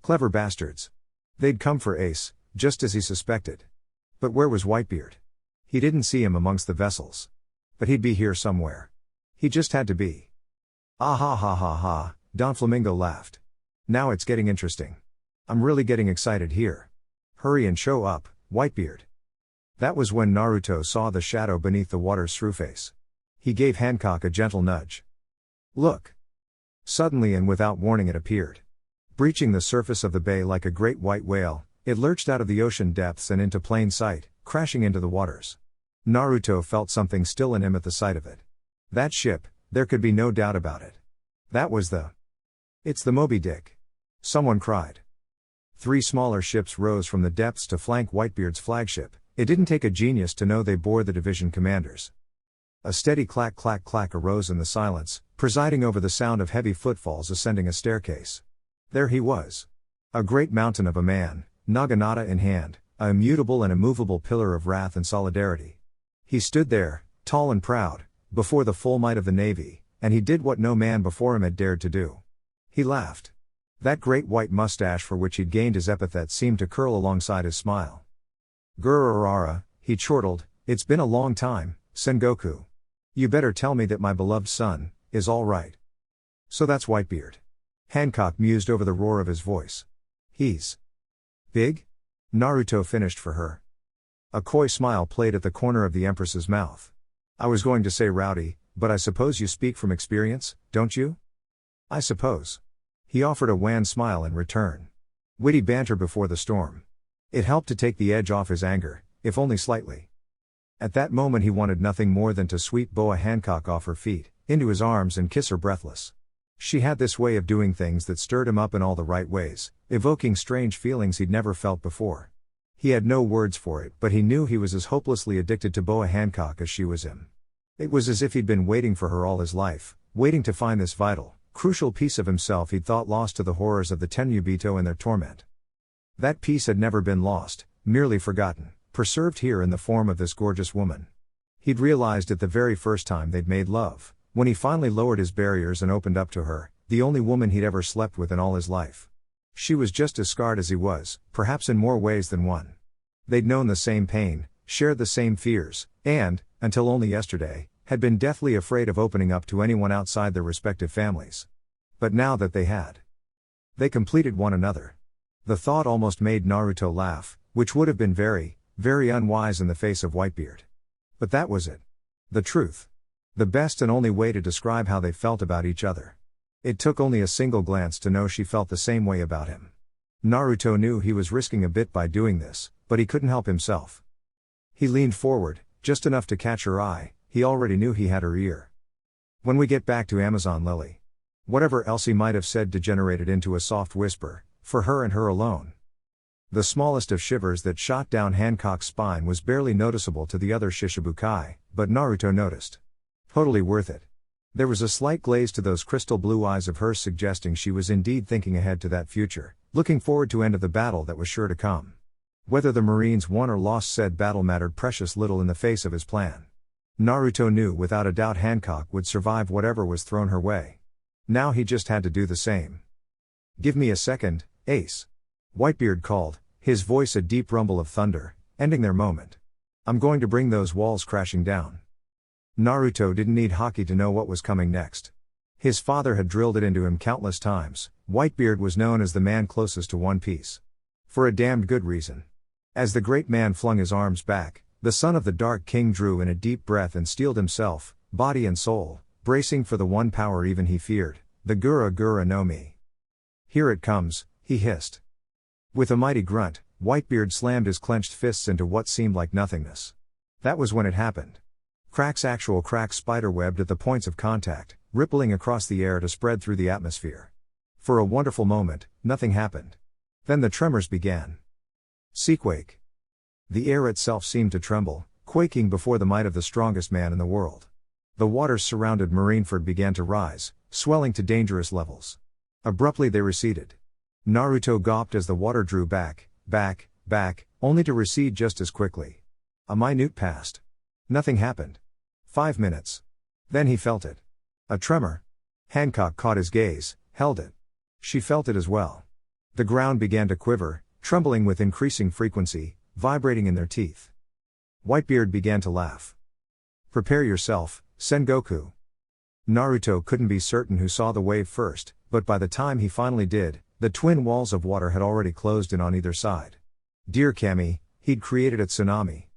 Clever bastards. They'd come for Ace, just as he suspected. But where was Whitebeard? He didn't see him amongst the vessels. But he'd be here somewhere. He just had to be. Ah ha ha ha ha, Don Flamingo laughed. Now it's getting interesting. I'm really getting excited here. Hurry and show up, Whitebeard. That was when Naruto saw the shadow beneath the water's throughface. He gave Hancock a gentle nudge. Look. Suddenly and without warning it appeared. Breaching the surface of the bay like a great white whale, it lurched out of the ocean depths and into plain sight, crashing into the waters. Naruto felt something still in him at the sight of it. That ship, there could be no doubt about it. That was the... It's the Moby Dick. Someone cried. 3 smaller ships rose from the depths to flank Whitebeard's flagship. It didn't take a genius to know they bore the division commanders. A steady clack clack clack arose in the silence, presiding over the sound of heavy footfalls ascending a staircase. There he was. A great mountain of a man, naginata in hand, a immutable and immovable pillar of wrath and solidarity. He stood there, tall and proud, before the full might of the Navy, and he did what no man before him had dared to do. He laughed. That great white mustache for which he'd gained his epithet seemed to curl alongside his smile. Gururara, he chortled, it's been a long time, Sengoku. You better tell me that my beloved son is all right. So that's Whitebeard. Hancock mused over the roar of his voice. He's big? Naruto finished for her. A coy smile played at the corner of the Empress's mouth. I was going to say rowdy, but I suppose you speak from experience, don't you? I suppose. He offered a wan smile in return. Witty banter before the storm. It helped to take the edge off his anger, if only slightly. At that moment he wanted nothing more than to sweep Boa Hancock off her feet, into his arms and kiss her breathless. She had this way of doing things that stirred him up in all the right ways, evoking strange feelings he'd never felt before. He had no words for it, but he knew he was as hopelessly addicted to Boa Hancock as she was him. It was as if he'd been waiting for her all his life, waiting to find this vital, crucial piece of himself he'd thought lost to the horrors of the Tenryubito and their torment. That piece had never been lost, merely forgotten, preserved here in the form of this gorgeous woman. He'd realized it the very first time they'd made love, when he finally lowered his barriers and opened up to her, the only woman he'd ever slept with in all his life. She was just as scarred as he was, perhaps in more ways than one. They'd known the same pain, shared the same fears, and, until only yesterday, had been deathly afraid of opening up to anyone outside their respective families. But now that they had, they completed one another. The thought almost made Naruto laugh, which would have been very, very unwise in the face of Whitebeard. But that was it. The truth. The best and only way to describe how they felt about each other. It took only a single glance to know she felt the same way about him. Naruto knew he was risking a bit by doing this, but he couldn't help himself. He leaned forward, just enough to catch her eye. He already knew he had her ear. When we get back to Amazon Lily. Whatever else he might have said degenerated into a soft whisper, for her and her alone. The smallest of shivers that shot down Hancock's spine was barely noticeable to the other Shichibukai, but Naruto noticed. Totally worth it. There was a slight glaze to those crystal blue eyes of hers, suggesting she was indeed thinking ahead to that future, looking forward to end of the battle that was sure to come. Whether the Marines won or lost said battle mattered precious little in the face of his plan. Naruto knew without a doubt Hancock would survive whatever was thrown her way. Now he just had to do the same. "Give me a second, Ace." Whitebeard called, his voice a deep rumble of thunder, ending their moment. "I'm going to bring those walls crashing down." Naruto didn't need Haki to know what was coming next. His father had drilled it into him countless times. Whitebeard was known as the man closest to One Piece. For a damned good reason. As the great man flung his arms back, the son of the Dark King drew in a deep breath and steeled himself, body and soul, bracing for the one power even he feared, the Gura Gura no Mi. "Here it comes," he hissed. With a mighty grunt, Whitebeard slammed his clenched fists into what seemed like nothingness. That was when it happened. Actual cracks spiderwebbed at the points of contact, rippling across the air to spread through the atmosphere. For a wonderful moment, nothing happened. Then the tremors began. Seaquake. The air itself seemed to tremble, quaking before the might of the strongest man in the world. The waters surrounded Marineford began to rise, swelling to dangerous levels. Abruptly they receded. Naruto gawped as the water drew back, only to recede just as quickly. A minute passed. Nothing happened. 5 minutes. Then he felt it. A tremor. Hancock caught his gaze, held it. She felt it as well. The ground began to quiver, trembling with increasing frequency, vibrating in their teeth. Whitebeard began to laugh. "Prepare yourself, Sengoku." Naruto couldn't be certain who saw the wave first, but by the time he finally did, the twin walls of water had already closed in on either side. Dear Kami, he'd created a tsunami.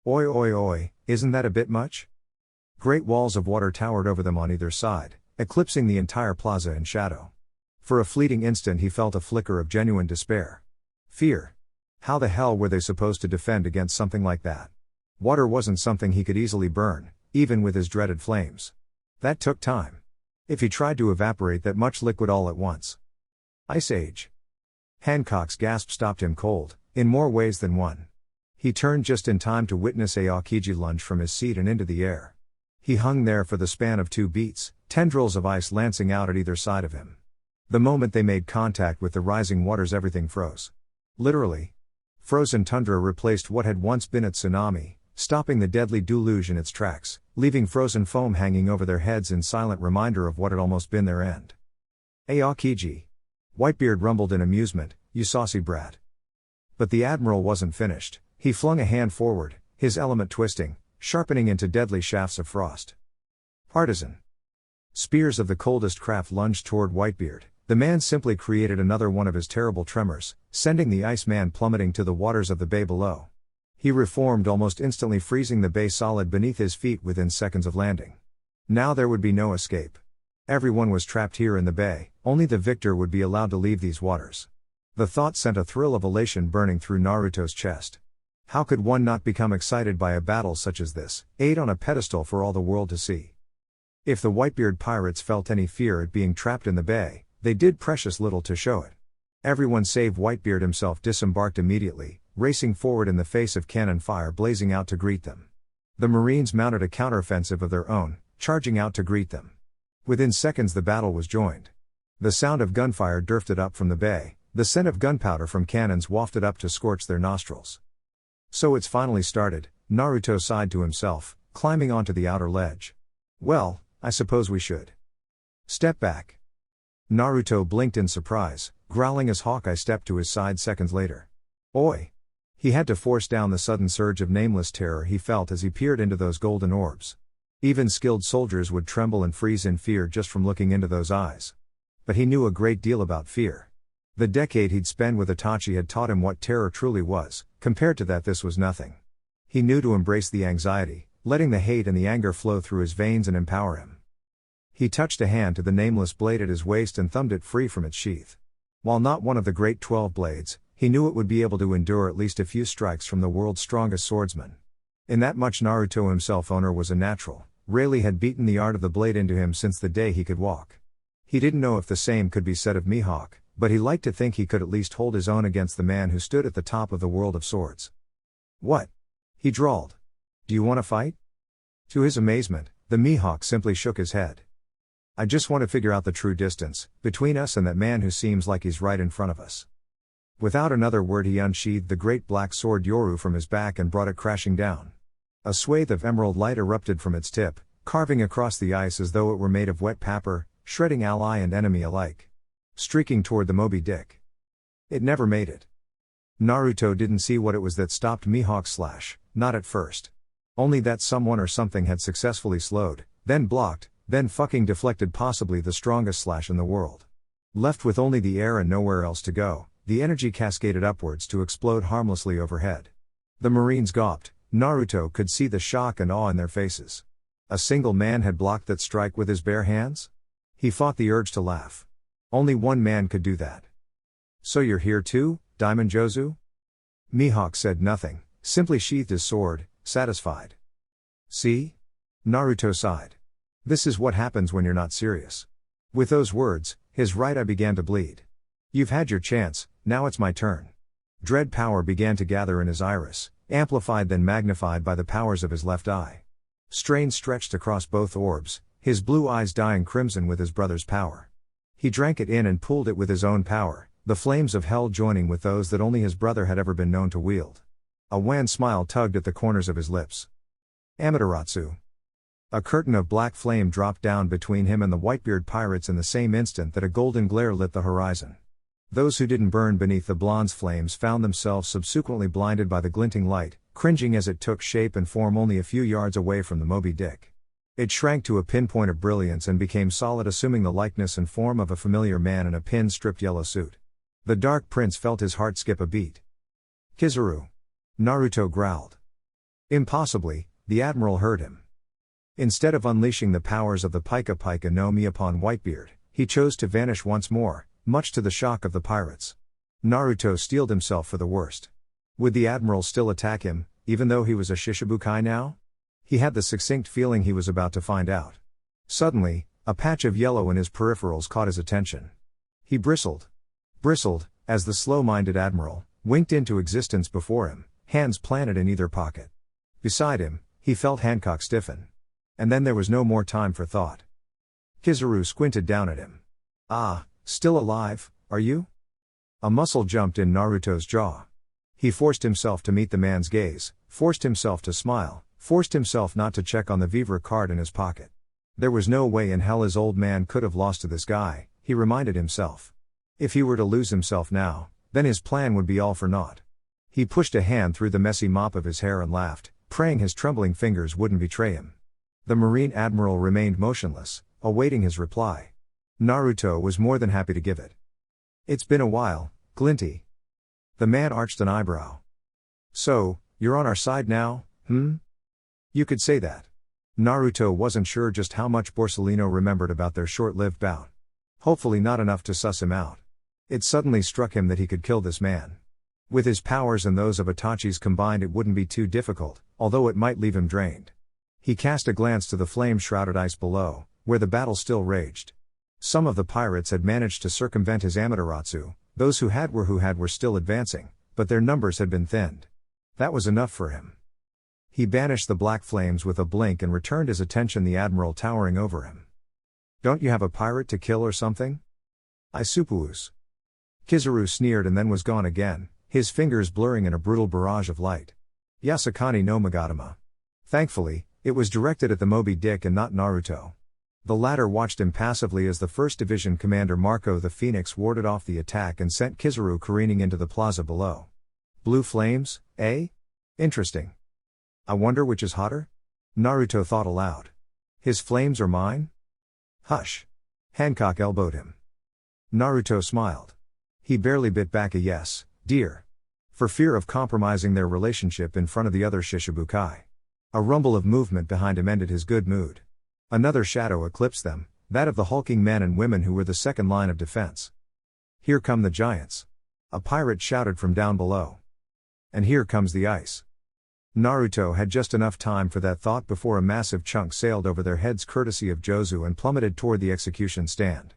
Oi oi oi, isn't that a bit much? Great walls of water towered over them on either side, eclipsing the entire plaza in shadow. For a fleeting instant he felt a flicker of genuine despair. Fear. How the hell were they supposed to defend against something like that? Water wasn't something he could easily burn, even with his dreaded flames. That took time. If he tried to evaporate that much liquid all at once. Ice Age. Hancock's gasp stopped him cold, in more ways than one. He turned just in time to witness Aokiji lunge from his seat and into the air. He hung there for the span of 2 beats, tendrils of ice lancing out at either side of him. The moment they made contact with the rising waters, everything froze. Literally. Frozen tundra replaced what had once been a tsunami, stopping the deadly deluge in its tracks, leaving frozen foam hanging over their heads in silent reminder of what had almost been their end. Aokiji. Whitebeard rumbled in amusement, "You saucy brat." But the Admiral wasn't finished. He flung a hand forward, his element twisting, sharpening into deadly shafts of frost. Partisan. Spears of the coldest craft lunged toward Whitebeard. The man simply created another one of his terrible tremors, sending the Iceman plummeting to the waters of the bay below. He reformed almost instantly, freezing the bay solid beneath his feet within seconds of landing. Now there would be no escape. Everyone was trapped here in the bay, only the victor would be allowed to leave these waters. The thought sent a thrill of elation burning through Naruto's chest. How could one not become excited by a battle such as this, laid on a pedestal for all the world to see? If the Whitebeard pirates felt any fear at being trapped in the bay, they did precious little to show it. Everyone save Whitebeard himself disembarked immediately, racing forward in the face of cannon fire blazing out to greet them. The Marines mounted a counteroffensive of their own, charging out to greet them. Within seconds the battle was joined. The sound of gunfire drifted up from the bay, the scent of gunpowder from cannons wafted up to scorch their nostrils. So it's finally started, Naruto sighed to himself, climbing onto the outer ledge. Well, I suppose we should step back. Naruto blinked in surprise, growling as Hawkeye stepped to his side seconds later. Oi! He had to force down the sudden surge of nameless terror he felt as he peered into those golden orbs. Even skilled soldiers would tremble and freeze in fear just from looking into those eyes. But he knew a great deal about fear. The decade he'd spent with Itachi had taught him what terror truly was. Compared to that, this was nothing. He knew to embrace the anxiety, letting the hate and the anger flow through his veins and empower him. He touched a hand to the nameless blade at his waist and thumbed it free from its sheath. While not one of the great 12 blades, he knew it would be able to endure at least a few strikes from the world's strongest swordsman. In that much Naruto himself owner was a natural. Rayleigh had beaten the art of the blade into him since the day he could walk. He didn't know if the same could be said of Mihawk, but he liked to think he could at least hold his own against the man who stood at the top of the world of swords. "What?" he drawled. "Do you want to fight?" To his amazement, the Mihawk simply shook his head. "I just want to figure out the true distance between us and that man who seems like he's right in front of us." Without another word he unsheathed the great black sword Yoru from his back and brought it crashing down. A swathe of emerald light erupted from its tip, carving across the ice as though it were made of wet paper, shredding ally and enemy alike. Streaking toward the Moby Dick. It never made it. Naruto didn't see what it was that stopped Mihawk's slash, not at first. Only that someone or something had successfully slowed, then blocked, then fucking deflected possibly the strongest slash in the world. Left with only the air and nowhere else to go, the energy cascaded upwards to explode harmlessly overhead. The Marines gawped. Naruto could see the shock and awe in their faces. A single man had blocked that strike with his bare hands? He fought the urge to laugh. Only one man could do that. "So you're here too, Diamond Jozu?" Mihawk said nothing, simply sheathed his sword, satisfied. "See?" Naruto sighed. "This is what happens when you're not serious." With those words, his right eye began to bleed. "You've had your chance, now it's my turn." Dread power began to gather in his iris, amplified then magnified by the powers of his left eye. Strain stretched across both orbs, his blue eyes dyeing crimson with his brother's power. He drank it in and pooled it with his own power, the flames of hell joining with those that only his brother had ever been known to wield. A wan smile tugged at the corners of his lips. Amaterasu. A curtain of black flame dropped down between him and the Whitebeard pirates in the same instant that a golden glare lit the horizon. Those who didn't burn beneath the blonde's flames found themselves subsequently blinded by the glinting light, cringing as it took shape and form only a few yards away from the Moby Dick. It shrank to a pinpoint of brilliance and became solid, assuming the likeness and form of a familiar man in a pin-stripped yellow suit. The Dark Prince felt his heart skip a beat. "Kizaru!" Naruto growled. Impossibly, the Admiral heard him. Instead of unleashing the powers of the Pika Pika no Mi upon Whitebeard, he chose to vanish once more, much to the shock of the pirates. Naruto steeled himself for the worst. Would the Admiral still attack him, even though he was a Shishibukai now? He had the succinct feeling he was about to find out. Suddenly, a patch of yellow in his peripherals caught his attention. He bristled, as the slow-minded Admiral winked into existence before him, hands planted in either pocket. Beside him, he felt Hancock stiffen. And then there was no more time for thought. Kizaru squinted down at him. "Ah, still alive, are you?" A muscle jumped in Naruto's jaw. He forced himself to meet the man's gaze, forced himself to smile, forced himself not to check on the Vivre card in his pocket. There was no way in hell his old man could have lost to this guy, he reminded himself. If he were to lose himself now, then his plan would be all for naught. He pushed a hand through the messy mop of his hair and laughed, praying his trembling fingers wouldn't betray him. The Marine Admiral remained motionless, awaiting his reply. Naruto was more than happy to give it. "It's been a while, Glinty." The man arched an eyebrow. "So, you're on our side now, You could say that." Naruto wasn't sure just how much Borsellino remembered about their short-lived bout. Hopefully not enough to suss him out. It suddenly struck him that he could kill this man. With his powers and those of Itachi's combined, it wouldn't be too difficult, although it might leave him drained. He cast a glance to the flame-shrouded ice below, where the battle still raged. Some of the pirates had managed to circumvent his Amaterasu, those who had were still advancing, but their numbers had been thinned. That was enough for him. He banished the black flames with a blink and returned his attention the Admiral towering over him. "Don't you have a pirate to kill or something?" "I suppose." Kizaru sneered and then was gone again, his fingers blurring in a brutal barrage of light. "Yasukani no Magatama." Thankfully, it was directed at the Moby Dick and not Naruto. The latter watched impassively as the 1st Division Commander Marco the Phoenix warded off the attack and sent Kizaru careening into the plaza below. "Blue flames, eh? Interesting. I wonder which is hotter?" Naruto thought aloud. "His flames or mine?" "Hush." Hancock elbowed him. Naruto smiled. He barely bit back a yes, dear. For fear of compromising their relationship in front of the other Shishibukai. A rumble of movement behind him ended his good mood. Another shadow eclipsed them, that of the hulking men and women who were the second line of defense. Here come the giants. A pirate shouted from down below. And here comes the ice. Naruto had just enough time for that thought before a massive chunk sailed over their heads courtesy of Jozu and plummeted toward the execution stand.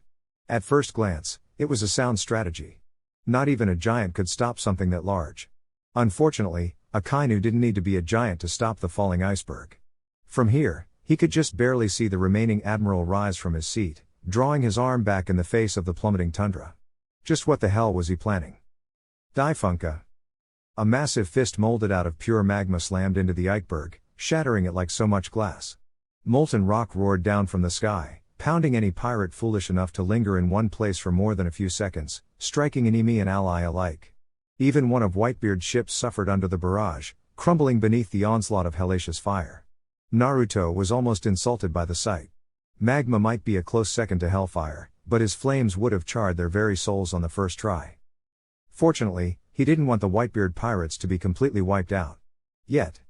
At first glance, it was a sound strategy. Not even a giant could stop something that large. Unfortunately, Akainu didn't need to be a giant to stop the falling iceberg. From here, he could just barely see the remaining admiral rise from his seat, drawing his arm back in the face of the plummeting tundra. Just what the hell was he planning? Daifunka. A massive fist molded out of pure magma slammed into the iceberg, shattering it like so much glass. Molten rock roared down from the sky, pounding any pirate foolish enough to linger in one place for more than a few seconds, striking enemy and ally alike. Even one of Whitebeard's ships suffered under the barrage, crumbling beneath the onslaught of hellacious fire. Naruto was almost insulted by the sight. Magma might be a close second to hellfire, but his flames would have charred their very souls on the first try. Fortunately, he didn't want the Whitebeard pirates to be completely wiped out. Yet.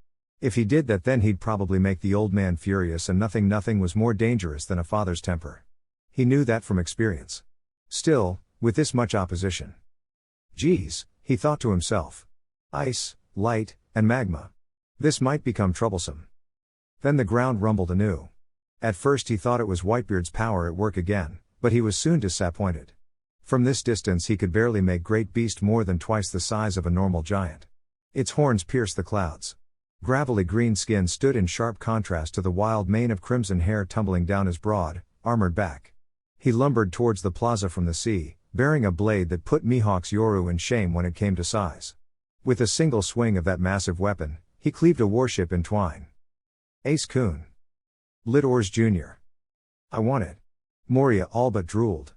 If he did that, then he'd probably make the old man furious, and nothing was more dangerous than a father's temper. He knew that from experience. Still, with this much opposition. Geez, he thought to himself. Ice, light, and magma. This might become troublesome. Then the ground rumbled anew. At first he thought it was Whitebeard's power at work again, but he was soon disappointed. From this distance he could barely make great beast more than twice the size of a normal giant. Its horns pierced the clouds. Gravelly green skin stood in sharp contrast to the wild mane of crimson hair tumbling down his broad, armored back. He lumbered towards the plaza from the sea, bearing a blade that put Mihawk's Yoru in shame when it came to size. With a single swing of that massive weapon, he cleaved a warship in twine. Ace-kun. Lit Ors Jr. I want it. Moria all but drooled.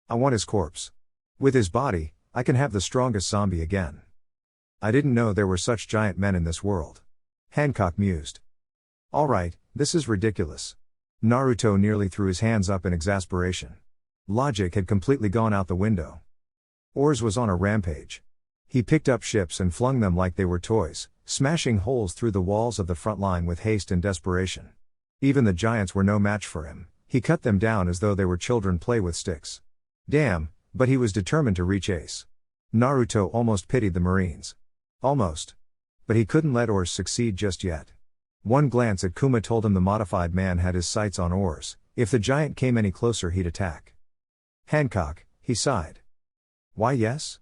I want his corpse. With his body, I can have the strongest zombie again. I didn't know there were such giant men in this world. Hancock mused. Alright, this is ridiculous. Naruto nearly threw his hands up in exasperation. Logic had completely gone out the window. Ors was on a rampage. He picked up ships and flung them like they were toys, smashing holes through the walls of the front line with haste and desperation. Even the giants were no match for him. He cut them down as though they were children play with sticks. Damn, but he was determined to reach Ace. Naruto almost pitied the Marines. Almost. But he couldn't let Ors succeed just yet. One glance at Kuma told him the modified man had his sights on Ors. If the giant came any closer he'd attack. Hancock, he sighed. Why yes?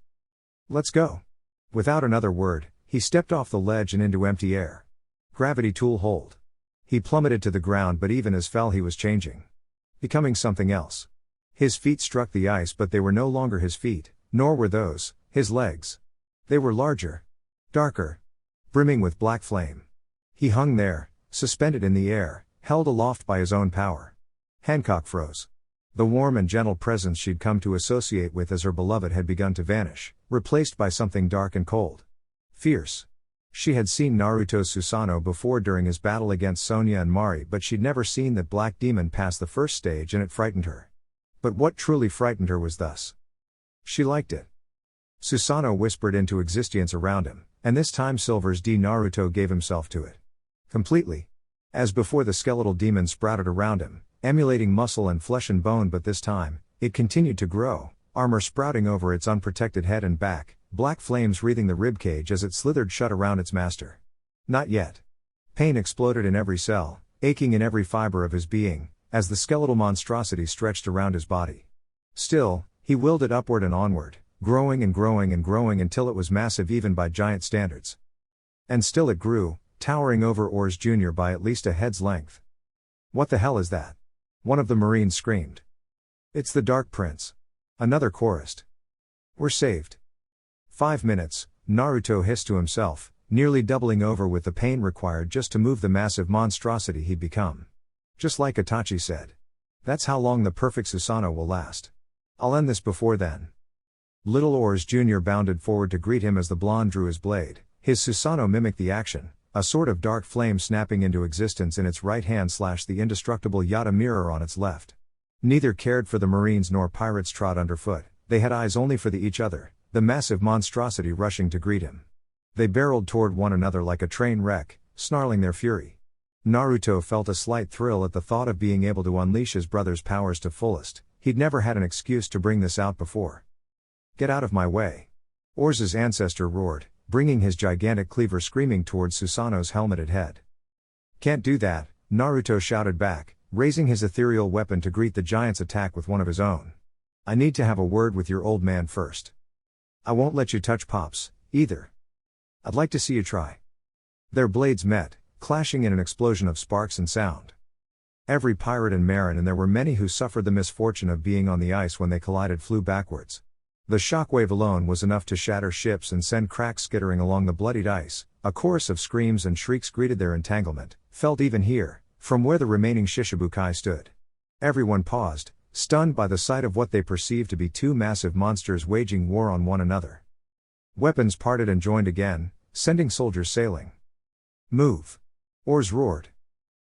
Let's go. Without another word, he stepped off the ledge and into empty air. Gravity tool hold. He plummeted to the ground, but even as fell he was changing. Becoming something else. His feet struck the ice, but they were no longer his feet, nor were those, his legs. They were larger. Darker. Brimming with black flame. He hung there, suspended in the air, held aloft by his own power. Hancock froze. The warm and gentle presence she'd come to associate with as her beloved had begun to vanish, replaced by something dark and cold. Fierce. She had seen Naruto's Susanoo before during his battle against Sonya and Mari, but she'd never seen that black demon pass the first stage, and it frightened her. But what truly frightened her was thus. She liked it. Susanoo whispered into existence around him, and this time Silver's D. Naruto gave himself to it. Completely. As before, the skeletal demon sprouted around him, emulating muscle and flesh and bone, but this time, it continued to grow, armor sprouting over its unprotected head and back, black flames wreathing the ribcage as it slithered shut around its master. Not yet. Pain exploded in every cell, aching in every fiber of his being, as the skeletal monstrosity stretched around his body. Still, he willed it upward and onward, growing and growing and growing until it was massive even by giant standards. And still it grew, towering over Ors Jr. by at least a head's length. What the hell is that? One of the Marines screamed. It's the Dark Prince. Another chorused. We're saved. 5 minutes, Naruto hissed to himself, nearly doubling over with the pain required just to move the massive monstrosity he'd become. Just like Itachi said. That's how long the perfect Susanoo will last. I'll end this before then. Little Ors Jr. bounded forward to greet him as the blonde drew his blade. His Susanoo mimicked the action, a sort of dark flame snapping into existence in its right hand / the indestructible Yata mirror on its left. Neither cared for the Marines nor pirates trod underfoot, they had eyes only for each other, the massive monstrosity rushing to greet him. They barreled toward one another like a train wreck, snarling their fury. Naruto felt a slight thrill at the thought of being able to unleash his brother's powers to fullest. He'd never had an excuse to bring this out before. Get out of my way. Orz's ancestor roared, bringing his gigantic cleaver screaming towards Susanoo's helmeted head. Can't do that, Naruto shouted back, raising his ethereal weapon to greet the giant's attack with one of his own. I need to have a word with your old man first. I won't let you touch Pops, either. I'd like to see you try. Their blades met, clashing in an explosion of sparks and sound. Every pirate and marin, and there were many who suffered the misfortune of being on the ice when they collided, flew backwards. The shockwave alone was enough to shatter ships and send cracks skittering along the bloodied ice. A chorus of screams and shrieks greeted their entanglement, felt even here, from where the remaining Shichibukai stood. Everyone paused, stunned by the sight of what they perceived to be two massive monsters waging war on one another. Weapons parted and joined again, sending soldiers sailing. Move! Orz roared.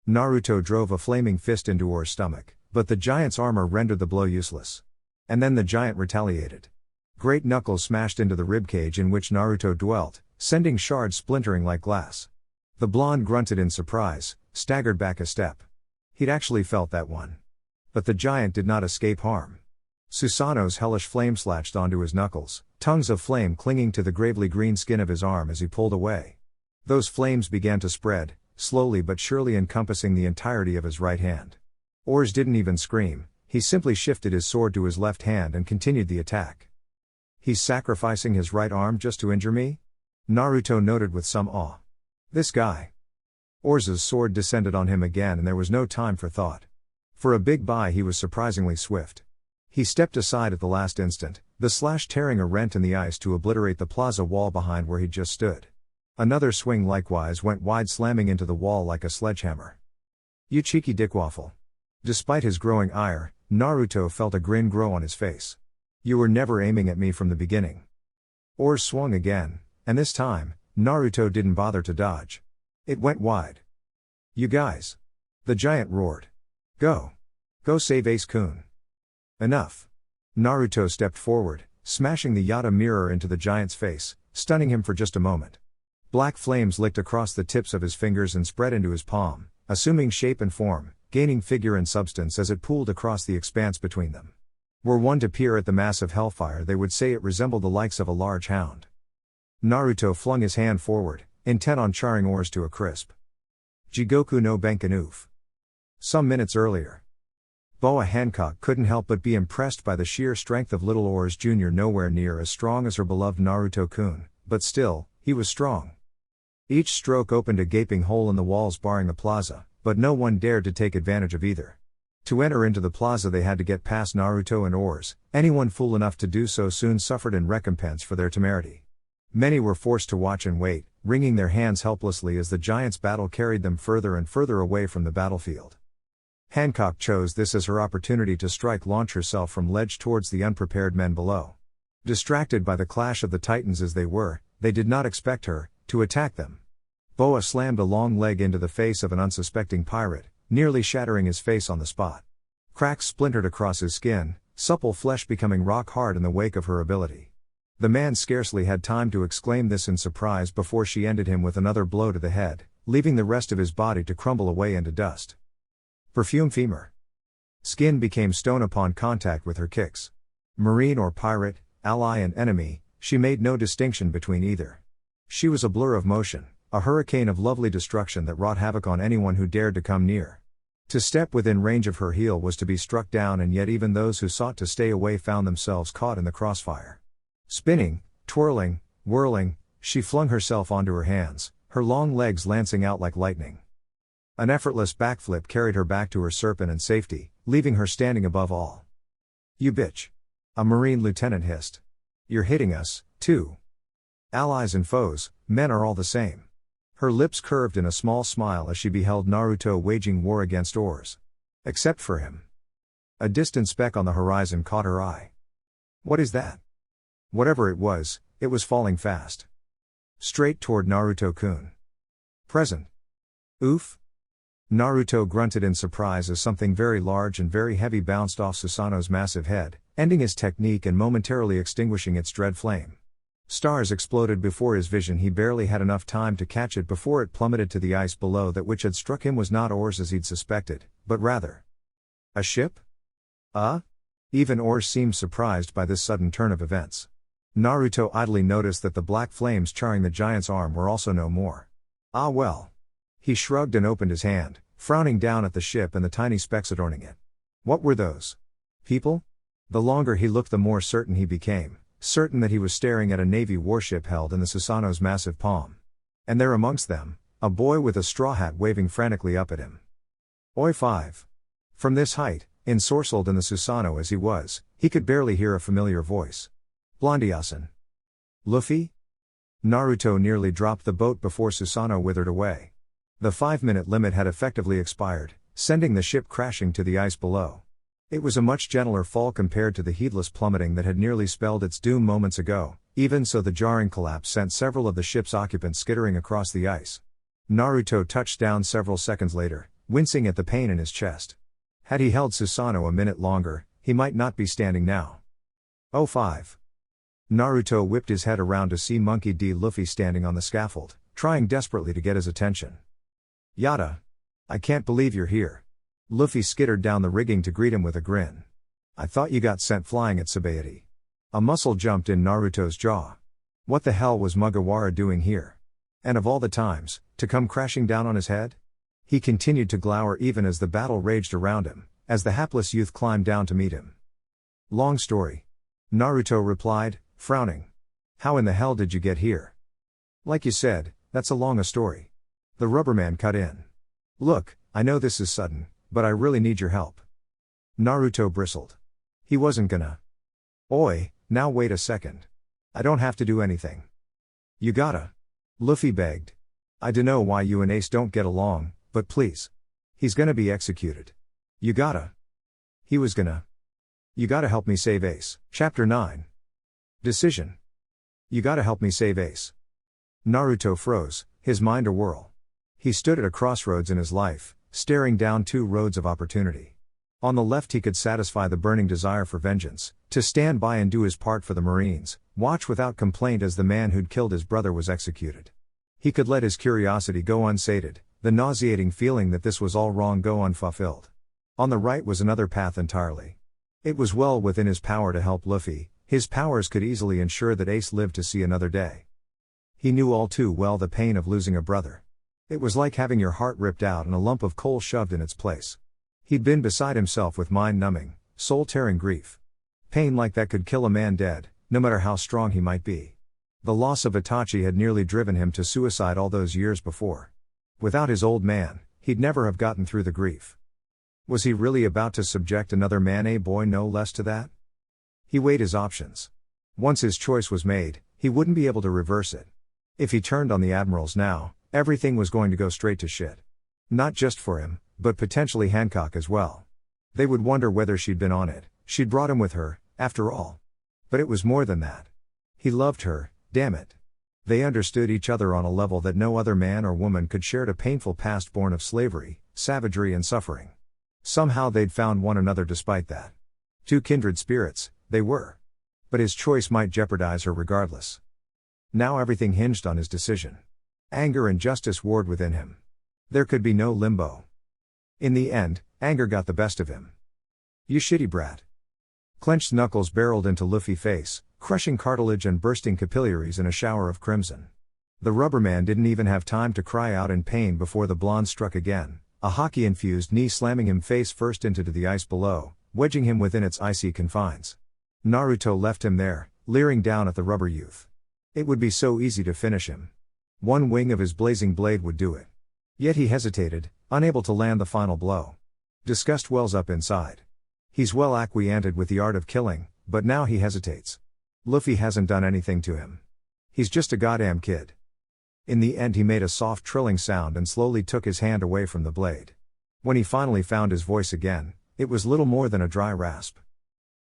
Naruto drove a flaming fist into Or's stomach, but the giant's armor rendered the blow useless. And then the giant retaliated. Great knuckles smashed into the ribcage in which Naruto dwelt, sending shards splintering like glass. The blonde grunted in surprise, staggered back a step. He'd actually felt that one. But the giant did not escape harm. Susanoo's hellish flame slashed onto his knuckles, tongues of flame clinging to the gravely green skin of his arm as he pulled away. Those flames began to spread, slowly but surely encompassing the entirety of his right hand. Orz didn't even scream, he simply shifted his sword to his left hand and continued the attack. He's sacrificing his right arm just to injure me? Naruto noted with some awe. This guy. Orz's sword descended on him again and there was no time for thought. For a big boy he was surprisingly swift. He stepped aside at the last instant, the slash tearing a rent in the ice to obliterate the plaza wall behind where he'd just stood. Another swing likewise went wide, slamming into the wall like a sledgehammer. You cheeky dickwaffle. Despite his growing ire, Naruto felt a grin grow on his face. You were never aiming at me from the beginning. Orz swung again, and this time, Naruto didn't bother to dodge. It went wide. You guys. The giant roared. Go. Go save Ace-kun. Enough. Naruto stepped forward, smashing the Yata mirror into the giant's face, stunning him for just a moment. Black flames licked across the tips of his fingers and spread into his palm, assuming shape and form, gaining figure and substance as it pooled across the expanse between them. Were one to peer at the mass of hellfire, they would say it resembled the likes of a large hound. Naruto flung his hand forward, intent on charring Orz to a crisp. Jigoku no Benkanoof. Some minutes earlier. Boa Hancock couldn't help but be impressed by the sheer strength of little Orz Jr. Nowhere near as strong as her beloved Naruto-kun, but still, he was strong. Each stroke opened a gaping hole in the walls barring the plaza, but no one dared to take advantage of either. To enter into the plaza they had to get past Naruto and Orz. Anyone fool enough to do so soon suffered in recompense for their temerity. Many were forced to watch and wait, wringing their hands helplessly as the giant's battle carried them further and further away from the battlefield. Hancock chose this as her opportunity to launch herself from ledge towards the unprepared men below. Distracted by the clash of the titans as they were, they did not expect her to attack them. Boa slammed a long leg into the face of an unsuspecting pirate, nearly shattering his face on the spot. Cracks splintered across his skin, supple flesh becoming rock hard in the wake of her ability. The man scarcely had time to exclaim this in surprise before she ended him with another blow to the head, leaving the rest of his body to crumble away into dust. Perfume femur. Skin became stone upon contact with her kicks. Marine or pirate, ally and enemy, she made no distinction between either. She was a blur of motion, a hurricane of lovely destruction that wrought havoc on anyone who dared to come near. To step within range of her heel was to be struck down, and yet even those who sought to stay away found themselves caught in the crossfire. Spinning, twirling, whirling, she flung herself onto her hands, her long legs lancing out like lightning. An effortless backflip carried her back to her serpent and safety, leaving her standing above all. You bitch. A Marine lieutenant hissed. You're hitting us, too. Allies and foes, men are all the same. Her lips curved in a small smile as she beheld Naruto waging war against Orz. Except for him. A distant speck on the horizon caught her eye. What is that? Whatever it was falling fast. Straight toward Naruto-kun. Present. Oof. Naruto grunted in surprise as something very large and very heavy bounced off Susanoo's massive head, ending his technique and momentarily extinguishing its dread flame. Stars exploded before his vision. He barely had enough time to catch it before it plummeted to the ice below. That which had struck him was not Orz as he'd suspected, but rather a ship? Even Or seemed surprised by this sudden turn of events. Naruto idly noticed that the black flames charring the giant's arm were also no more. Ah well. He shrugged and opened his hand, frowning down at the ship and the tiny specks adorning it. What were those? People? The longer he looked, the more certain he became, certain that he was staring at a Navy warship held in the Susanoo's massive palm. And there amongst them, a boy with a straw hat waving frantically up at him. Oi 5. From this height, ensorcelled in the Susanoo as he was, he could barely hear a familiar voice. Blondie-san. Luffy? Naruto nearly dropped the boat before Susanoo withered away. The 5-minute limit had effectively expired, sending the ship crashing to the ice below. It was a much gentler fall compared to the heedless plummeting that had nearly spelled its doom moments ago. Even so, the jarring collapse sent several of the ship's occupants skittering across the ice. Naruto touched down several seconds later, wincing at the pain in his chest. Had he held Susanoo a minute longer, he might not be standing now. Oh 5. Naruto whipped his head around to see Monkey D. Luffy standing on the scaffold, trying desperately to get his attention. Yada. I can't believe you're here. Luffy skittered down the rigging to greet him with a grin. I thought you got sent flying at Sabaody. A muscle jumped in Naruto's jaw. What the hell was Mugiwara doing here? And of all the times, to come crashing down on his head? He continued to glower even as the battle raged around him, as the hapless youth climbed down to meet him. Long story. Naruto replied, frowning. How in the hell did you get here? Like you said, that's a long story. The rubberman cut in. Look, I know this is sudden, but I really need your help. Naruto bristled. He wasn't gonna. Oi, now wait a second. I don't have to do anything. You gotta. Luffy begged. I dunno why you and Ace don't get along, but please. He's gonna be executed. You gotta. He was gonna. You gotta help me save Ace. Chapter 9. Decision. You gotta help me save Ace. Naruto froze, his mind a whirl. He stood at a crossroads in his life, staring down two roads of opportunity. On the left he could satisfy the burning desire for vengeance, to stand by and do his part for the Marines, watch without complaint as the man who'd killed his brother was executed. He could let his curiosity go unsated, the nauseating feeling that this was all wrong go unfulfilled. On the right was another path entirely. It was well within his power to help Luffy, his powers could easily ensure that Ace lived to see another day. He knew all too well the pain of losing a brother. It was like having your heart ripped out and a lump of coal shoved in its place. He'd been beside himself with mind-numbing, soul-tearing grief. Pain like that could kill a man dead, no matter how strong he might be. The loss of Itachi had nearly driven him to suicide all those years before. Without his old man, he'd never have gotten through the grief. Was he really about to subject another man, a boy no less, to that? He weighed his options. Once his choice was made, he wouldn't be able to reverse it. If he turned on the admirals now, everything was going to go straight to shit. Not just for him, but potentially Hancock as well. They would wonder whether she'd been on it. She'd brought him with her, after all. But it was more than that. He loved her, damn it. They understood each other on a level that no other man or woman could, shared a painful past born of slavery, savagery and suffering. Somehow they'd found one another despite that. Two kindred spirits, they were. But his choice might jeopardize her regardless. Now everything hinged on his decision. Anger and justice warred within him. There could be no limbo. In the end, anger got the best of him. You shitty brat. Clenched knuckles barreled into Luffy's face, crushing cartilage and bursting capillaries in a shower of crimson. The rubberman didn't even have time to cry out in pain before the blonde struck again, a hockey-infused knee slamming him face first into the ice below, wedging him within its icy confines. Naruto left him there, leering down at the rubber youth. It would be so easy to finish him. One wing of his blazing blade would do it. Yet he hesitated, unable to land the final blow. Disgust wells up inside. He's well acquainted with the art of killing, but now he hesitates. Luffy hasn't done anything to him. He's just a goddamn kid. In the end he made a soft trilling sound and slowly took his hand away from the blade. When he finally found his voice again, it was little more than a dry rasp.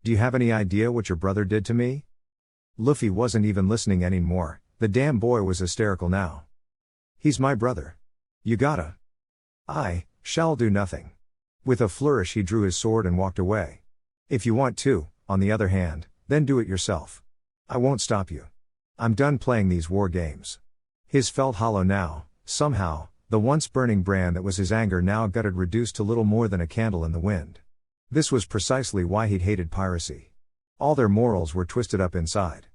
Do you have any idea what your brother did to me? Luffy wasn't even listening anymore, the damn boy was hysterical now. He's my brother. You gotta. I shall do nothing. With a flourish he drew his sword and walked away. If you want to, on the other hand, then do it yourself. I won't stop you. I'm done playing these war games. His felt hollow now, somehow, the once burning brand that was his anger now gutted, reduced to little more than a candle in the wind. This was precisely why he'd hated piracy. All their morals were twisted up inside.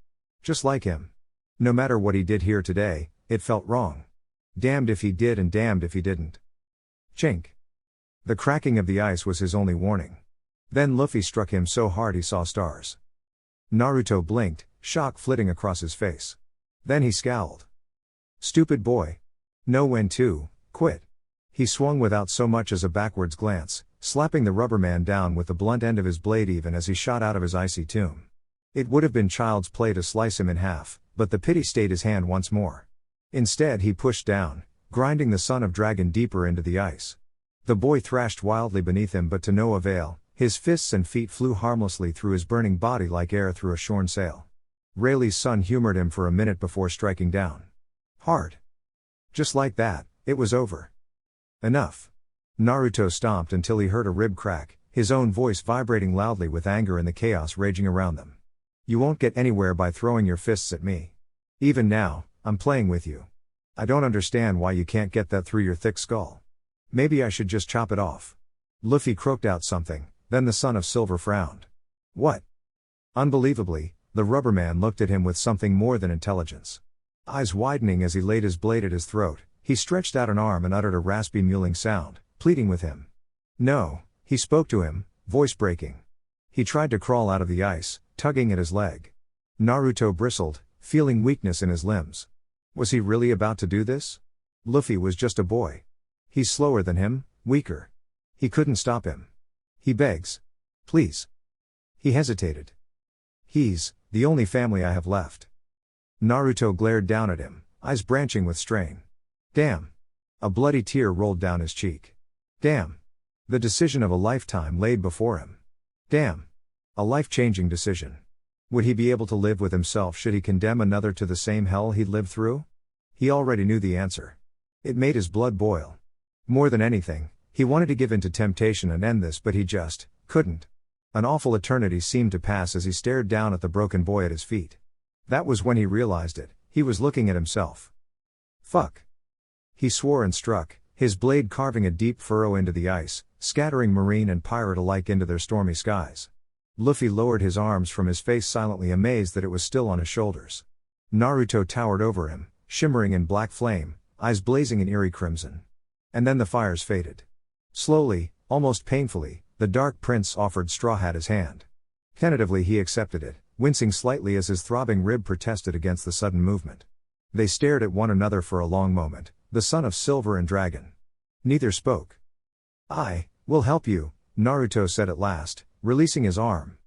Just like him. No matter what he did here today, it felt wrong. Damned if he did and damned if he didn't. Chink. The cracking of the ice was his only warning. Then Luffy struck him so hard he saw stars. Naruto blinked, shock flitting across his face. Then he scowled. Stupid boy. Know when to quit. He swung without so much as a backwards glance, slapping the rubber man down with the blunt end of his blade even as he shot out of his icy tomb. It would have been child's play to slice him in half, but the pity stayed his hand once more. Instead he pushed down, grinding the son of dragon deeper into the ice. The boy thrashed wildly beneath him but to no avail, his fists and feet flew harmlessly through his burning body like air through a shorn sail. Rayleigh's son humored him for a minute before striking down. Hard. Just like that, it was over. Enough. Naruto stomped until he heard a rib crack, his own voice vibrating loudly with anger in the chaos raging around them. You won't get anywhere by throwing your fists at me. Even now, I'm playing with you. I don't understand why you can't get that through your thick skull. Maybe I should just chop it off. Luffy croaked out something, then the son of Silver frowned. What? Unbelievably, the rubber man looked at him with something more than intelligence. Eyes widening as he laid his blade at his throat, he stretched out an arm and uttered a raspy mewling sound, pleading with him. No, he spoke to him, voice breaking. He tried to crawl out of the ice, tugging at his leg. Naruto bristled, feeling weakness in his limbs. Was he really about to do this? Luffy was just a boy. He's slower than him, weaker. He couldn't stop him. He begs. Please. He hesitated. He's the only family I have left. Naruto glared down at him, eyes branching with strain. Damn. A bloody tear rolled down his cheek. Damn. The decision of a lifetime laid before him. Damn. A life-changing decision. Would he be able to live with himself should he condemn another to the same hell he'd lived through? He already knew the answer. It made his blood boil. More than anything, he wanted to give in to temptation and end this, but he just couldn't. An awful eternity seemed to pass as he stared down at the broken boy at his feet. That was when he realized it, he was looking at himself. Fuck. He swore and struck, his blade carving a deep furrow into the ice, scattering marine and pirate alike into their stormy skies. Luffy lowered his arms from his face, silently amazed that it was still on his shoulders. Naruto towered over him, shimmering in black flame, eyes blazing in eerie crimson. And then the fires faded. Slowly, almost painfully, the Dark Prince offered Straw Hat his hand. Tentatively he accepted it, wincing slightly as his throbbing rib protested against the sudden movement. They stared at one another for a long moment, the son of Silver and Dragon. Neither spoke. I will help you, Naruto said at last, releasing his arm.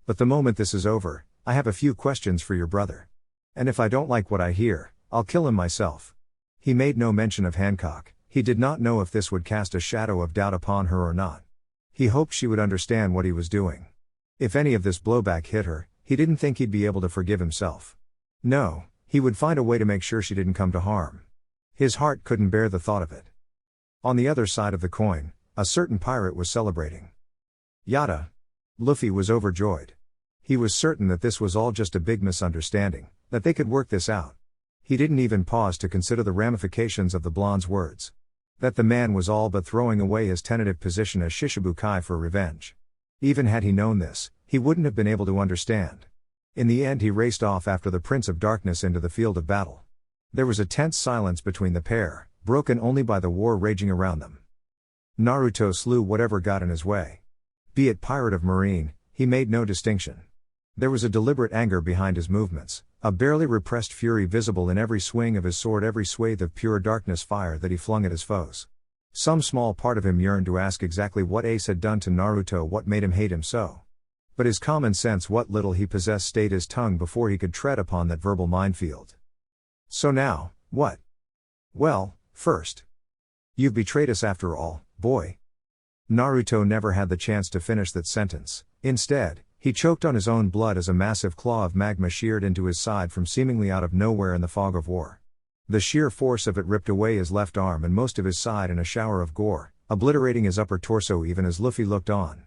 But the moment this is over, I have a few questions for your brother. And if I don't like what I hear, I'll kill him myself. He made no mention of Hancock. He did not know if this would cast a shadow of doubt upon her or not. He hoped she would understand what he was doing. If any of this blowback hit her, he didn't think he'd be able to forgive himself. No, he would find a way to make sure she didn't come to harm. His heart couldn't bear the thought of it. On the other side of the coin, a certain pirate was celebrating. Yada. Luffy was overjoyed. He was certain that this was all just a big misunderstanding, that they could work this out. He didn't even pause to consider the ramifications of the blonde's words. That the man was all but throwing away his tentative position as Shishibukai for revenge. Even had he known this, he wouldn't have been able to understand. In the end he raced off after the Prince of Darkness into the field of battle. There was a tense silence between the pair, broken only by the war raging around them. Naruto slew whatever got in his way. Be it pirate of marine, he made no distinction. There was a deliberate anger behind his movements, a barely repressed fury visible in every swing of his sword, every swathe of pure darkness fire that he flung at his foes. Some small part of him yearned to ask exactly what Ace had done to Naruto, what made him hate him so. But his common sense, what little he possessed, stayed his tongue before he could tread upon that verbal minefield. So now, what? Well, first. You've betrayed us after all, boy. Naruto never had the chance to finish that sentence. Instead, he choked on his own blood as a massive claw of magma sheared into his side from seemingly out of nowhere in the fog of war. The sheer force of it ripped away his left arm and most of his side in a shower of gore, obliterating his upper torso even as Luffy looked on.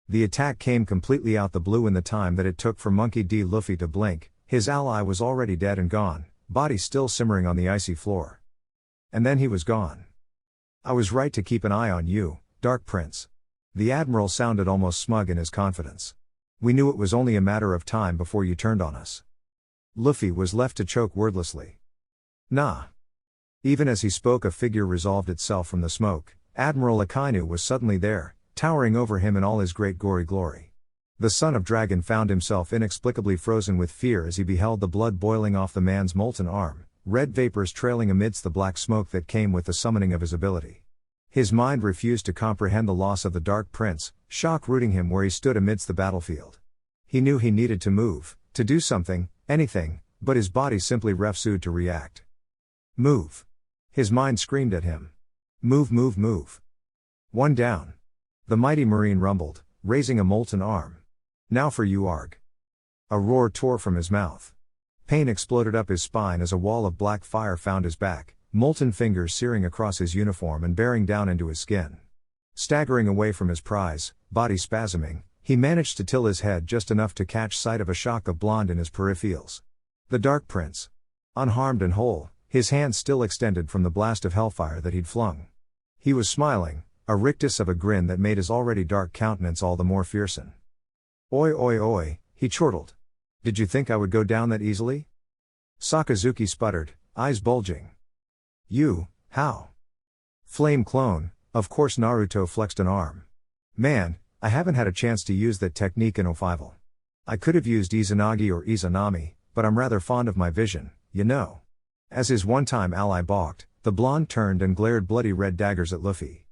The attack came completely out the blue in the time that it took for Monkey D. Luffy to blink. His ally was already dead and gone, body still simmering on the icy floor. And then he was gone. I was right to keep an eye on you, Dark Prince. The Admiral sounded almost smug in his confidence. "We knew it was only a matter of time before you turned on us." Luffy was left to choke wordlessly. "Nah." Even as he spoke, a figure resolved itself from the smoke. Admiral Akainu was suddenly there, towering over him in all his great gory glory. The son of Dragon found himself inexplicably frozen with fear as he beheld the blood boiling off the man's molten arm, red vapors trailing amidst the black smoke that came with the summoning of his ability. His mind refused to comprehend the loss of the Dark Prince, shock rooting him where he stood amidst the battlefield. He knew he needed to move, to do something, anything, but his body simply refused to react. "Move!" His mind screamed at him. "Move, move, move!" One down. The mighty Marine rumbled, raising a molten arm. "Now for you, Arg!" A roar tore from his mouth. Pain exploded up his spine as a wall of black fire found his back, molten fingers searing across his uniform and bearing down into his skin. Staggering away from his prize, body spasming, he managed to tilt his head just enough to catch sight of a shock of blonde in his peripherals. The Dark Prince. Unharmed and whole, his hands still extended from the blast of hellfire that he'd flung. He was smiling, a rictus of a grin that made his already dark countenance all the more fearsome. "Oi oi oi," he chortled. "Did you think I would go down that easily?" Sakazuki sputtered, eyes bulging. "You, how?" "Flame clone," of course. Naruto flexed an arm. "Man, I haven't had a chance to use that technique in O5. I could have used Izanagi or Izanami, but I'm rather fond of my vision, you know." As his one-time ally balked, the blonde turned and glared bloody red daggers at Luffy.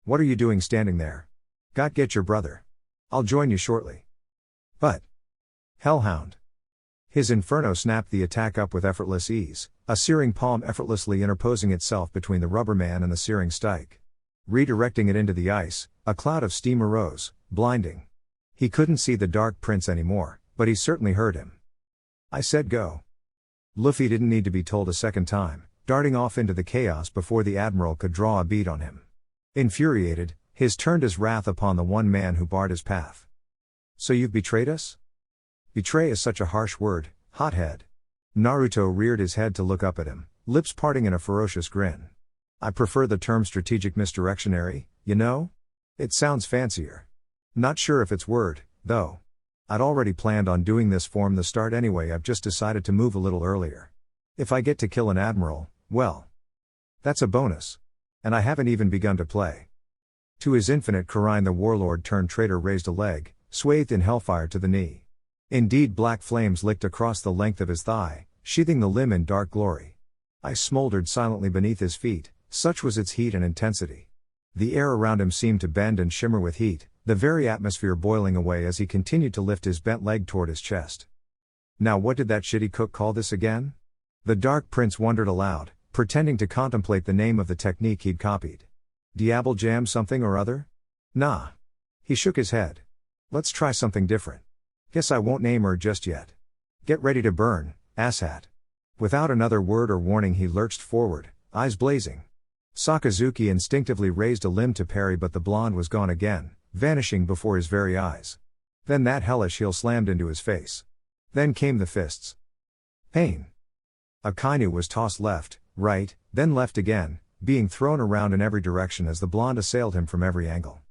"What are you doing standing there? Get your brother. I'll join you shortly." "But..." "Hellhound." His inferno snapped the attack up with effortless ease, a searing palm effortlessly interposing itself between the rubber man and the searing stike. Redirecting it into the ice, a cloud of steam arose, blinding. He couldn't see the Dark Prince anymore, but he certainly heard him. "I said go." Luffy didn't need to be told a second time, darting off into the chaos before the Admiral could draw a bead on him. Infuriated, his turned his wrath upon the one man who barred his path. "So you've betrayed us?" Betray is such a harsh word, hothead. Naruto reared his head to look up at him, lips parting in a ferocious grin. "I prefer the term strategic misdirectionary, you know? It sounds fancier. Not sure if it's word, though. I'd already planned on doing this from the start anyway. I've just decided to move a little earlier. If I get to kill an admiral, well, that's a bonus. And I haven't even begun to play." To his infinite Karine, the warlord turned traitor raised a leg, swathed in hellfire to the knee. Indeed, black flames licked across the length of his thigh, sheathing the limb in dark glory. Ice smoldered silently beneath his feet, such was its heat and intensity. The air around him seemed to bend and shimmer with heat, the very atmosphere boiling away as he continued to lift his bent leg toward his chest. Now what did that shitty cook call this again? The Dark Prince wondered aloud, pretending to contemplate the name of the technique he'd copied. Diable jam something or other? Nah. He shook his head. Let's try something different. Guess I won't name her just yet. Get ready to burn, asshat. Without another word or warning he lurched forward, eyes blazing. Sakazuki instinctively raised a limb to parry, but the blonde was gone again, vanishing before his very eyes. Then that hellish heel slammed into his face. Then came the fists. Pain. Akainu was tossed left, right, then left again, being thrown around in every direction as the blonde assailed him from every angle.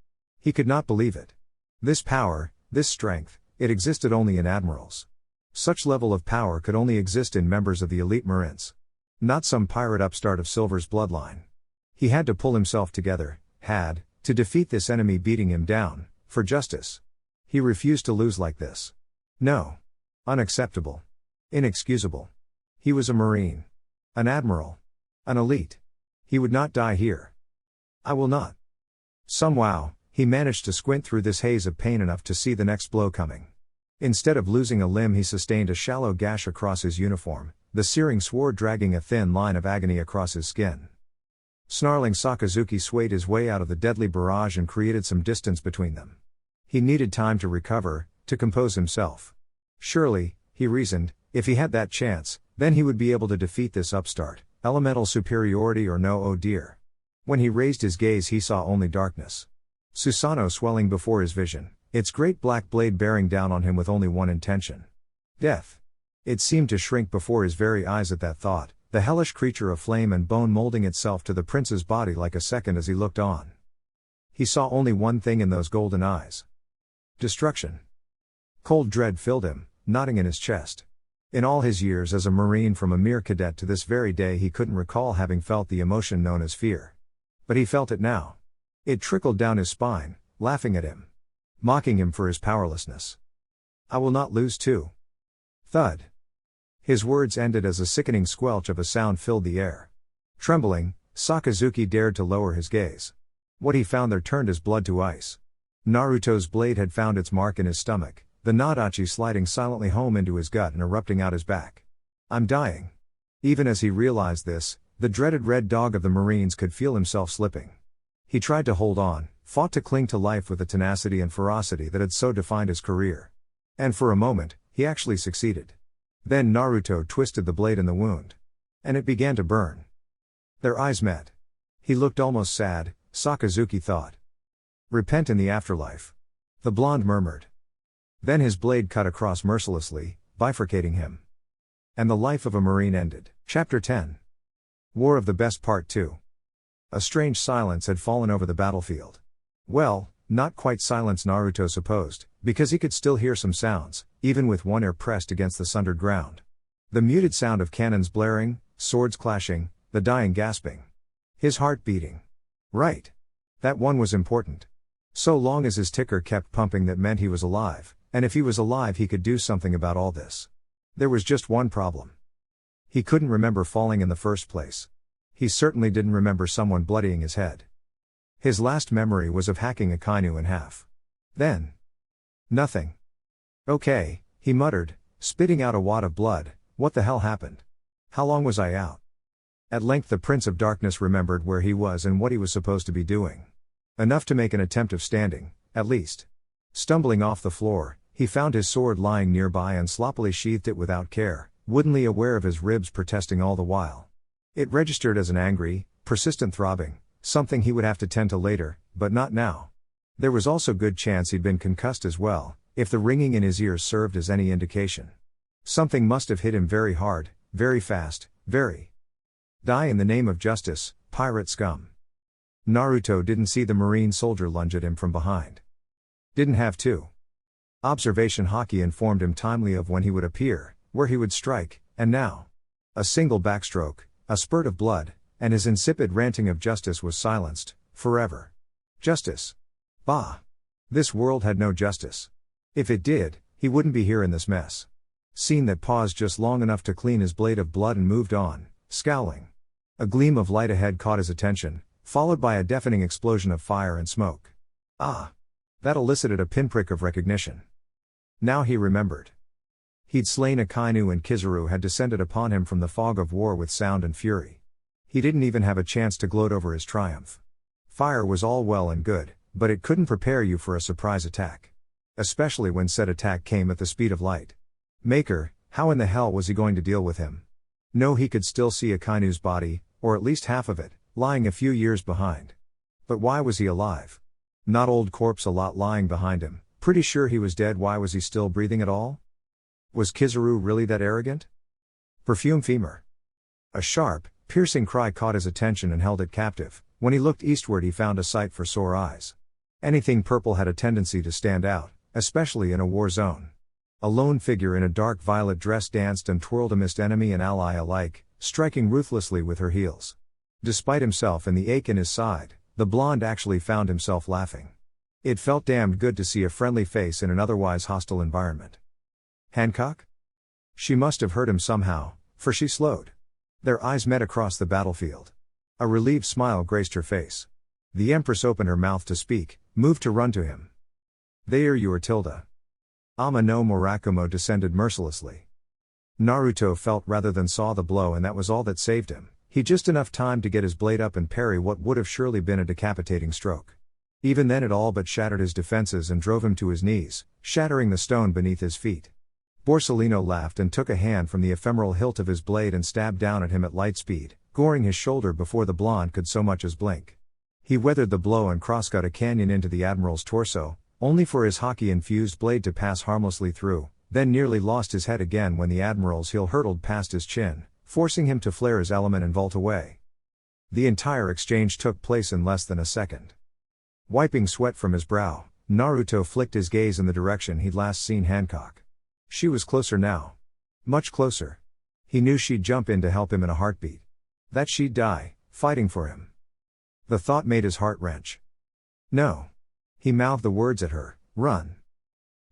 He could not believe it. This power, this strength, it existed only in admirals. Such level of power could only exist in members of the elite Marines. Not some pirate upstart of Silver's bloodline. He had to pull himself together, to defeat this enemy beating him down, for justice. He refused to lose like this. No. Unacceptable. Inexcusable. He was a Marine. An admiral. An elite. He would not die here. I will not. Somehow, he managed to squint through this haze of pain enough to see the next blow coming. Instead of losing a limb, he sustained a shallow gash across his uniform, the searing sword dragging a thin line of agony across his skin. Snarling, Sakazuki swayed his way out of the deadly barrage and created some distance between them. He needed time to recover, to compose himself. Surely, he reasoned, if he had that chance, then he would be able to defeat this upstart, elemental superiority or no, oh dear. When he raised his gaze he saw only darkness. Susanoo swelling before his vision, its great black blade bearing down on him with only one intention. Death. It seemed to shrink before his very eyes at that thought, the hellish creature of flame and bone molding itself to the prince's body like a second as he looked on. He saw only one thing in those golden eyes. Destruction. Cold dread filled him, knotting in his chest. In all his years as a Marine, from a mere cadet to this very day, he couldn't recall having felt the emotion known as fear. But he felt it now. It trickled down his spine, laughing at him. Mocking him for his powerlessness. I will not lose too. Thud. His words ended as a sickening squelch of a sound filled the air. Trembling, Sakazuki dared to lower his gaze. What he found there turned his blood to ice. Naruto's blade had found its mark in his stomach, the Nadachi sliding silently home into his gut and erupting out his back. I'm dying. Even as he realized this, the dreaded red dog of the Marines could feel himself slipping. He tried to hold on, fought to cling to life with the tenacity and ferocity that had so defined his career. And for a moment, he actually succeeded. Then Naruto twisted the blade in the wound. And it began to burn. Their eyes met. He looked almost sad, Sakazuki thought. Repent in the afterlife. The blonde murmured. Then his blade cut across mercilessly, bifurcating him. And the life of a Marine ended. Chapter 10. War of the Best Part 2. A strange silence had fallen over the battlefield. Well, not quite silence, Naruto supposed, because he could still hear some sounds, even with one ear pressed against the sundered ground. The muted sound of cannons blaring, swords clashing, the dying gasping. His heart beating. Right. That one was important. So long as his ticker kept pumping, that meant he was alive, and if he was alive he could do something about all this. There was just one problem. He couldn't remember falling in the first place. He certainly didn't remember someone bloodying his head. His last memory was of hacking a Kainu in half. Then. Nothing. Okay, he muttered, spitting out a wad of blood. What the hell happened? How long was I out? At length the Prince of Darkness remembered where he was and what he was supposed to be doing. Enough to make an attempt of standing, at least. Stumbling off the floor, he found his sword lying nearby and sloppily sheathed it without care, woodenly aware of his ribs protesting all the while. It registered as an angry, persistent throbbing, something he would have to tend to later, but not now. There was also good chance he'd been concussed as well, if the ringing in his ears served as any indication. Something must have hit him very hard, very fast, very. Die in the name of justice, pirate scum. Naruto didn't see the Marine soldier lunge at him from behind. Didn't have to. Observation hockey informed him timely of when he would appear, where he would strike, and now. A single backstroke, a spurt of blood, and his insipid ranting of justice was silenced, forever. Justice. Bah. This world had no justice. If it did, he wouldn't be here in this mess. Scene that paused just long enough to clean his blade of blood and moved on, scowling. A gleam of light ahead caught his attention, followed by a deafening explosion of fire and smoke. Ah. That elicited a pinprick of recognition. Now he remembered. He'd slain a Kainu and Kizaru had descended upon him from the fog of war with sound and fury. He didn't even have a chance to gloat over his triumph. Fire was all well and good, but it couldn't prepare you for a surprise attack. Especially when said attack came at the speed of light. Maker, how in the hell was he going to deal with him? No, he could still see a Kainu's body, or at least half of it, lying a few years behind. But why was he alive? Not old corpse a lot lying behind him, pretty sure he was dead. Why was he still breathing at all? Was Kizaru really that arrogant? Perfume femur. A sharp, piercing cry caught his attention and held it captive. When he looked eastward he found a sight for sore eyes. Anything purple had a tendency to stand out, especially in a war zone. A lone figure in a dark violet dress danced and twirled amidst enemy and ally alike, striking ruthlessly with her heels. Despite himself and the ache in his side, the blonde actually found himself laughing. It felt damned good to see a friendly face in an otherwise hostile environment. Hancock? She must have heard him somehow, for she slowed. Their eyes met across the battlefield. A relieved smile graced her face. The Empress opened her mouth to speak, moved to run to him. There you are, Tilda. Ama no Murakumo descended mercilessly. Naruto felt rather than saw the blow, and that was all that saved him. He just enough time to get his blade up and parry what would have surely been a decapitating stroke. Even then it all but shattered his defenses and drove him to his knees, shattering the stone beneath his feet. Borsellino laughed and took a hand from the ephemeral hilt of his blade and stabbed down at him at light speed, goring his shoulder before the blonde could so much as blink. He weathered the blow and crosscut a canyon into the Admiral's torso, only for his hockey-infused blade to pass harmlessly through, then nearly lost his head again when the Admiral's heel hurtled past his chin, forcing him to flare his element and vault away. The entire exchange took place in less than a second. Wiping sweat from his brow, Naruto flicked his gaze in the direction he'd last seen Hancock. She was closer now. Much closer. He knew she'd jump in to help him in a heartbeat. That she'd die, fighting for him. The thought made his heart wrench. No. He mouthed the words at her, run.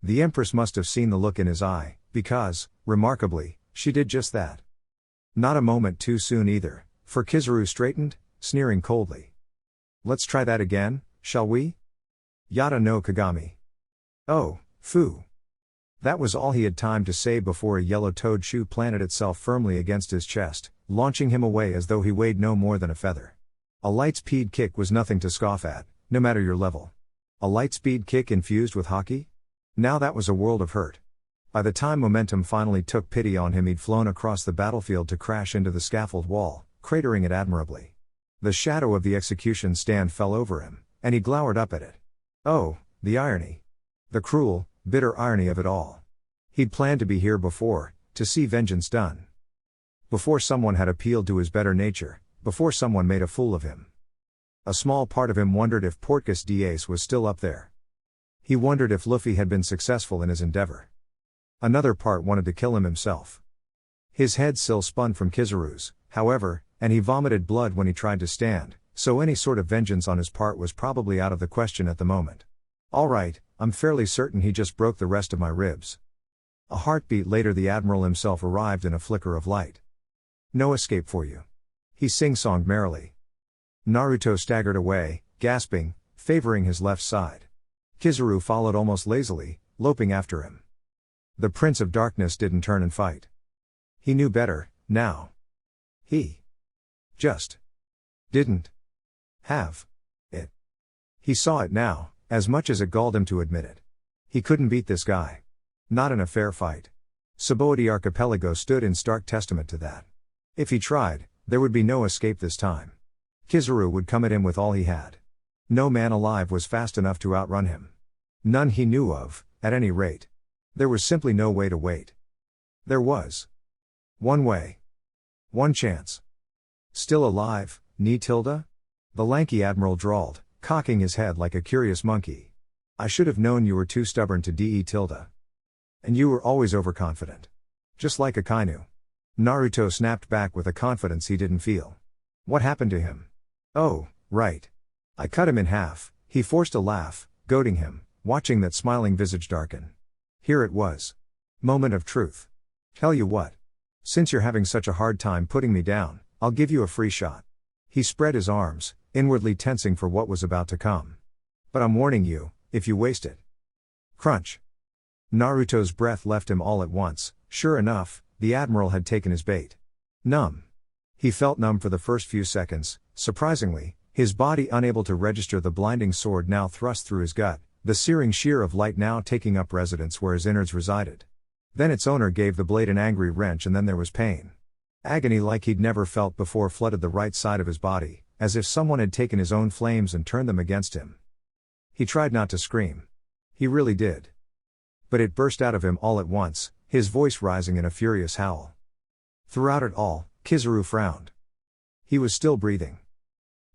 The Empress must have seen the look in his eye, because, remarkably, she did just that. Not a moment too soon either, for Kizaru straightened, sneering coldly. Let's try that again, shall we? Yada no Kagami. Oh, phoo. That was all he had time to say before a yellow-toed shoe planted itself firmly against his chest, launching him away as though he weighed no more than a feather. A light-speed kick was nothing to scoff at, no matter your level. A light-speed kick infused with hockey? Now that was a world of hurt. By the time momentum finally took pity on him, he'd flown across the battlefield to crash into the scaffold wall, cratering it admirably. The shadow of the execution stand fell over him, and he glowered up at it. Oh, the irony. The cruel, bitter irony of it all. He'd planned to be here before, to see vengeance done. Before someone had appealed to his better nature, before someone made a fool of him. A small part of him wondered if Portgas d'Ace was still up there. He wondered if Luffy had been successful in his endeavor. Another part wanted to kill him himself. His head still spun from Kizaru's, however, and he vomited blood when he tried to stand, so any sort of vengeance on his part was probably out of the question at the moment. All right, I'm fairly certain he just broke the rest of my ribs. A heartbeat later, the Admiral himself arrived in a flicker of light. No escape for you. He sing-songed merrily. Naruto staggered away, gasping, favoring his left side. Kizaru followed almost lazily, loping after him. The Prince of Darkness didn't turn and fight. He knew better, now. He just didn't have it. He saw it now, as much as it galled him to admit it. He couldn't beat this guy. Not in a fair fight. Sabaody Archipelago stood in stark testament to that. If he tried, there would be no escape this time. Kizaru would come at him with all he had. No man alive was fast enough to outrun him. None he knew of, at any rate. There was simply no way to wait. There was one way. One chance. Still alive, ni tilde? The lanky Admiral drawled, cocking his head like a curious monkey. I should have known you were too stubborn to de tilde. And you were always overconfident. Just like Akainu. Naruto snapped back with a confidence he didn't feel. What happened to him? Oh, right. I cut him in half. He forced a laugh, goading him, watching that smiling visage darken. Here it was. Moment of truth. Tell you what. Since you're having such a hard time putting me down, I'll give you a free shot. He spread his arms, inwardly tensing for what was about to come. But I'm warning you, if you waste it. Crunch. Naruto's breath left him all at once. Sure enough, the Admiral had taken his bait. Numb. He felt numb for the first few seconds, surprisingly, his body unable to register the blinding sword now thrust through his gut, the searing shear of light now taking up residence where his innards resided. Then its owner gave the blade an angry wrench, and then there was pain. Agony like he'd never felt before flooded the right side of his body, as if someone had taken his own flames and turned them against him. He tried not to scream. He really did. But it burst out of him all at once, his voice rising in a furious howl. Throughout it all, Kizaru frowned. He was still breathing.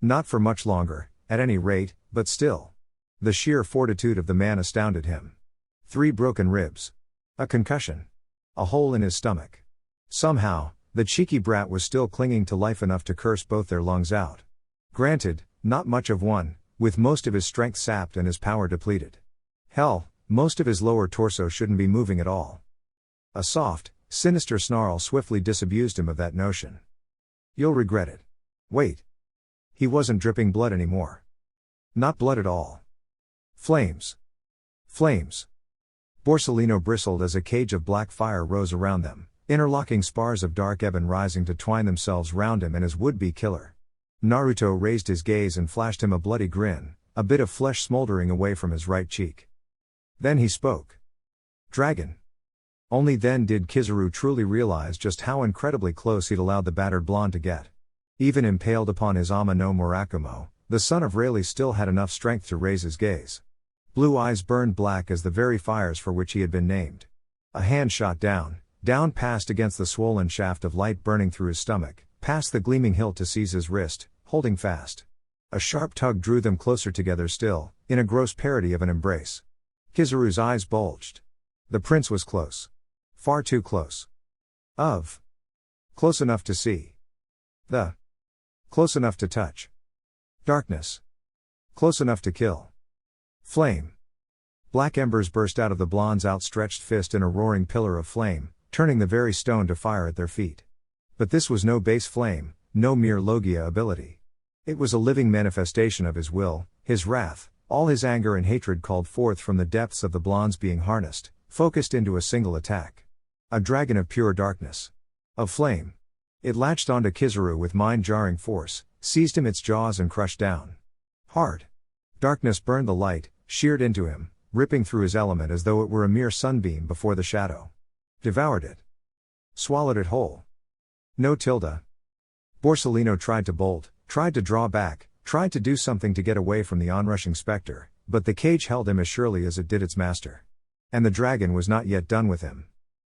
Not for much longer, at any rate, but still. The sheer fortitude of the man astounded him. 3 broken ribs. A concussion. A hole in his stomach. Somehow, the cheeky brat was still clinging to life enough to curse both their lungs out. Granted, not much of one, with most of his strength sapped and his power depleted. Hell, most of his lower torso shouldn't be moving at all. A soft, sinister snarl swiftly disabused him of that notion. You'll regret it. Wait. He wasn't dripping blood anymore. Not blood at all. Flames. Flames. Borsellino bristled as a cage of black fire rose around them, interlocking spars of dark ebon rising to twine themselves round him and his would-be killer. Naruto raised his gaze and flashed him a bloody grin, a bit of flesh smoldering away from his right cheek. Then he spoke. Dragon. Only then did Kizaru truly realize just how incredibly close he'd allowed the battered blonde to get. Even impaled upon his Ama no Murakumo, the son of Rayleigh still had enough strength to raise his gaze. Blue eyes burned black as the very fires for which he had been named. A hand shot down past against the swollen shaft of light burning through his stomach, past the gleaming hilt to seize his wrist, holding fast. A sharp tug drew them closer together still, in a gross parody of an embrace. Kizaru's eyes bulged. The prince was close. Far too close. Close enough to see. Close enough to touch. Darkness. Close enough to kill. Flame. Black embers burst out of the blonde's outstretched fist in a roaring pillar of flame, turning the very stone to fire at their feet. But this was no base flame, no mere Logia ability. It was a living manifestation of his will, his wrath, all his anger and hatred called forth from the depths of the blonde's being harnessed, focused into a single attack. A dragon of pure darkness. Of flame. It latched onto Kizaru with mind-jarring force, seized him its jaws and crushed down. Hard. Darkness burned the light, sheared into him, ripping through his element as though it were a mere sunbeam before the shadow. Devoured it. Swallowed it whole. No tilde. Borsellino tried to bolt, tried to draw back, tried to do something to get away from the onrushing specter, but the cage held him as surely as it did its master. And the dragon was not yet done with him.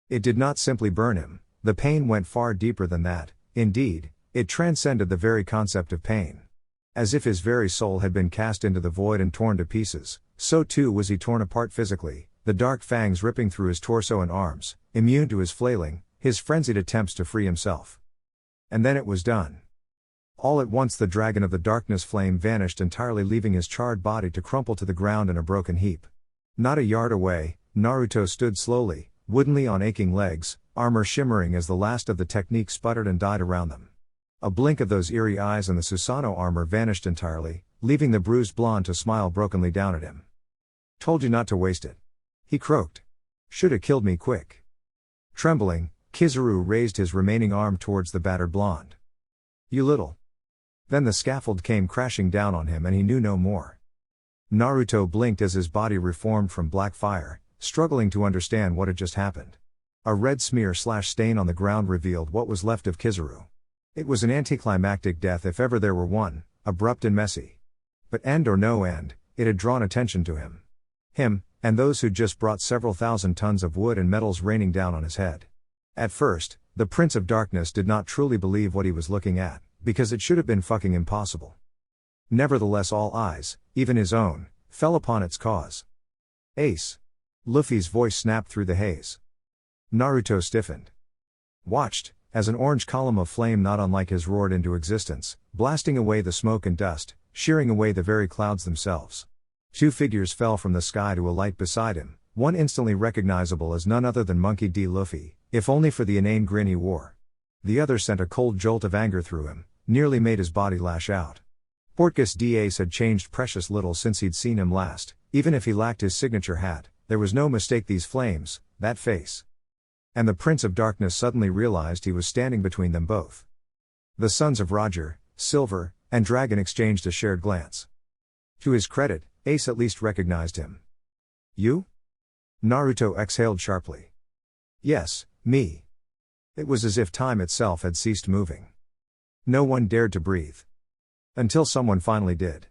It did not simply burn him, the pain went far deeper than that, indeed, it transcended the very concept of pain. As if his very soul had been cast into the void and torn to pieces, so too was he torn apart physically, the dark fangs ripping through his torso and arms, immune to his flailing, his frenzied attempts to free himself. And then it was done. All at once the dragon of the darkness flame vanished entirely, leaving his charred body to crumple to the ground in a broken heap. Not a yard away, Naruto stood slowly, woodenly on aching legs, armor shimmering as the last of the technique sputtered and died around them. A blink of those eerie eyes and the Susanoo armor vanished entirely, leaving the bruised blonde to smile brokenly down at him. Told you not to waste it. He croaked. Shoulda killed me quick. Trembling, Kizaru raised his remaining arm towards the battered blonde. You little. Then the scaffold came crashing down on him and he knew no more. Naruto blinked as his body reformed from black fire, struggling to understand what had just happened. A red smear/stain on the ground revealed what was left of Kizaru. It was an anticlimactic death if ever there were one, abrupt and messy. But end or no end, it had drawn attention to him. Him, and those who'd just brought several thousand tons of wood and metals raining down on his head. At first, the Prince of Darkness did not truly believe what he was looking at, because it should have been fucking impossible. Nevertheless all eyes, even his own, fell upon its cause. Ace. Luffy's voice snapped through the haze. Naruto stiffened. Watched, as an orange column of flame not unlike his roared into existence, blasting away the smoke and dust, shearing away the very clouds themselves. Two figures fell from the sky to alight beside him, one instantly recognizable as none other than Monkey D. Luffy, if only for the inane grin he wore. The other sent a cold jolt of anger through him, nearly made his body lash out. Portgas D. Ace had changed precious little since he'd seen him last, even if he lacked his signature hat, there was no mistake these flames, that face. And the Prince of Darkness suddenly realized he was standing between them both. The sons of Roger, Silver, and Dragon exchanged a shared glance. To his credit, Ace at least recognized him. You? Naruto exhaled sharply. Yes, me. It was as if time itself had ceased moving. No one dared to breathe. Until someone finally did.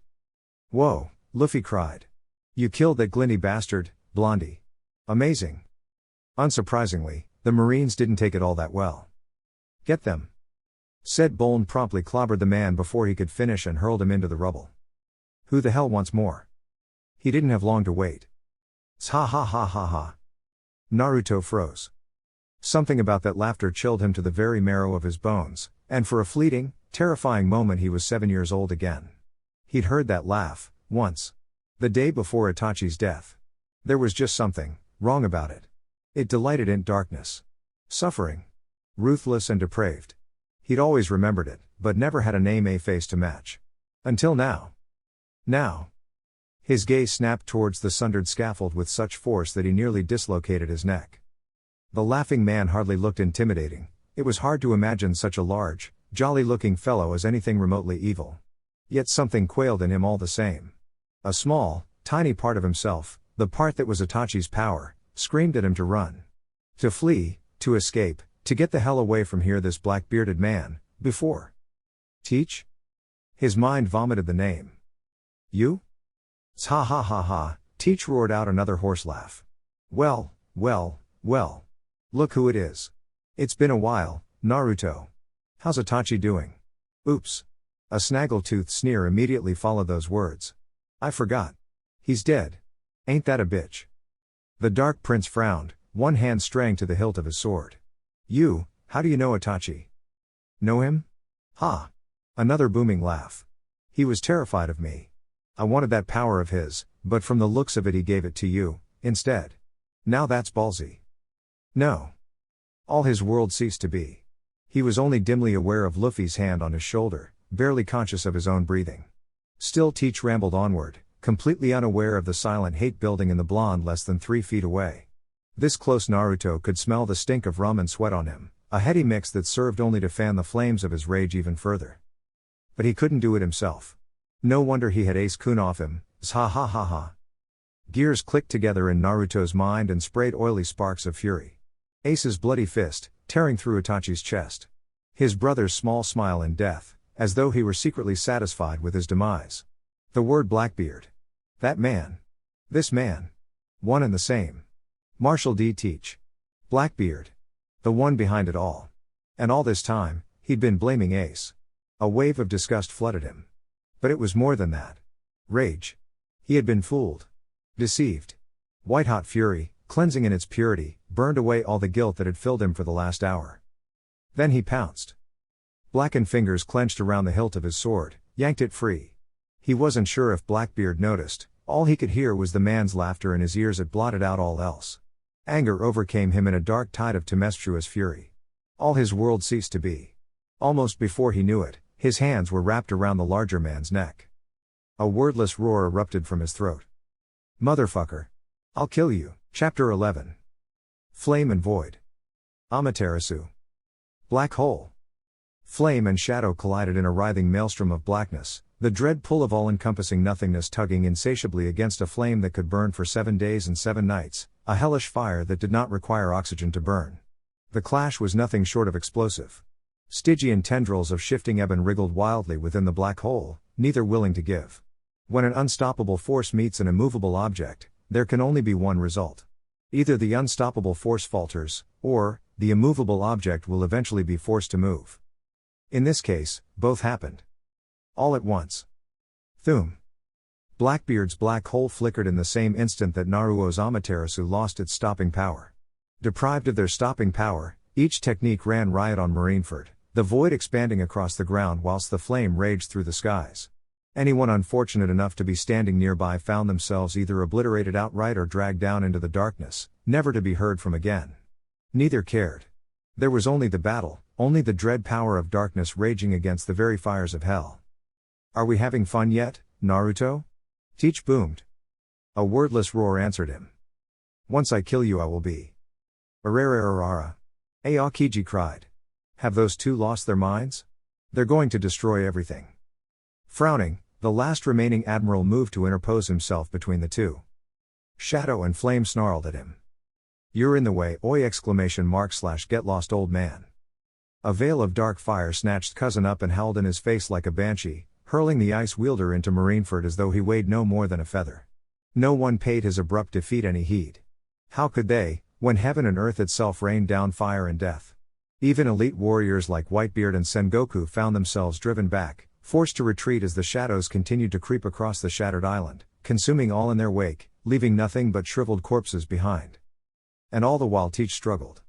Whoa, Luffy cried. You killed that Glindy bastard, Blondie. Amazing. Unsurprisingly, the Marines didn't take it all that well. Get them. Said Boln promptly clobbered the man before he could finish and hurled him into the rubble. Who the hell wants more? He didn't have long to wait. Ha ha ha ha ha. Naruto froze. Something about that laughter chilled him to the very marrow of his bones, and for a fleeting, terrifying moment he was 7 years old again. He'd heard that laugh, once. The day before Itachi's death. There was just something wrong about it. It delighted in darkness. Suffering. Ruthless and depraved. He'd always remembered it, but never had a name a face to match. Until now. Now. His gaze snapped towards the sundered scaffold with such force that he nearly dislocated his neck. The laughing man hardly looked intimidating. It was hard to imagine such a large, jolly-looking fellow as anything remotely evil. Yet something quailed in him all the same. A small, tiny part of himself, the part that was Itachi's power, screamed at him to run. To flee, to escape, to get the hell away from here, this black-bearded man, before. Teach? His mind vomited the name. You? Ha ha ha ha, Teach roared out another hoarse laugh. Well, well, well. Look who it is. It's been a while, Naruto. How's Itachi doing? Oops. A snaggletooth sneer immediately followed those words. I forgot. He's dead. Ain't that a bitch? The Dark Prince frowned, one hand straying to the hilt of his sword. How do you know Itachi? Know him? Ha! Another booming laugh. He was terrified of me. I wanted that power of his, but from the looks of it he gave it to you, instead. Now that's ballsy. No. All his world ceased to be. He was only dimly aware of Luffy's hand on his shoulder, barely conscious of his own breathing. Still Teach rambled onward, completely unaware of the silent hate building in the blonde less than 3 feet away. This close Naruto could smell the stink of rum and sweat on him, a heady mix that served only to fan the flames of his rage even further. But he couldn't do it himself. No wonder he had Ace-kun off him, ha ha ha ha. Gears clicked together in Naruto's mind and sprayed oily sparks of fury. Ace's bloody fist, tearing through Itachi's chest. His brother's small smile in death, as though he were secretly satisfied with his demise. The word Blackbeard. That man. This man. One and the same. Marshall D. Teach. Blackbeard. The one behind it all. And all this time, he'd been blaming Ace. A wave of disgust flooded him. But it was more than that. Rage. He had been fooled. Deceived. White-hot fury, cleansing in its purity, burned away all the guilt that had filled him for the last hour. Then he pounced. Blackened fingers clenched around the hilt of his sword, yanked it free. He wasn't sure if Blackbeard noticed, all he could hear was the man's laughter in his ears. It blotted out all else. Anger overcame him in a dark tide of tempestuous fury. All his world ceased to be. Almost before he knew it, his hands were wrapped around the larger man's neck. A wordless roar erupted from his throat. Motherfucker. I'll kill you. Chapter 11. Flame and Void. Amaterasu. Black hole. Flame and shadow collided in a writhing maelstrom of blackness, the dread pull of all-encompassing nothingness tugging insatiably against a flame that could burn for 7 days and 7 nights, a hellish fire that did not require oxygen to burn. The clash was nothing short of explosive. Stygian tendrils of shifting ebon wriggled wildly within the black hole, neither willing to give. When an unstoppable force meets an immovable object, there can only be one result. Either the unstoppable force falters, or the immovable object will eventually be forced to move. In this case, both happened. All at once. Thum. Blackbeard's black hole flickered in the same instant that Naruto's Amaterasu lost its stopping power. Deprived of their stopping power, each technique ran riot on Marineford, the void expanding across the ground whilst the flame raged through the skies. Anyone unfortunate enough to be standing nearby found themselves either obliterated outright or dragged down into the darkness, never to be heard from again. Neither cared. There was only the battle, only the dread power of darkness raging against the very fires of hell. Are we having fun yet, Naruto? Teach boomed. A wordless roar answered him. Once I kill you I will be. Arararara. Aokiji cried. Have those two lost their minds? They're going to destroy everything. Frowning, the last remaining admiral moved to interpose himself between the two. Shadow and Flame snarled at him. You're in the way, oi! Get lost old man. A veil of dark fire snatched Cousin up and howled in his face like a banshee, hurling the ice wielder into Marineford as though he weighed no more than a feather. No one paid his abrupt defeat any heed. How could they, when heaven and earth itself rained down fire and death? Even elite warriors like Whitebeard and Sengoku found themselves driven back, forced to retreat as the shadows continued to creep across the shattered island, consuming all in their wake, leaving nothing but shriveled corpses behind. And all the while Teach struggled.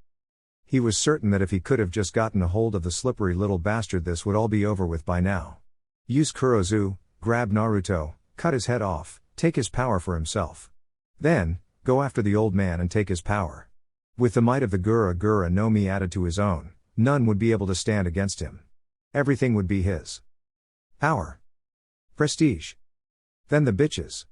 He was certain that if he could have just gotten a hold of the slippery little bastard this would all be over with by now. Use Kurozu, grab Naruto, cut his head off, take his power for himself. Then, go after the old man and take his power. With the might of the Gura no Mi added to his own, none would be able to stand against him. Everything would be his. Power. Prestige. Then the bitches.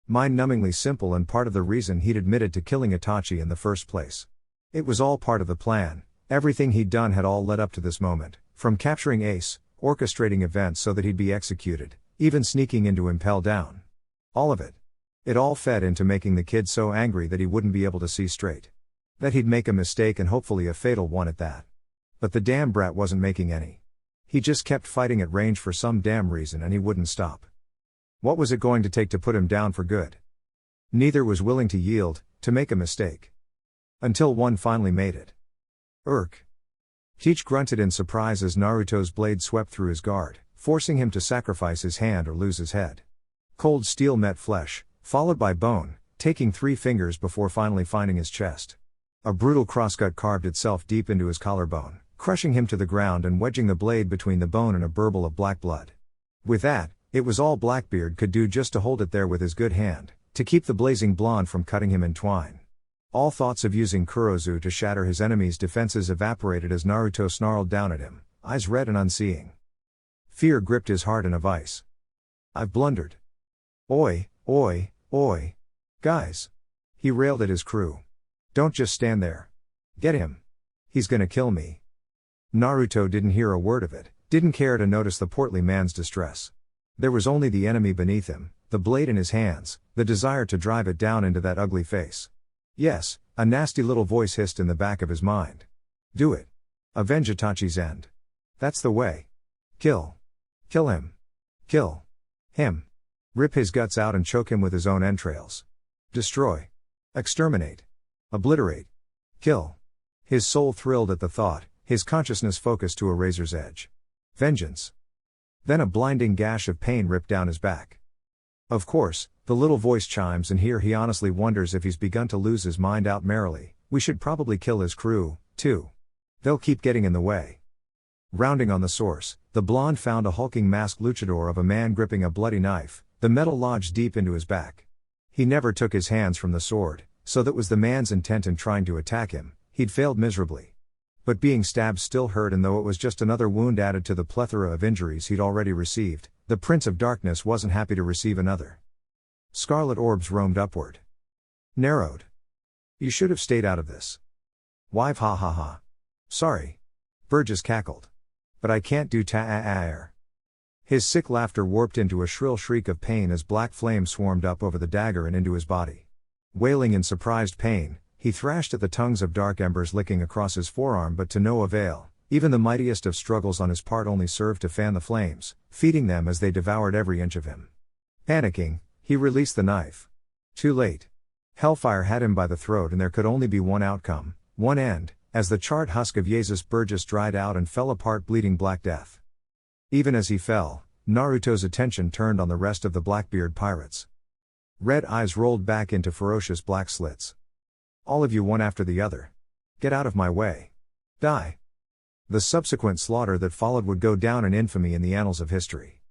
Mind-numbingly simple and part of the reason he'd admitted to killing Itachi in the first place. It was all part of the plan, everything he'd done had all led up to this moment, from capturing Ace, orchestrating events so that he'd be executed, even sneaking in to impel down. All of it. It all fed into making the kid so angry that he wouldn't be able to see straight. That he'd make a mistake and hopefully a fatal one at that. But the damn brat wasn't making any. He just kept fighting at range for some damn reason and he wouldn't stop. What was it going to take to put him down for good? Neither was willing to yield, to make a mistake. Until one finally made it. Teach grunted in surprise as Naruto's blade swept through his guard, forcing him to sacrifice his hand or lose his head. Cold steel met flesh, followed by bone, taking 3 fingers before finally finding his chest. A brutal crosscut carved itself deep into his collarbone, crushing him to the ground and wedging the blade between the bone and a burble of black blood. With that, it was all Blackbeard could do just to hold it there with his good hand, to keep the blazing blonde from cutting him in twine. All thoughts of using Kurozu to shatter his enemy's defenses evaporated as Naruto snarled down at him, eyes red and unseeing. Fear gripped his heart in a vice. I've blundered. Oi, oi, oi. Guys. He railed at his crew. Don't just stand there. Get him. He's gonna kill me. Naruto didn't hear a word of it, didn't care to notice the portly man's distress. There was only the enemy beneath him, the blade in his hands, the desire to drive it down into that ugly face. Yes, a nasty little voice hissed in the back of his mind. Do it. Avenge Itachi's end. That's the way. Kill. Kill him. Kill him. Rip his guts out and choke him with his own entrails. Destroy. Exterminate. Obliterate. Kill. His soul thrilled at the thought, his consciousness focused to a razor's edge. Vengeance. Then a blinding gash of pain ripped down his back. Of course, the little voice chimes, and here he honestly wonders if he's begun to lose his mind out merrily. We should probably kill his crew, too. They'll keep getting in the way. Rounding on the source, the blonde found a hulking masked luchador of a man gripping a bloody knife, the metal lodged deep into his back. He never took his hands from the sword, so that was the man's intent in trying to attack him. He'd failed miserably. But being stabbed still hurt, and though it was just another wound added to the plethora of injuries he'd already received, the Prince of Darkness wasn't happy to receive another. Scarlet orbs roamed upward. Narrowed. You should have stayed out of this. Wive, ha ha ha. Sorry. Burgess cackled. But I can't do ta-a-a-er. His sick laughter warped into a shrill shriek of pain as black flames swarmed up over the dagger and into his body. Wailing in surprised pain, he thrashed at the tongues of dark embers licking across his forearm, but to no avail. Even the mightiest of struggles on his part only served to fan the flames, feeding them as they devoured every inch of him. Panicking, he released the knife. Too late. Hellfire had him by the throat, and there could only be one outcome, one end, as the charred husk of Jesus Burgess dried out and fell apart bleeding black death. Even as he fell, Naruto's attention turned on the rest of the Blackbeard pirates. Red eyes rolled back into ferocious black slits. All of you, one after the other. Get out of my way. Die. The subsequent slaughter that followed would go down in infamy in the annals of history.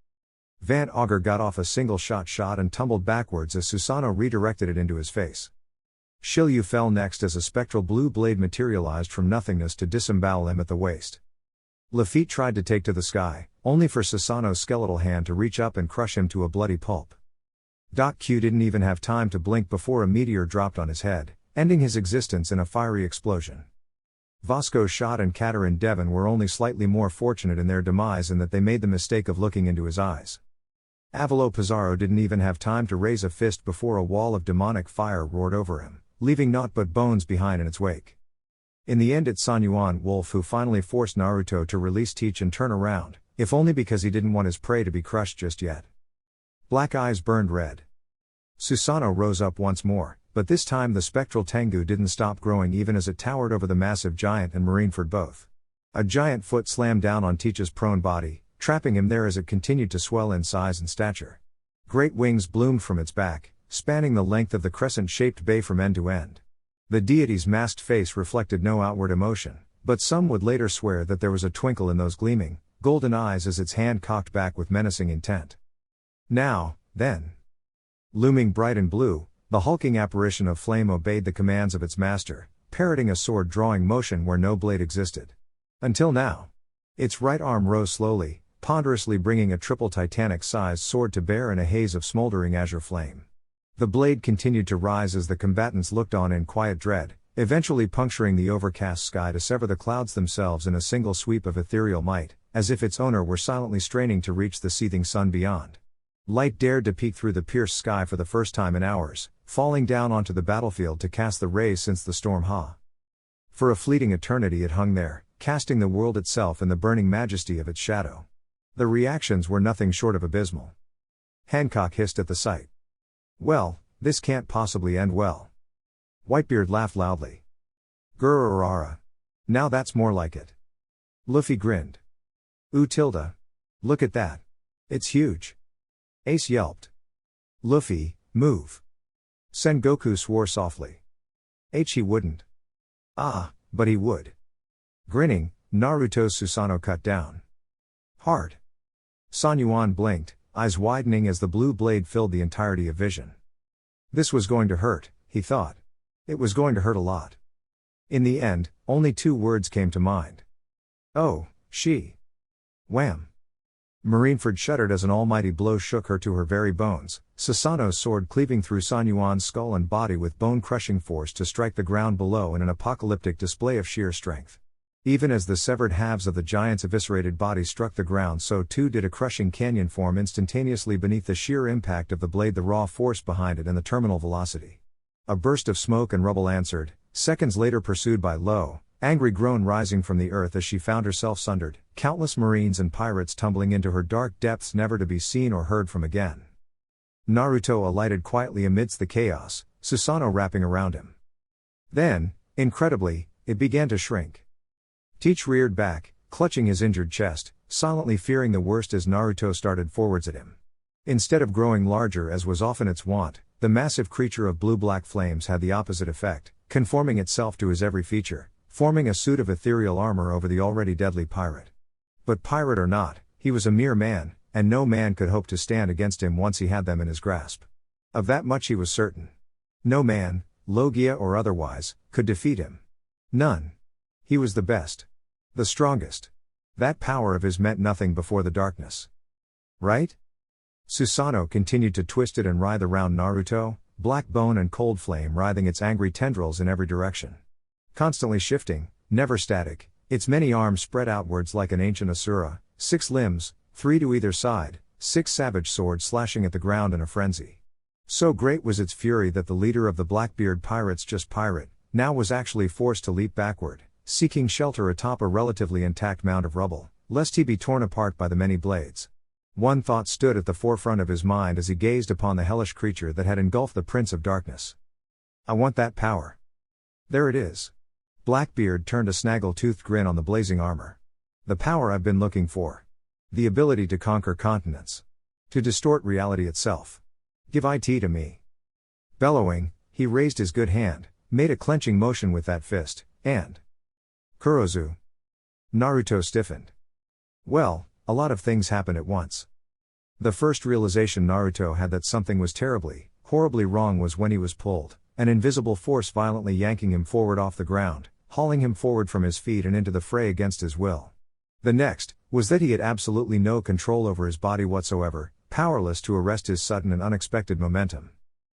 Van Augur got off a single shot and tumbled backwards as Susanoo redirected it into his face. Shiryu fell next as a spectral blue blade materialized from nothingness to disembowel him at the waist. Lafitte tried to take to the sky, only for Susanoo's skeletal hand to reach up and crush him to a bloody pulp. Doc Q didn't even have time to blink before a meteor dropped on his head, ending his existence in a fiery explosion. Vasco Shot and Katarin Devon were only slightly more fortunate in their demise in that they made the mistake of looking into his eyes. Avalo Pizarro didn't even have time to raise a fist before a wall of demonic fire roared over him, leaving naught but bones behind in its wake. In the end, it's San Yuan Wolf who finally forced Naruto to release Teach and turn around, if only because he didn't want his prey to be crushed just yet. Black eyes burned red. Susanoo rose up once more, but this time the spectral Tengu didn't stop growing even as it towered over the massive giant and Marineford both. A giant foot slammed down on Teach's prone body, trapping him there as it continued to swell in size and stature. Great wings bloomed from its back, spanning the length of the crescent-shaped bay from end to end. The deity's masked face reflected no outward emotion, but some would later swear that there was a twinkle in those gleaming, golden eyes as its hand cocked back with menacing intent. Now, then. Looming bright and blue, the hulking apparition of flame obeyed the commands of its master, parroting a sword-drawing motion where no blade existed. Until now. Its right arm rose slowly, ponderously bringing a triple titanic-sized sword to bear in a haze of smoldering azure flame. The blade continued to rise as the combatants looked on in quiet dread, eventually puncturing the overcast sky to sever the clouds themselves in a single sweep of ethereal might, as if its owner were silently straining to reach the seething sun beyond. Light dared to peek through the pierced sky for the first time in hours, falling down onto the battlefield to cast the rays since the storm Ha. For a fleeting eternity it hung there, casting the world itself in the burning majesty of its shadow. The reactions were nothing short of abysmal. Hancock hissed at the sight. Well, this can't possibly end well. Whitebeard laughed loudly. Grrrrara. Now that's more like it. Luffy grinned. Ooh tilde. Look at that. It's huge. Ace yelped. Luffy, move. Sengoku swore softly. He wouldn't. Ah, but he would. Grinning, Naruto's Susanoo cut down. Hard. San Yuan blinked, eyes widening as the blue blade filled the entirety of vision. This was going to hurt, he thought. It was going to hurt a lot. In the end, only 2 words came to mind. Oh, she. Wham. Marineford shuddered as an almighty blow shook her to her very bones, Susanoo's sword cleaving through San Yuan's skull and body with bone-crushing force to strike the ground below in an apocalyptic display of sheer strength. Even as the severed halves of the giant's eviscerated body struck the ground, so too did a crushing canyon form instantaneously beneath the sheer impact of the blade, the raw force behind it and the terminal velocity. A burst of smoke and rubble answered, seconds later pursued by low, angry groan rising from the earth as she found herself sundered, countless marines and pirates tumbling into her dark depths never to be seen or heard from again. Naruto alighted quietly amidst the chaos, Susanoo wrapping around him. Then, incredibly, it began to shrink. Teach reared back, clutching his injured chest, silently fearing the worst as Naruto started forwards at him. Instead of growing larger as was often its wont, the massive creature of blue-black flames had the opposite effect, conforming itself to his every feature, forming a suit of ethereal armor over the already deadly pirate. But pirate or not, he was a mere man, and no man could hope to stand against him once he had them in his grasp. Of that much he was certain. No man, Logia or otherwise, could defeat him. None. He was the best. The strongest. That power of his meant nothing before the darkness. Right? Susanoo continued to twist it and writhe around Naruto, black bone and cold flame writhing its angry tendrils in every direction. Constantly shifting, never static, its many arms spread outwards like an ancient Asura, 6 limbs, 3 to either side, 6 savage swords slashing at the ground in a frenzy. So great was its fury that the leader of the Blackbeard pirates, just pirate, now was actually forced to leap backward, seeking shelter atop a relatively intact mound of rubble, lest he be torn apart by the many blades. One thought stood at the forefront of his mind as he gazed upon the hellish creature that had engulfed the Prince of Darkness. I want that power. There it is. Blackbeard turned a snaggle-toothed grin on the blazing armor. The power I've been looking for. The ability to conquer continents. To distort reality itself. Give it to me. Bellowing, he raised his good hand, made a clenching motion with that fist, and Kurozu. Naruto stiffened. Well, a lot of things happened at once. The first realization Naruto had that something was terribly, horribly wrong was when he was pulled, an invisible force violently yanking him forward off the ground, hauling him forward from his feet and into the fray against his will. The next, was that he had absolutely no control over his body whatsoever, powerless to arrest his sudden and unexpected momentum.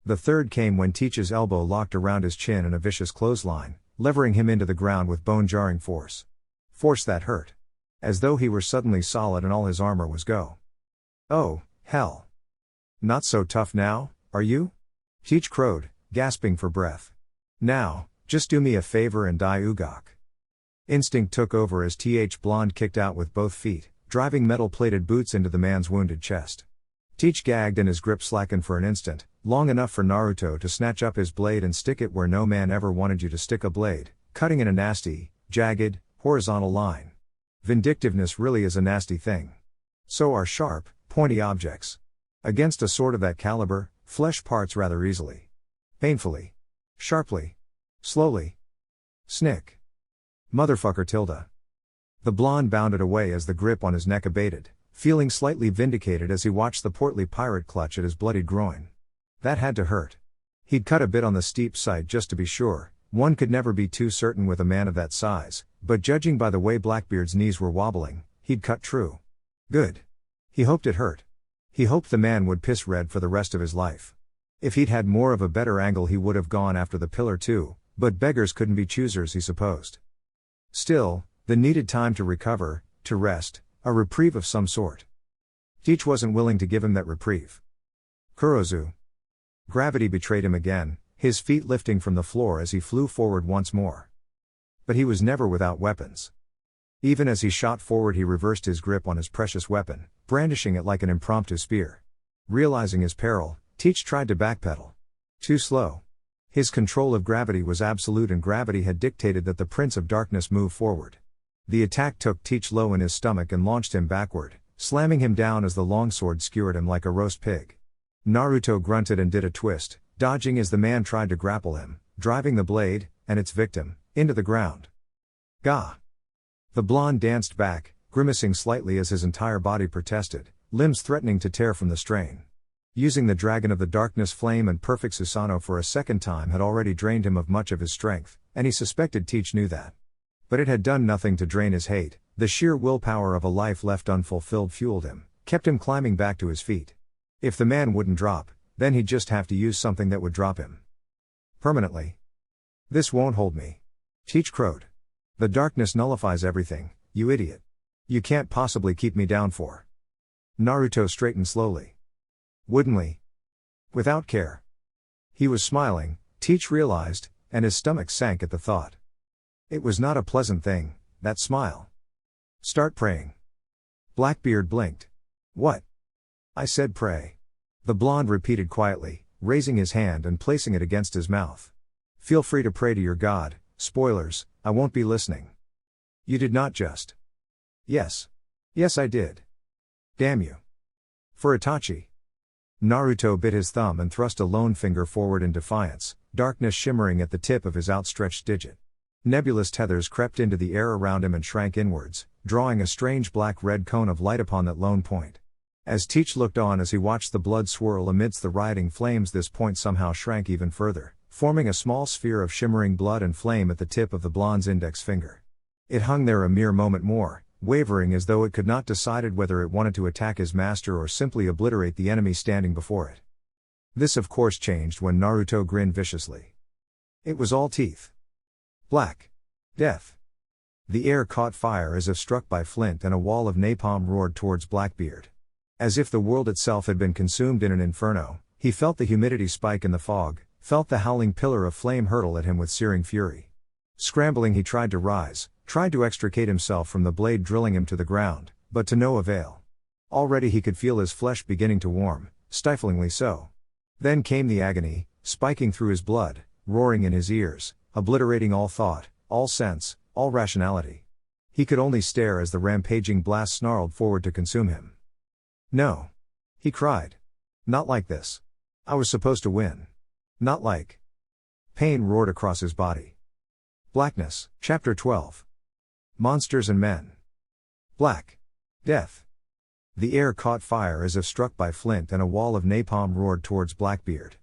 The third came when Teach's elbow locked around his chin in a vicious clothesline, levering him into the ground with bone-jarring force. Force that hurt. As though he were suddenly solid and all his armor was go. Oh, hell. Not so tough now, are you? Teach crowed, gasping for breath. Now, just do me a favor and die Ugok. Instinct took over as Th Blonde kicked out with both feet, driving metal-plated boots into the man's wounded chest. Teach gagged and his grip slackened for an instant, long enough for Naruto to snatch up his blade and stick it where no man ever wanted you to stick a blade, cutting in a nasty, jagged, horizontal line. Vindictiveness really is a nasty thing. So are sharp, pointy objects. Against a sword of that caliber, flesh parts rather easily. Painfully. Sharply. Slowly. Snick. Motherfucker tilde. The blonde bounded away as the grip on his neck abated, feeling slightly vindicated as he watched the portly pirate clutch at his bloodied groin. That had to hurt. He'd cut a bit on the steep side just to be sure, one could never be too certain with a man of that size, but judging by the way Blackbeard's knees were wobbling, he'd cut true. Good. He hoped it hurt. He hoped the man would piss red for the rest of his life. If he'd had more of a better angle he would have gone after the pillar too, but beggars couldn't be choosers he supposed. Still, the needed time to recover, to rest, a reprieve of some sort. Teach wasn't willing to give him that reprieve. Kurozu. Gravity betrayed him again, his feet lifting from the floor as he flew forward once more. But he was never without weapons. Even as he shot forward he reversed his grip on his precious weapon, brandishing it like an impromptu spear. Realizing his peril, Teach tried to backpedal. Too slow. His control of gravity was absolute and gravity had dictated that the Prince of Darkness move forward. The attack took Teach low in his stomach and launched him backward, slamming him down as the longsword skewered him like a roast pig. Naruto grunted and did a twist, dodging as the man tried to grapple him, driving the blade, and its victim, into the ground. Gah! The blonde danced back, grimacing slightly as his entire body protested, limbs threatening to tear from the strain. Using the Dragon of the Darkness flame and perfect Susanoo for a second time had already drained him of much of his strength, and he suspected Teach knew that. But it had done nothing to drain his hate. The sheer willpower of a life left unfulfilled fueled him, kept him climbing back to his feet. If the man wouldn't drop, then he'd just have to use something that would drop him permanently. This won't hold me. Teach crowed. The darkness nullifies everything, you idiot. You can't possibly keep me down for. Naruto straightened slowly. Woodenly. Without care. He was smiling, Teach realized, and his stomach sank at the thought. It was not a pleasant thing, that smile. Start praying. Blackbeard blinked. What? I said pray. The blonde repeated quietly, raising his hand and placing it against his mouth. Feel free to pray to your god. Spoilers, I won't be listening. You did not just. Yes. Yes I did. Damn you. For Itachi. Naruto bit his thumb and thrust a lone finger forward in defiance, darkness shimmering at the tip of his outstretched digit. Nebulous tethers crept into the air around him and shrank inwards, drawing a strange black-red cone of light upon that lone point. As Teach looked on as he watched the blood swirl amidst the rioting flames, this point somehow shrank even further, forming a small sphere of shimmering blood and flame at the tip of the blonde's index finger. It hung there a mere moment more, wavering as though it could not decide whether it wanted to attack his master or simply obliterate the enemy standing before it. This of course changed when Naruto grinned viciously. It was all teeth. Black. Death. The air caught fire as if struck by flint, and a wall of napalm roared towards Blackbeard. As if the world itself had been consumed in an inferno, he felt the humidity spike in the fog, felt the howling pillar of flame hurtle at him with searing fury. Scrambling, he tried to rise, tried to extricate himself from the blade drilling him to the ground, but to no avail. Already he could feel his flesh beginning to warm, stiflingly so. Then came the agony, spiking through his blood, roaring in his ears, obliterating all thought, all sense, all rationality. He could only stare as the rampaging blast snarled forward to consume him. No. He cried. Not like this. I was supposed to win. Not like. Pain roared across his body. Blackness. Chapter 12. Monsters and Men. Black. Death. The air caught fire as if struck by flint, and a wall of napalm roared towards Blackbeard.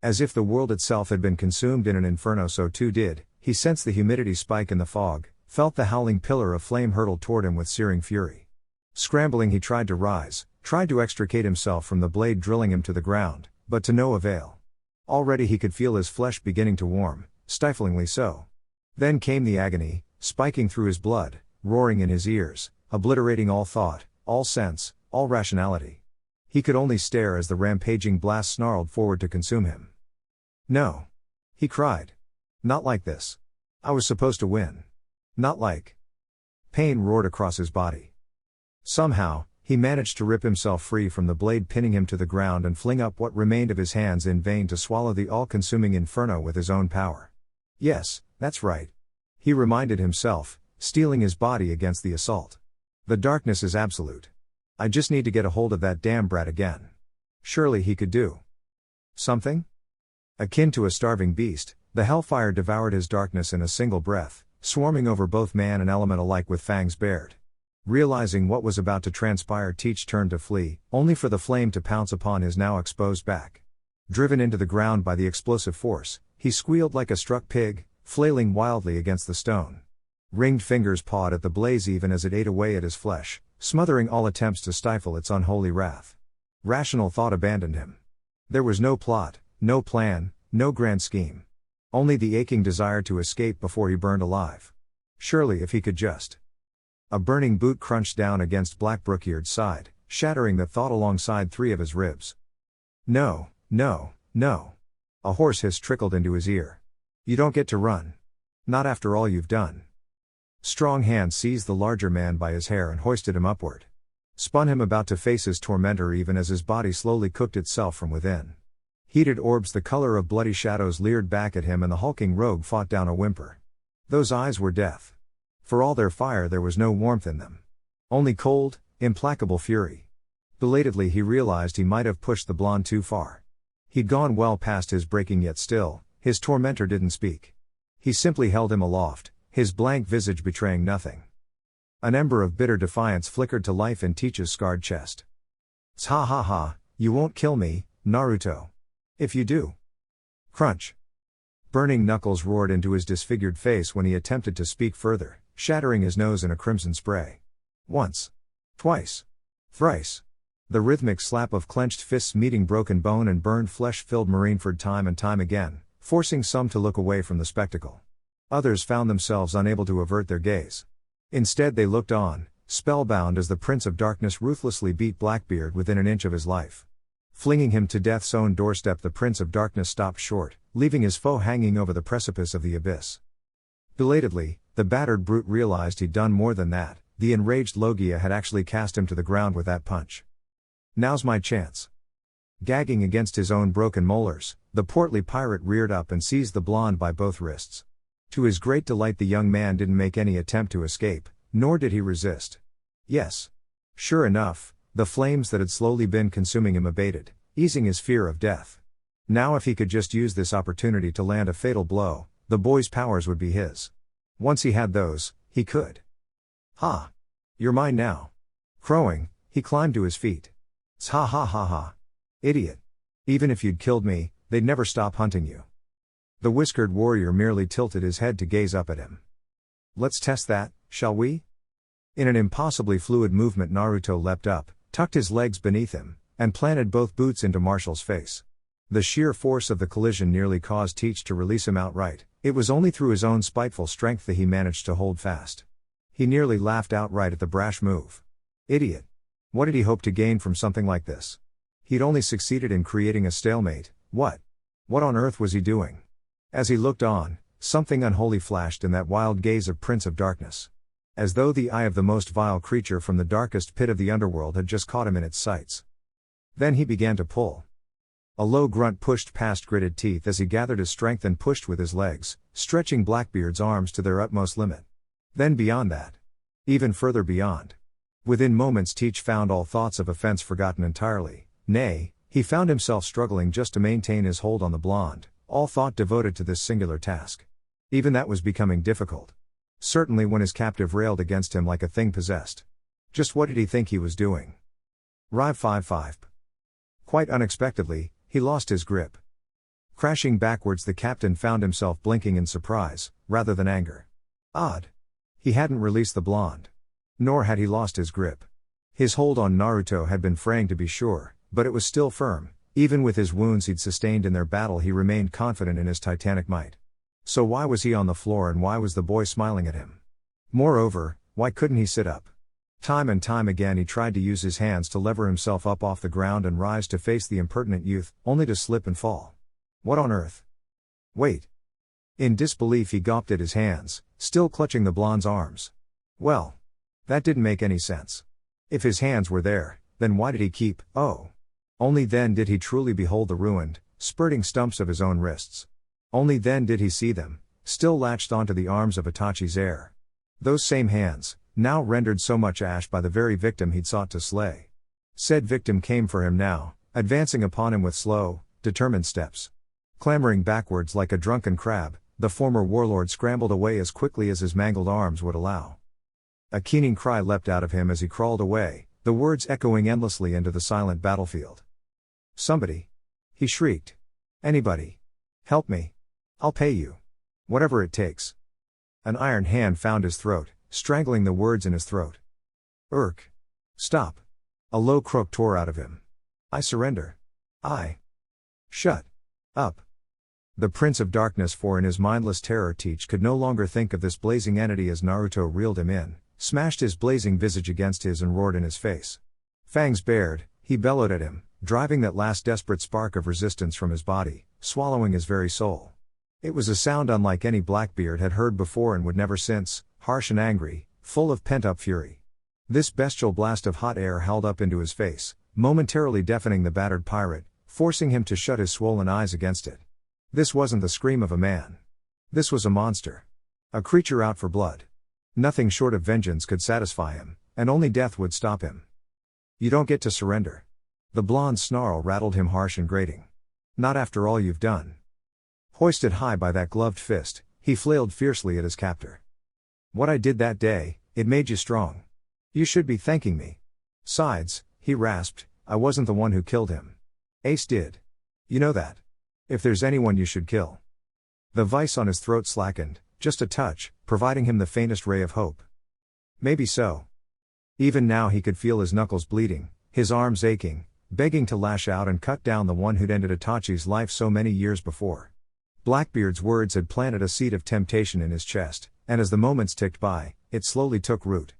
As if the world itself had been consumed in an inferno, so too did he sensed the humidity spike in the fog, felt the howling pillar of flame hurtle toward him with searing fury. Scrambling, he tried to rise, tried to extricate himself from the blade drilling him to the ground, but to no avail. Already he could feel his flesh beginning to warm, stiflingly so. Then came the agony, spiking through his blood, roaring in his ears, obliterating all thought, all sense, all rationality. He could only stare as the rampaging blast snarled forward to consume him. No. He cried. Not like this. I was supposed to win. Not like. Pain roared across his body. Somehow, he managed to rip himself free from the blade pinning him to the ground and fling up what remained of his hands in vain to swallow the all-consuming inferno with his own power. Yes, that's right. He reminded himself, steeling his body against the assault. The darkness is absolute. I just need to get a hold of that damn brat again. Surely he could do something? Akin to a starving beast, the hellfire devoured his darkness in a single breath, swarming over both man and element alike with fangs bared. Realizing what was about to transpire, Teach turned to flee, only for the flame to pounce upon his now exposed back. Driven into the ground by the explosive force, he squealed like a struck pig, flailing wildly against the stone. Ringed fingers pawed at the blaze even as it ate away at his flesh, smothering all attempts to stifle its unholy wrath. Rational thought abandoned him. There was no plot, no plan, no grand scheme. Only the aching desire to escape before he burned alive. Surely if he could just. A burning boot crunched down against Blackbeard's side, shattering the thought alongside 3 of his ribs. No, no, no. A hoarse hiss trickled into his ear. You don't get to run. Not after all you've done. Strong hands seized the larger man by his hair and hoisted him upward. Spun him about to face his tormentor even as his body slowly cooked itself from within. Heated orbs the color of bloody shadows leered back at him, and the hulking rogue fought down a whimper. Those eyes were death. For all their fire there was no warmth in them. Only cold, Implacable fury. Belatedly he realized he might have pushed the blonde too far. He'd gone well past his breaking, yet still, his tormentor didn't speak. He simply held him aloft, his blank visage betraying nothing. An ember of bitter defiance flickered to life in Teach's scarred chest. Ha ha ha, you won't kill me, Naruto. If you do. Crunch. Burning knuckles roared into his disfigured face when he attempted to speak further, shattering his nose in a crimson spray. Once. Twice. Thrice. The rhythmic slap of clenched fists meeting broken bone and burned flesh filled Marineford time and time again, forcing some to look away from the spectacle. Others found themselves unable to avert their gaze. Instead they looked on, spellbound as the Prince of Darkness ruthlessly beat Blackbeard within an inch of his life. Flinging him to death's own doorstep, the Prince of Darkness stopped short, leaving his foe hanging over the precipice of the abyss. Belatedly, the battered brute realized he'd done more than that. The enraged Logia had actually cast him to the ground with that punch. Now's my chance. Gagging against his own broken molars, the portly pirate reared up and seized the blonde by both wrists. To his great delight, the young man didn't make any attempt to escape, nor did he resist. Yes. Sure enough, the flames that had slowly been consuming him abated, easing his fear of death. Now if he could just use this opportunity to land a fatal blow, the boy's powers would be his. Once he had those, he could. Ha! You're mine now. Crowing, he climbed to his feet. Ha ha ha ha. Idiot. Even if you'd killed me, they'd never stop hunting you. The whiskered warrior merely tilted his head to gaze up at him. Let's test that, shall we? In an impossibly fluid movement, Naruto leapt up, tucked his legs beneath him, and planted both boots into Marshall's face. The sheer force of the collision nearly caused Teach to release him outright. It was only through his own spiteful strength that he managed to hold fast. He nearly laughed outright at the brash move. Idiot. What did he hope to gain from something like this? He'd only succeeded in creating a stalemate. What on earth was he doing? As he looked on, something unholy flashed in that wild gaze of Prince of Darkness. As though the eye of the most vile creature from the darkest pit of the underworld had just caught him in its sights. Then he began to pull. A low grunt pushed past gritted teeth as he gathered his strength and pushed with his legs, stretching Blackbeard's arms to their utmost limit. Then beyond that. Even further beyond. Within moments Teach found all thoughts of offense forgotten entirely. Nay, he found himself struggling just to maintain his hold on the blonde, all thought devoted to this singular task. Even that was becoming difficult. Certainly when his captive railed against him like a thing possessed. Just what did he think he was doing? Rive 5-5. Quite unexpectedly, he lost his grip. Crashing backwards, the captain found himself blinking in surprise, rather than anger. Odd. He hadn't released the blonde. Nor had he lost his grip. His hold on Naruto had been fraying to be sure, but it was still firm. Even with his wounds he'd sustained in their battle, he remained confident in his titanic might. So why was he on the floor, and why was the boy smiling at him? Moreover, why couldn't he sit up? Time and time again he tried to use his hands to lever himself up off the ground and rise to face the impertinent youth, only to slip and fall. What on earth? Wait. In disbelief he gawped at his hands, still clutching the blonde's arms. Well, that didn't make any sense. If his hands were there, then why did he keep? Only then did he truly behold the ruined, spurting stumps of his own wrists. Only then did he see them, still latched onto the arms of Itachi's heir. Those same hands, now rendered so much ash by the very victim he'd sought to slay. Said victim came for him now, advancing upon him with slow, determined steps. Clambering backwards like a drunken crab, the former warlord scrambled away as quickly as his mangled arms would allow. A keening cry leapt out of him as he crawled away, the words echoing endlessly into the silent battlefield. Somebody! He shrieked. Anybody! Help me! I'll pay you! Whatever it takes! An iron hand found his throat, strangling the words in his throat. Stop! A low croak tore out of him. I surrender. Shut up! The Prince of Darkness, for in his mindless terror Teach could no longer think of this blazing entity as Naruto reeled him in, smashed his blazing visage against his and roared in his face. Fangs bared, he bellowed at him, driving that last desperate spark of resistance from his body, swallowing his very soul. It was a sound unlike any Blackbeard had heard before and would never since, harsh and angry, full of pent-up fury. This bestial blast of hot air howled up into his face, momentarily deafening the battered pirate, forcing him to shut his swollen eyes against it. This wasn't the scream of a man. This was a monster. A creature out for blood. Nothing short of vengeance could satisfy him, and only death would stop him. You don't get to surrender. The blonde's snarl rattled him harsh and grating. Not after all you've done. Hoisted high by that gloved fist, he flailed fiercely at his captor. What I did that day, it made you strong. You should be thanking me. Sides, he rasped, I wasn't the one who killed him. Ace did. You know that. If there's anyone you should kill. The vice on his throat slackened, just a touch, providing him the faintest ray of hope. Maybe so. Even now he could feel his knuckles bleeding, his arms aching, begging to lash out and cut down the one who'd ended Itachi's life so many years before. Blackbeard's words had planted a seed of temptation in his chest, and as the moments ticked by, it slowly took root.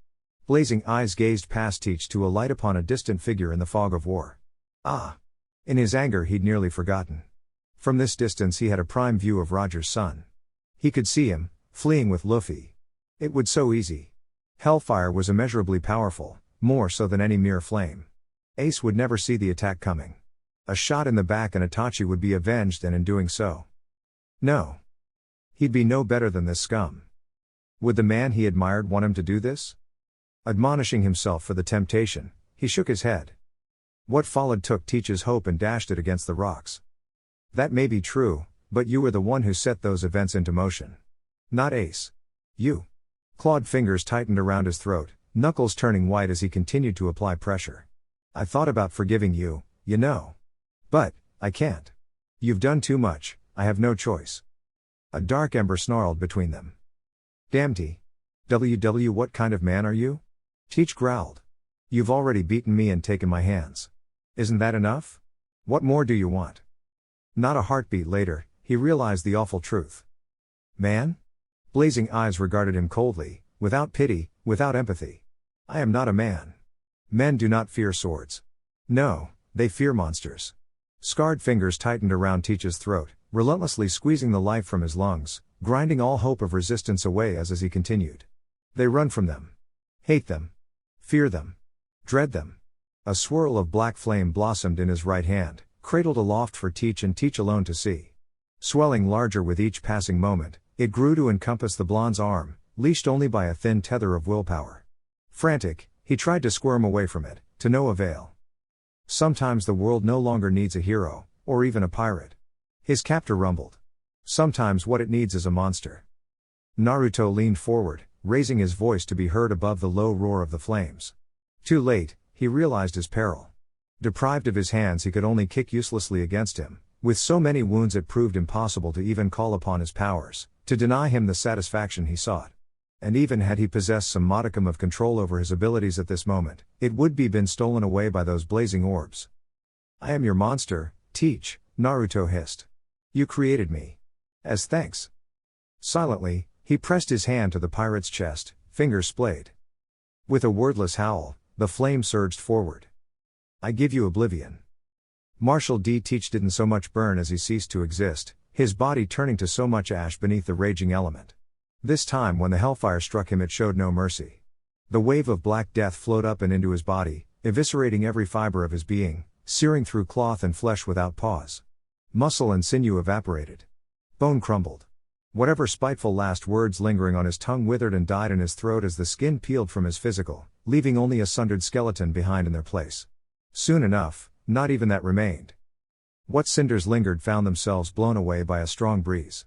Blazing eyes gazed past Teach to alight upon a distant figure in the fog of war. Ah! In his anger he'd nearly forgotten. From this distance he had a prime view of Roger's son. He could see him, fleeing with Luffy. It would so easy. Hellfire was immeasurably powerful, more so than any mere flame. Ace would never see the attack coming. A shot in the back and Itachi would be avenged, and in doing so. No. He'd be no better than this scum. Would the man he admired want him to do this? Admonishing himself for the temptation, he shook his head. What followed took Teach's hope and dashed it against the rocks. That may be true, but you were the one who set those events into motion. Not Ace. You. Clawed fingers tightened around his throat, knuckles turning white as he continued to apply pressure. I thought about forgiving you, you know. But, I can't. You've done too much, I have no choice. A dark ember snarled between them. Damn T. WW, what kind of man are you? Teach growled. You've already beaten me and taken my hands. Isn't that enough? What more do you want? Not a heartbeat later, he realized the awful truth. Man? Blazing eyes regarded him coldly, without pity, without empathy. I am not a man. Men do not fear swords. No, they fear monsters. Scarred fingers tightened around Teach's throat, relentlessly squeezing the life from his lungs, grinding all hope of resistance away as he continued. They run from them. Hate them. Fear them. Dread them. A swirl of black flame blossomed in his right hand, cradled aloft for Teach and Teach alone to see. Swelling larger with each passing moment, it grew to encompass the blonde's arm, leashed only by a thin tether of willpower. Frantic, he tried to squirm away from it, to no avail. Sometimes the world no longer needs a hero, or even a pirate. His captor rumbled. Sometimes what it needs is a monster. Naruto leaned forward, raising his voice to be heard above the low roar of the flames. Too late, he realized his peril. Deprived of his hands, he could only kick uselessly against him. With so many wounds it proved impossible to even call upon his powers, to deny him the satisfaction he sought. And even had he possessed some modicum of control over his abilities at this moment, it would be been stolen away by those blazing orbs. I am your monster, Teach, Naruto hissed. You created me. As thanks. Silently, he pressed his hand to the pirate's chest, fingers splayed. With a wordless howl, the flame surged forward. I give you oblivion. Marshal D. Teach didn't so much burn as he ceased to exist, his body turning to so much ash beneath the raging element. This time when the hellfire struck him it showed no mercy. The wave of black death flowed up and into his body, eviscerating every fiber of his being, searing through cloth and flesh without pause. Muscle and sinew evaporated. Bone crumbled. Whatever spiteful last words lingering on his tongue withered and died in his throat as the skin peeled from his physical, leaving only a sundered skeleton behind in their place. Soon enough, not even that remained. What cinders lingered found themselves blown away by a strong breeze.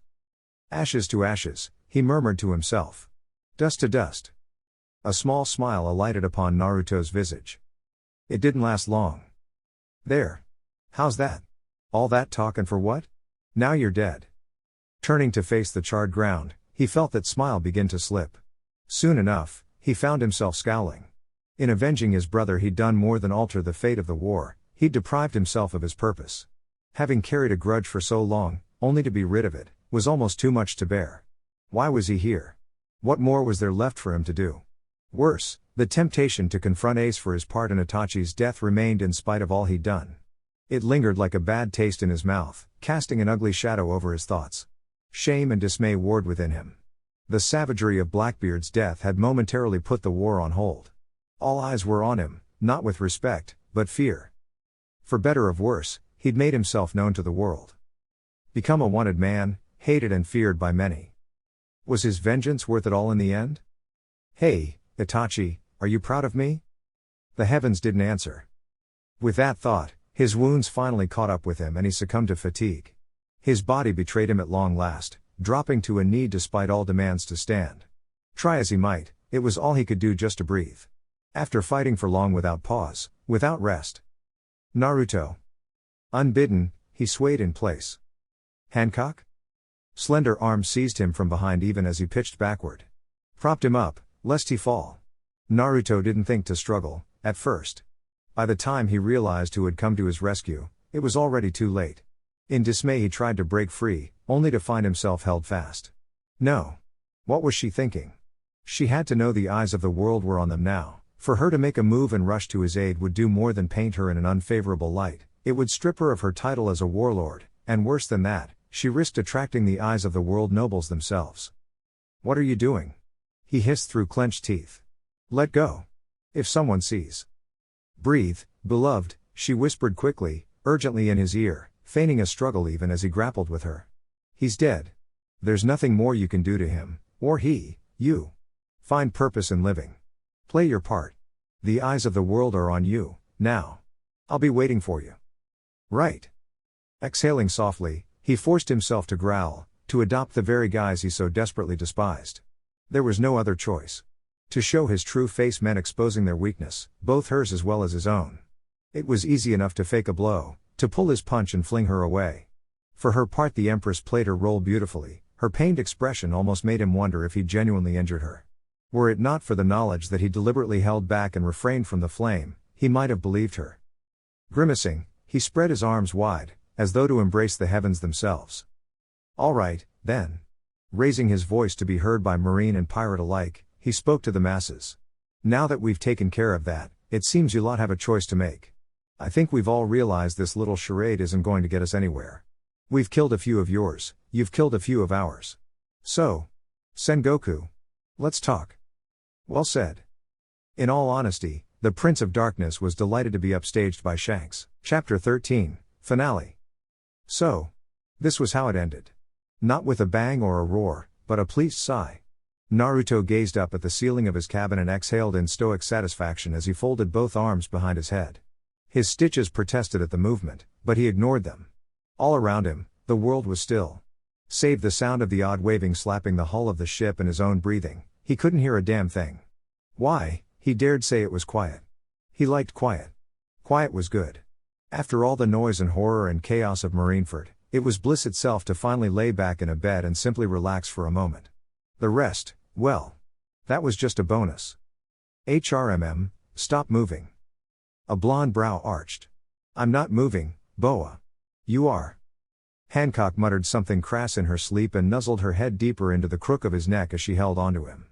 Ashes to ashes, he murmured to himself. Dust to dust. A small smile alighted upon Naruto's visage. It didn't last long. There. How's that? All that talk and for what? Now you're dead. Turning to face the charred ground, he felt that smile begin to slip. Soon enough, he found himself scowling. In avenging his brother he'd done more than alter the fate of the war, he'd deprived himself of his purpose. Having carried a grudge for so long, only to be rid of it, was almost too much to bear. Why was he here? What more was there left for him to do? Worse, the temptation to confront Ace for his part in Itachi's death remained in spite of all he'd done. It lingered like a bad taste in his mouth, casting an ugly shadow over his thoughts. Shame and dismay warred within him. The savagery of Blackbeard's death had momentarily put the war on hold. All eyes were on him, not with respect, but fear. For better or worse, he'd made himself known to the world. Become a wanted man, hated and feared by many. Was his vengeance worth it all in the end? Hey, Itachi, are you proud of me? The heavens didn't answer. With that thought, his wounds finally caught up with him and he succumbed to fatigue. His body betrayed him at long last, dropping to a knee despite all demands to stand. Try as he might, it was all he could do just to breathe. After fighting for long without pause, without rest. Naruto. Unbidden, he swayed in place. Hancock? Slender arms seized him from behind even as he pitched backward. Propped him up, lest he fall. Naruto didn't think to struggle, at first. By the time he realized who had come to his rescue, it was already too late. In dismay he tried to break free, only to find himself held fast. No. What was she thinking? She had to know the eyes of the world were on them now. For her to make a move and rush to his aid would do more than paint her in an unfavorable light. It would strip her of her title as a warlord, and worse than that, she risked attracting the eyes of the world nobles themselves. What are you doing? He hissed through clenched teeth. Let go. If someone sees. Breathe, beloved, she whispered quickly, urgently in his ear, feigning a struggle even as he grappled with her. He's dead. There's nothing more you can do to him, or you. Find purpose in living. Play your part. The eyes of the world are on you, now. I'll be waiting for you. Right. Exhaling softly, he forced himself to growl, to adopt the very guise he so desperately despised. There was no other choice. To show his true face meant exposing their weakness, both hers as well as his own. It was easy enough to fake a blow, to pull his punch and fling her away. For her part the Empress played her role beautifully, her pained expression almost made him wonder if he'd genuinely injured her. Were it not for the knowledge that he deliberately held back and refrained from the flame, he might have believed her. Grimacing, he spread his arms wide, as though to embrace the heavens themselves. All right, then. Raising his voice to be heard by marine and pirate alike, he spoke to the masses. Now that we've taken care of that, it seems you lot have a choice to make. I think we've all realized this little charade isn't going to get us anywhere. We've killed a few of yours, you've killed a few of ours. So, Sengoku. Let's talk. Well said. In all honesty, the Prince of Darkness was delighted to be upstaged by Shanks. Chapter 13, Finale. So. This was how it ended. Not with a bang or a roar, but a pleased sigh. Naruto gazed up at the ceiling of his cabin and exhaled in stoic satisfaction as he folded both arms behind his head. His stitches protested at the movement, but he ignored them. All around him, the world was still. Save the sound of the odd waving slapping the hull of the ship and his own breathing, he couldn't hear a damn thing. Why, he dared say it was quiet. He liked quiet. Quiet was good. After all the noise and horror and chaos of Marineford, it was bliss itself to finally lay back in a bed and simply relax for a moment. The rest, well, that was just a bonus. Stop moving. A blonde brow arched. I'm not moving, Boa. You are. Hancock muttered something crass in her sleep and nuzzled her head deeper into the crook of his neck as she held onto him.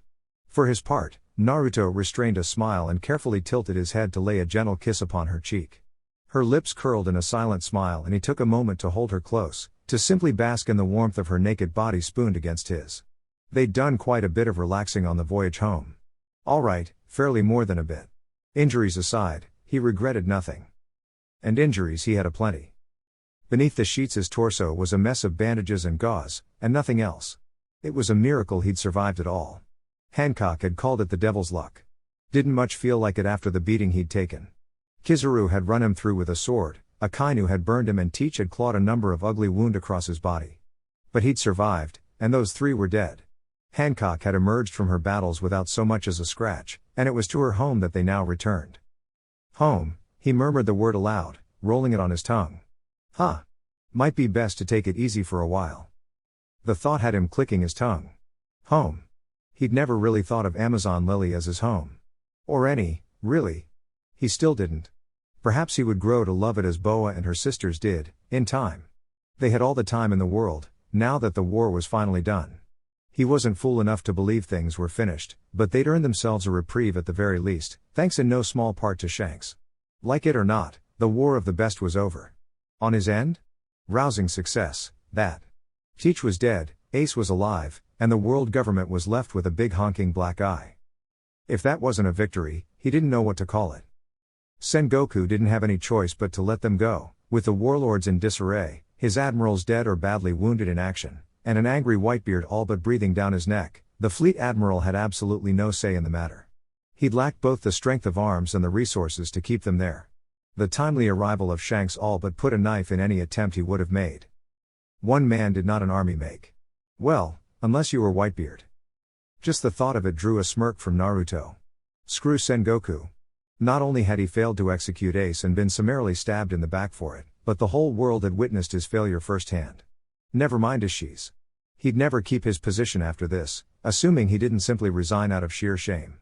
For his part, Naruto restrained a smile and carefully tilted his head to lay a gentle kiss upon her cheek. Her lips curled in a silent smile and he took a moment to hold her close, to simply bask in the warmth of her naked body spooned against his. They'd done quite a bit of relaxing on the voyage home. All right, fairly more than a bit. Injuries aside, he regretted nothing. And injuries he had aplenty. Beneath the sheets his torso was a mess of bandages and gauze, and nothing else. It was a miracle he'd survived it all. Hancock had called it the devil's luck. Didn't much feel like it after the beating he'd taken. Kizaru had run him through with a sword, Akainu had burned him and Teach had clawed a number of ugly wounds across his body. But he'd survived, and those three were dead. Hancock had emerged from her battles without so much as a scratch, and it was to her home that they now returned. Home, he murmured the word aloud, rolling it on his tongue. Might be best to take it easy for a while. The thought had him clicking his tongue. Home. He'd never really thought of Amazon Lily as his home. Or any, really. He still didn't. Perhaps he would grow to love it as Boa and her sisters did, in time. They had all the time in the world, now that the war was finally done. He wasn't fool enough to believe things were finished, but they'd earned themselves a reprieve at the very least, thanks in no small part to Shanks. Like it or not, the war of the best was over. On his end? Rousing success, that. Teach was dead, Ace was alive, and the world government was left with a big honking black eye. If that wasn't a victory, he didn't know what to call it. Sengoku didn't have any choice but to let them go, with the warlords in disarray, his admirals dead or badly wounded in action, and an angry Whitebeard all but breathing down his neck. The fleet admiral had absolutely no say in the matter. He'd lacked both the strength of arms and the resources to keep them there. The timely arrival of Shanks all but put a knife in any attempt he would have made. One man did not an army make. Well, unless you were Whitebeard. Just the thought of it drew a smirk from Naruto. Screw Sengoku. Not only had he failed to execute Ace and been summarily stabbed in the back for it, but the whole world had witnessed his failure firsthand. Never mind Ishii's. He'd never keep his position after this, assuming he didn't simply resign out of sheer shame.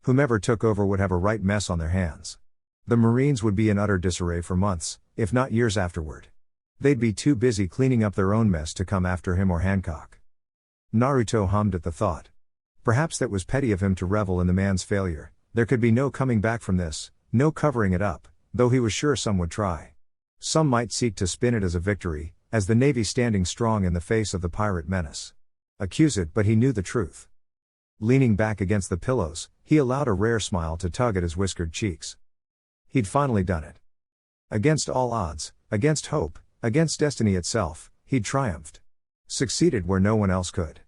Whomever took over would have a right mess on their hands. The Marines would be in utter disarray for months, if not years afterward. They'd be too busy cleaning up their own mess to come after him or Hancock. Naruto hummed at the thought. Perhaps that was petty of him to revel in the man's failure. There could be no coming back from this, no covering it up, though he was sure some would try. Some might seek to spin it as a victory, as the Navy standing strong in the face of the pirate menace. Accuse it, but he knew the truth. Leaning back against the pillows, he allowed a rare smile to tug at his whiskered cheeks. He'd finally done it. Against all odds, against hope, against destiny itself, he'd triumphed. Succeeded where no one else could.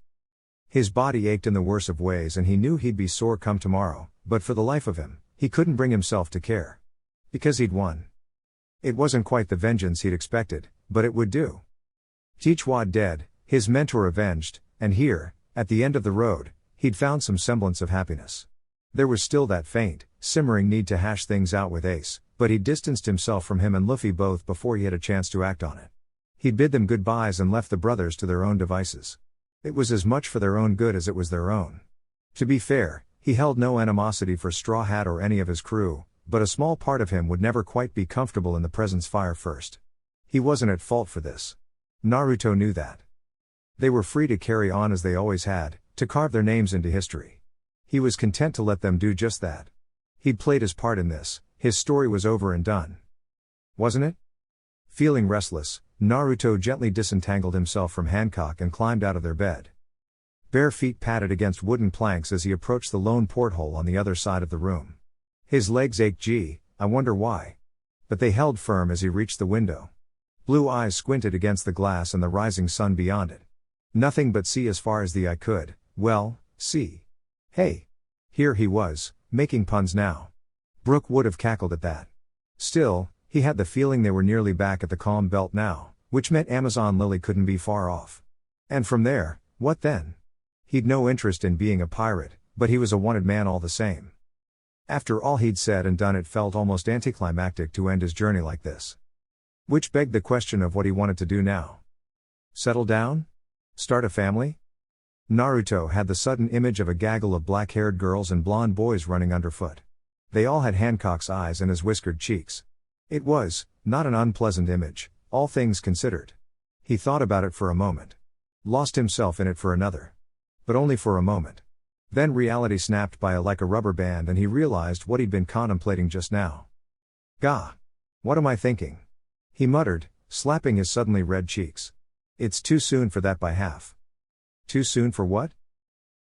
His body ached in the worst of ways and he knew he'd be sore come tomorrow, but for the life of him, he couldn't bring himself to care. Because he'd won. It wasn't quite the vengeance he'd expected, but it would do. Teachwad dead, his mentor avenged, and here, at the end of the road, he'd found some semblance of happiness. There was still that faint, simmering need to hash things out with Ace, but he'd distanced himself from him and Luffy both before he had a chance to act on it. He'd bid them goodbyes and left the brothers to their own devices. It was as much for their own good as it was their own. To be fair, he held no animosity for Straw Hat or any of his crew, but a small part of him would never quite be comfortable in the presence fire first. He wasn't at fault for this. Naruto knew that. They were free to carry on as they always had, to carve their names into history. He was content to let them do just that. He'd played his part in this, his story was over and done. Wasn't it? Feeling restless, Naruto gently disentangled himself from Hancock and climbed out of their bed. Bare feet patted against wooden planks as he approached the lone porthole on the other side of the room. His legs ached, I wonder why. But they held firm as he reached the window. Blue eyes squinted against the glass and the rising sun beyond it. Nothing but sea as far as the eye could, well, see. Hey! Here he was, making puns now. Brooke would have cackled at that. Still, he had the feeling they were nearly back at the calm belt now, which meant Amazon Lily couldn't be far off. And from there, what then? He'd no interest in being a pirate, but he was a wanted man all the same. After all he'd said and done, it felt almost anticlimactic to end his journey like this. Which begged the question of what he wanted to do now. Settle down? Start a family? Naruto had the sudden image of a gaggle of black-haired girls and blonde boys running underfoot. They all had Hancock's eyes and his whiskered cheeks. It was, not an unpleasant image, all things considered. He thought about it for a moment. Lost himself in it for another. But only for a moment. Then reality snapped by like a rubber band and he realized what he'd been contemplating just now. Gah! What am I thinking? He muttered, slapping his suddenly red cheeks. It's too soon for that by half. Too soon for what?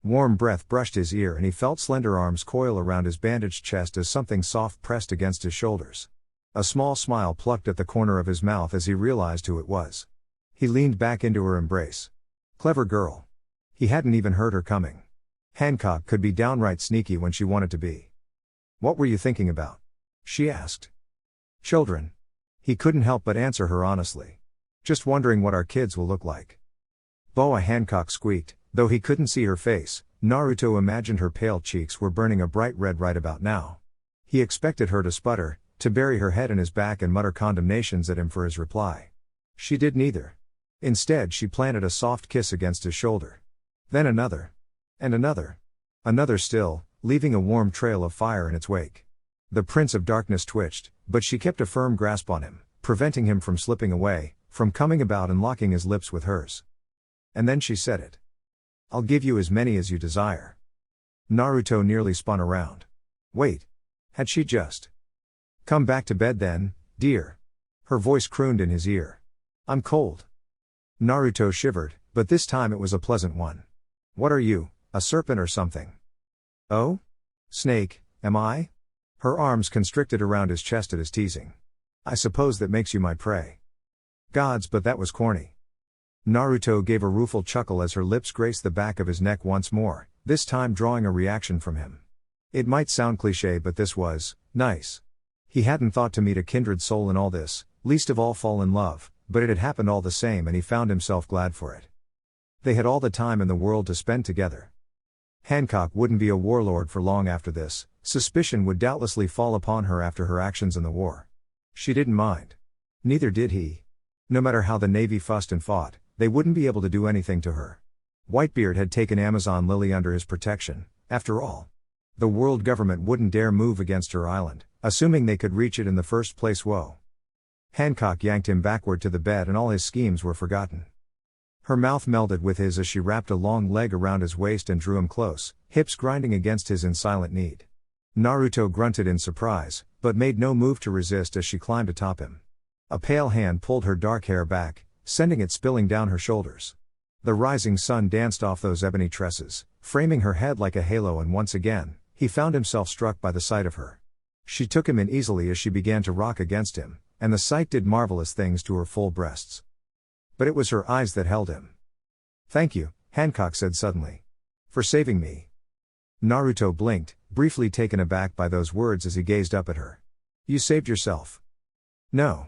Warm breath brushed his ear and he felt slender arms coil around his bandaged chest as something soft pressed against his shoulders. A small smile plucked at the corner of his mouth as he realized who it was. He leaned back into her embrace. Clever girl. He hadn't even heard her coming. Hancock could be downright sneaky when she wanted to be. What were you thinking about? She asked. Children. He couldn't help but answer her honestly. Just wondering what our kids will look like. Boa, Hancock squeaked, though he couldn't see her face. Naruto imagined her pale cheeks were burning a bright red right about now. He expected her to sputter, to bury her head in his back and mutter condemnations at him for his reply. She did neither. Instead she planted a soft kiss against his shoulder. Then another. And another. Another still, leaving a warm trail of fire in its wake. The Prince of Darkness twitched, but she kept a firm grasp on him, preventing him from slipping away, from coming about and locking his lips with hers. And then she said it. I'll give you as many as you desire. Naruto nearly spun around. Wait. Had she just come back to bed then, dear? Her voice crooned in his ear. I'm cold. Naruto shivered, but this time it was a pleasant one. What are you, a serpent or something? Oh? Snake, am I? Her arms constricted around his chest at his teasing. I suppose that makes you my prey. Gods, but that was corny. Naruto gave a rueful chuckle as her lips graced the back of his neck once more, this time drawing a reaction from him. It might sound cliché, but this was nice. He hadn't thought to meet a kindred soul in all this, least of all fall in love, but it had happened all the same and he found himself glad for it. They had all the time in the world to spend together. Hancock wouldn't be a warlord for long after this. Suspicion would doubtlessly fall upon her after her actions in the war. She didn't mind. Neither did he. No matter how the Navy fussed and fought, they wouldn't be able to do anything to her. Whitebeard had taken Amazon Lily under his protection, after all. The world government wouldn't dare move against her island, assuming they could reach it in the first place. Whoa. Hancock yanked him backward to the bed and all his schemes were forgotten. Her mouth melded with his as she wrapped a long leg around his waist and drew him close, hips grinding against his in silent need. Naruto grunted in surprise, but made no move to resist as she climbed atop him. A pale hand pulled her dark hair back, sending it spilling down her shoulders. The rising sun danced off those ebony tresses, framing her head like a halo, and once again, he found himself struck by the sight of her. She took him in easily as she began to rock against him, and the sight did marvelous things to her full breasts. But it was her eyes that held him. "Thank you," Hancock said suddenly. "For saving me." Naruto blinked, briefly taken aback by those words as he gazed up at her. "You saved yourself." "No.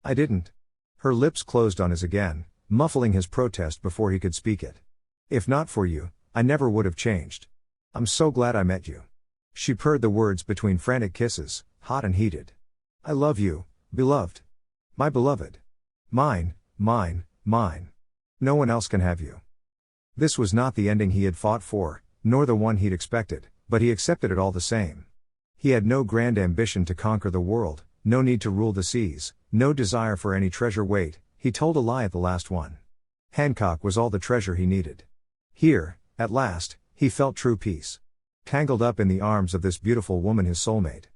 I didn't." Her lips closed on his again, muffling his protest before he could speak it. "If not for you, I never would have changed. I'm so glad I met you." She purred the words between frantic kisses, hot and heated. "I love you, beloved. My beloved. Mine, mine, mine. No one else can have you." This was not the ending he had fought for, nor the one he'd expected, but he accepted it all the same. He had no grand ambition to conquer the world, no need to rule the seas, no desire for any treasure. Wait, he told a lie at the last one. Hancock was all the treasure he needed. Here, at last, he felt true peace. Tangled up in the arms of this beautiful woman, his soulmate.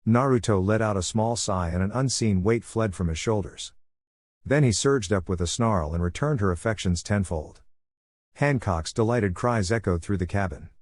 Naruto let out a small sigh and an unseen weight fled from his shoulders. Then he surged up with a snarl and returned her affections tenfold. Hancock's delighted cries echoed through the cabin.